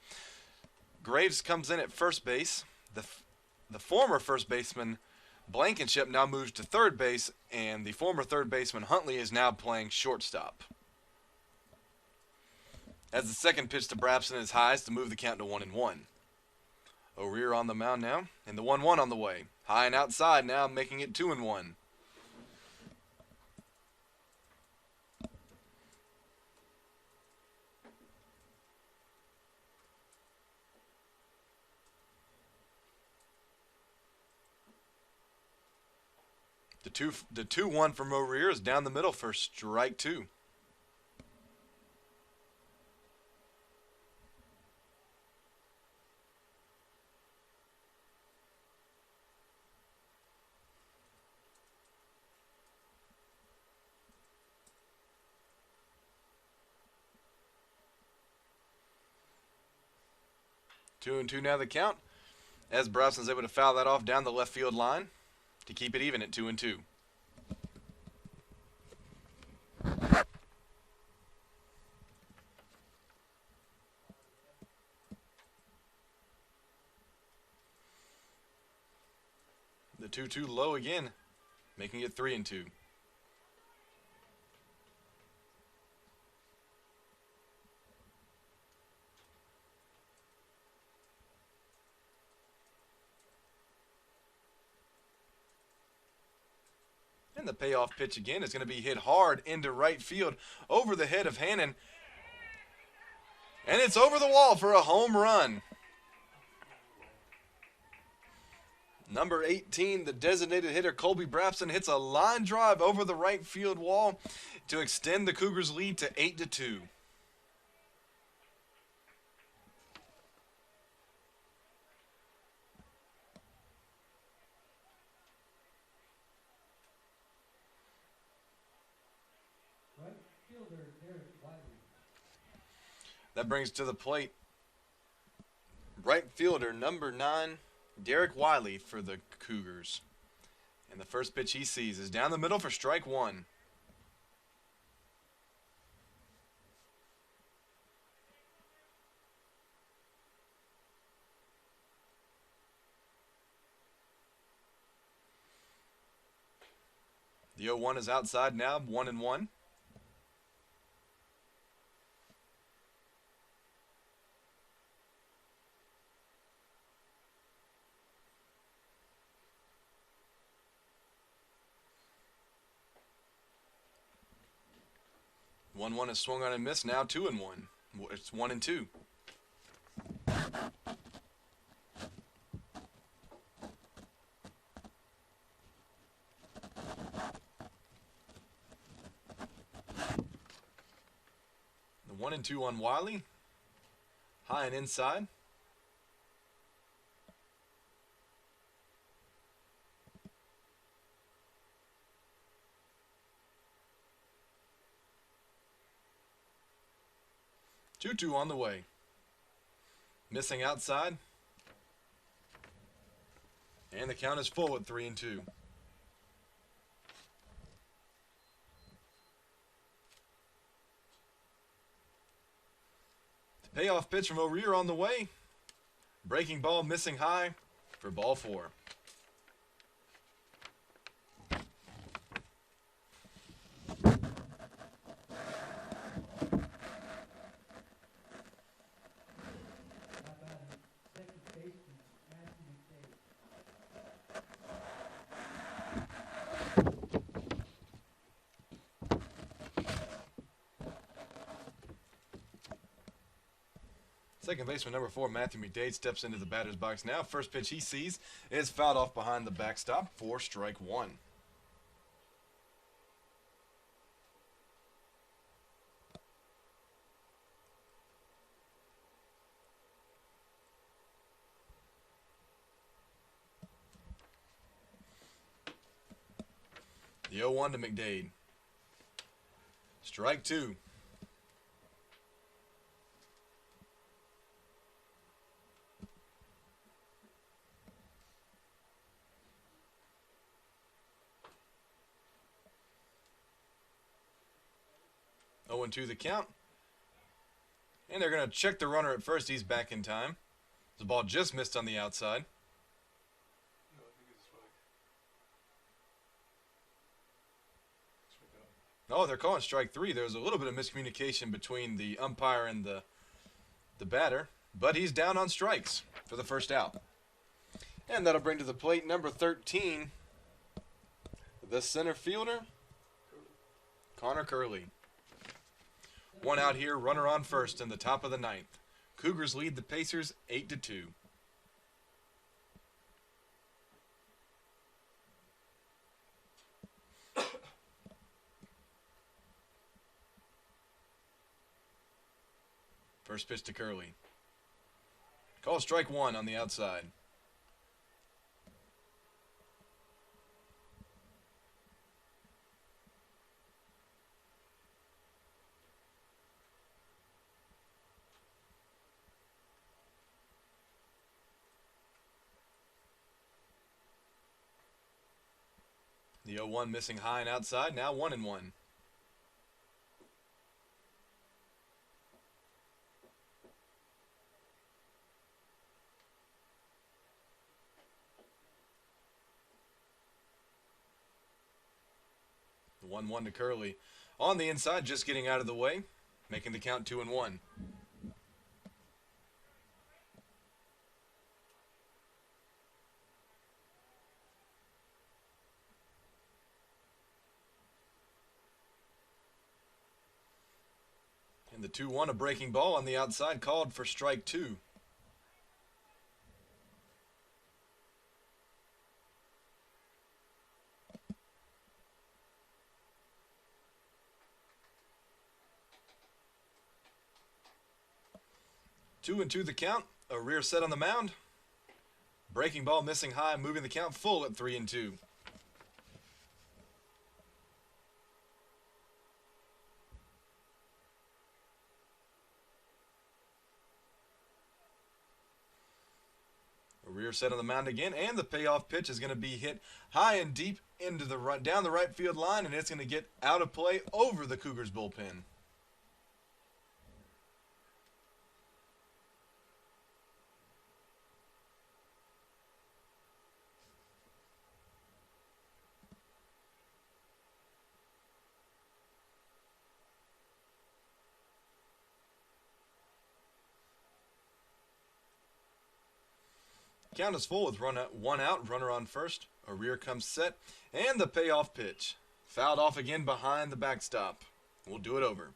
Speaker 1: Graves comes in at first base. The former first baseman, Blankenship, now moves to third base, and the former third baseman, Huntley, is now playing shortstop. As the second pitch to Brabston is highs to move the count to 1-1. O'Reer on the mound now, and the 1-1 on the way. High and outside now, making it 2-1. The 2-1 from O'Reer is down the middle for strike 2. Two and two now the count, as Brabston's able to foul that off down the left field line to keep it even at 2-2. The 2-2 low again, making it 3-2. And the payoff pitch again is going to be hit hard into right field over the head of Hannan. And it's over the wall for a home run. Number 18, the designated hitter, Colby Brabston, hits a line drive over the right field wall to extend the Cougars' lead to 8-2.
Speaker 2: Right fielder Derrick Wiley.
Speaker 1: That brings to the plate right fielder number 9, Derrick Wiley for the Cougars. And the first pitch he sees is down the middle for strike 1. The 0-1 is outside now, 1-1. One is swung on and missed. Now 2-1. It's 1-2. The 1-2 on Wiley. High and inside. Two on the way. Missing outside. And the count is full at 3-2. The payoff pitch from O'Reer on the way. Breaking ball missing high for ball 4. Second baseman number 4, Matthew Mcdade, steps into the batter's box now. First pitch he sees is fouled off behind the backstop for strike 1. The 0-1 to Mcdade. Strike 2. 0-2 the count. And they're going to check the runner at first. He's back in time. The ball just missed on the outside. Oh, they're calling strike 3. There's a little bit of miscommunication between the umpire and the batter. But he's down on strikes for the first out. And that'll bring to the plate number 13, the center fielder, Conor Curley. One out here, runner on first in the top of the ninth. Cougars lead the Pacers 8-2. First pitch to Curley. Call strike 1 on the outside. The 0-1 missing high and outside, now 1-1. The 1-1 to Curley. On the inside, just getting out of the way, making the count 2-1. And the 2-1, a breaking ball on the outside, called for strike 2. Two and two the count. O'Reer set on the mound. Breaking ball missing high, moving the count full at 3-2. O'Reer set on the mound again, and the payoff pitch is going to be hit high and deep into the right, down the right field line, and it's going to get out of play over the Cougars bullpen. Count is full with one out, runner on first. O'Reer comes set, and the payoff pitch. Fouled off again behind the backstop. We'll do it over.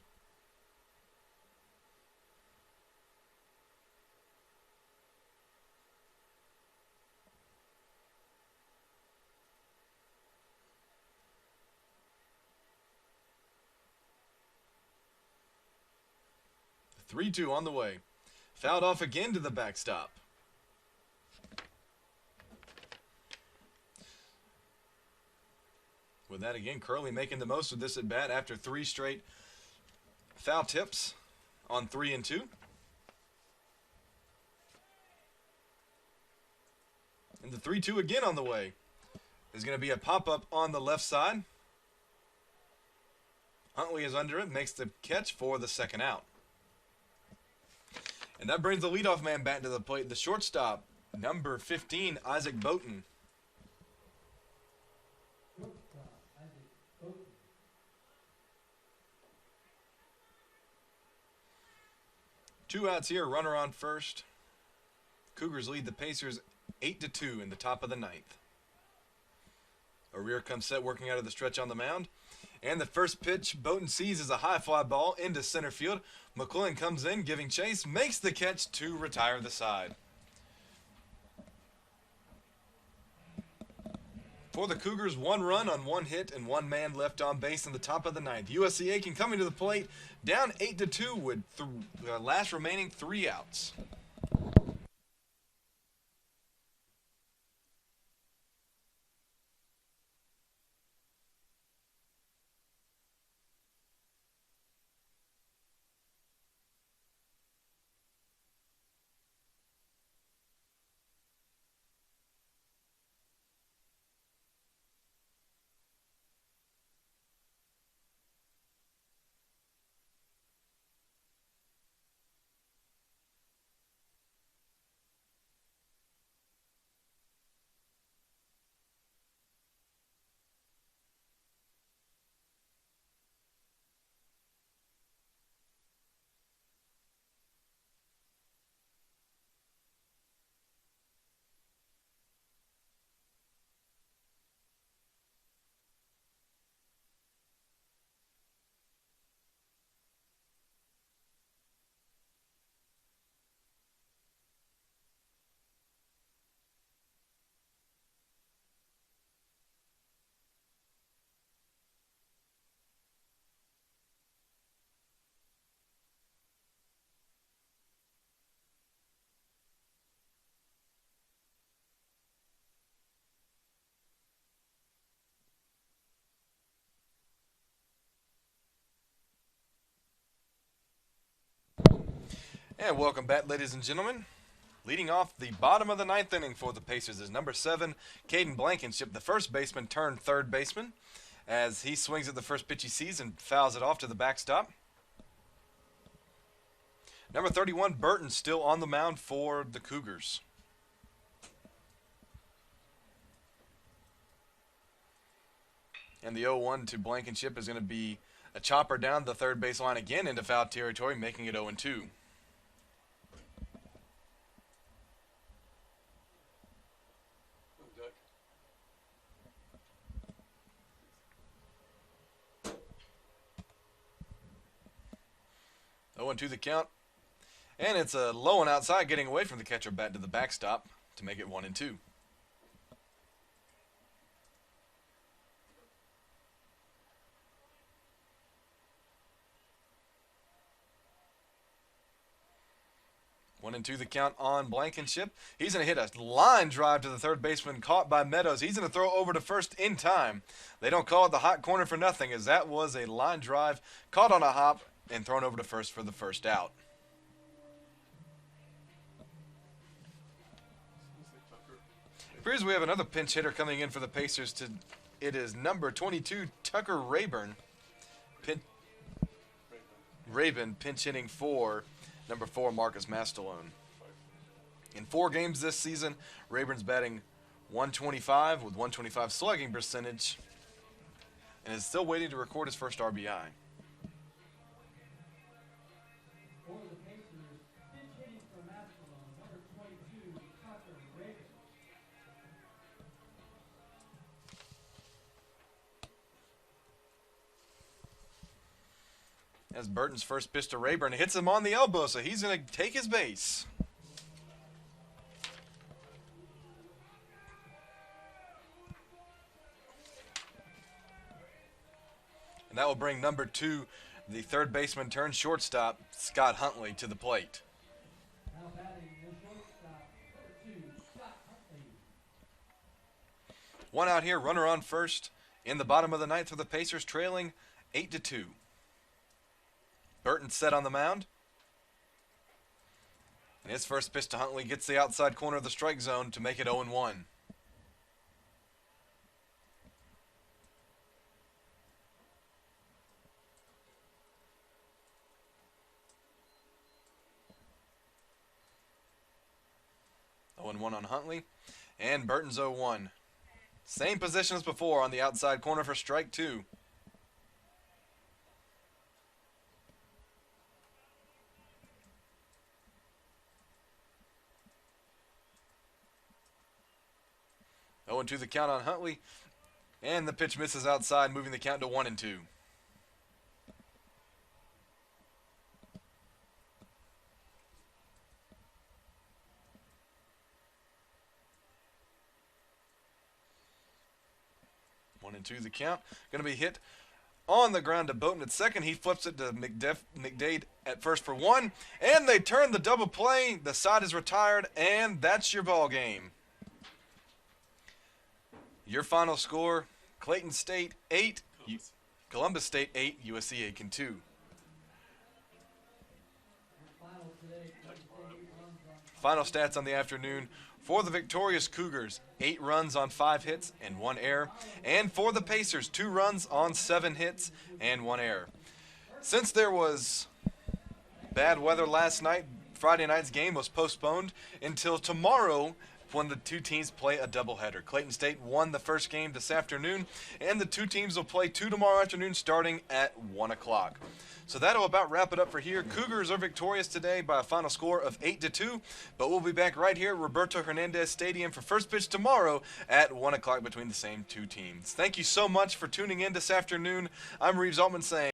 Speaker 1: The 3-2 on the way. Fouled off again to the backstop. With that again, Curley making the most of this at bat after 3 straight foul tips on 3-2. And the 3-2 again on the way. There's going to be a pop-up on the left side. Huntley is under it, makes the catch for the second out. And that brings the leadoff man back to the plate, the shortstop, number 15, Isaac Boaten. Two outs here, runner on first. Cougars lead the Pacers 8-2 in the top of the ninth. O'Reer comes set, working out of the stretch on the mound. And the first pitch Boaten sees is a high fly ball into center field. Mcquillen comes in, giving chase, makes the catch to retire the side. For the Cougars, 1 run on 1 hit and 1 man left on base in the top of the ninth. USC Aiken coming to the plate, down 8-2 with last remaining 3 outs. And welcome back, ladies and gentlemen. Leading off the bottom of the ninth inning for the Pacers is number 7, Kaden Blankenship, the first baseman turned third baseman, as he swings at the first pitch he sees and fouls it off to the backstop. Number 31, Boaten, still on the mound for the Cougars. And the 0-1 to Blankenship is going to be a chopper down the third base line again into foul territory, making it 0-2. To the count, and it's a low one outside, getting away from the catcher bat to the backstop to make it 1-2. One and two the count on Blankenship. He's going to hit a line drive to the third baseman, caught by Meadows. He's going to throw over to first in time. They don't call it the hot corner for nothing, as that was a line drive caught on a hop and thrown over to first for the first out. Appears we have another pinch hitter coming in for the Pacers. It is number 22, Tucker Rayburn. Raven pinch hitting for number 4, Marcus Mastalone. In 4 games this season, Rayburn's batting .125 with .125 slugging percentage and is still waiting to record his first RBI.
Speaker 2: For the Pacers, pinch hitting for Mastalone, number 22, Tucker Raven.
Speaker 1: As Burton's first pitch to Rayburn hits him on the elbow, so he's going to take his base. And that will bring number 2, the third baseman turned shortstop, Scott Huntley, to the plate.
Speaker 2: Now batting the shortstop, number 2, Scott Huntley.
Speaker 1: One out here, runner on first in the bottom of the ninth for the Pacers, trailing 8-2. Burton set on the mound. And his first pitch to Huntley gets the outside corner of the strike zone to make it 0-1. On Huntley, and Burton's 0-1. Same position as before on the outside corner for strike 2. To the count on Huntley, and the pitch misses outside, moving the count to 1-2. The count. Going to be hit on the ground to Boaten at second. He flips it to Mcdade at first for 1. And they turn the double play. The side is retired, and that's your ball game. Your final score, Clayton State 8, Columbus State 8, USC Aiken 2. Final stats on the afternoon. For the victorious Cougars, 8 runs on 5 hits and 1 error. And for the Pacers, 2 runs on 7 hits and 1 error. Since there was bad weather last night, Friday night's game was postponed until tomorrow when the two teams play a doubleheader. Clayton State won the first game this afternoon, and the two teams will play 2 tomorrow afternoon starting at 1 o'clock. So that'll about wrap it up for here. Cougars are victorious today by a final score of 8-2, but we'll be back right here at Roberto Hernandez Stadium for first pitch tomorrow at 1 o'clock between the same two teams. Thank you so much for tuning in this afternoon. I'm Reeves Altman saying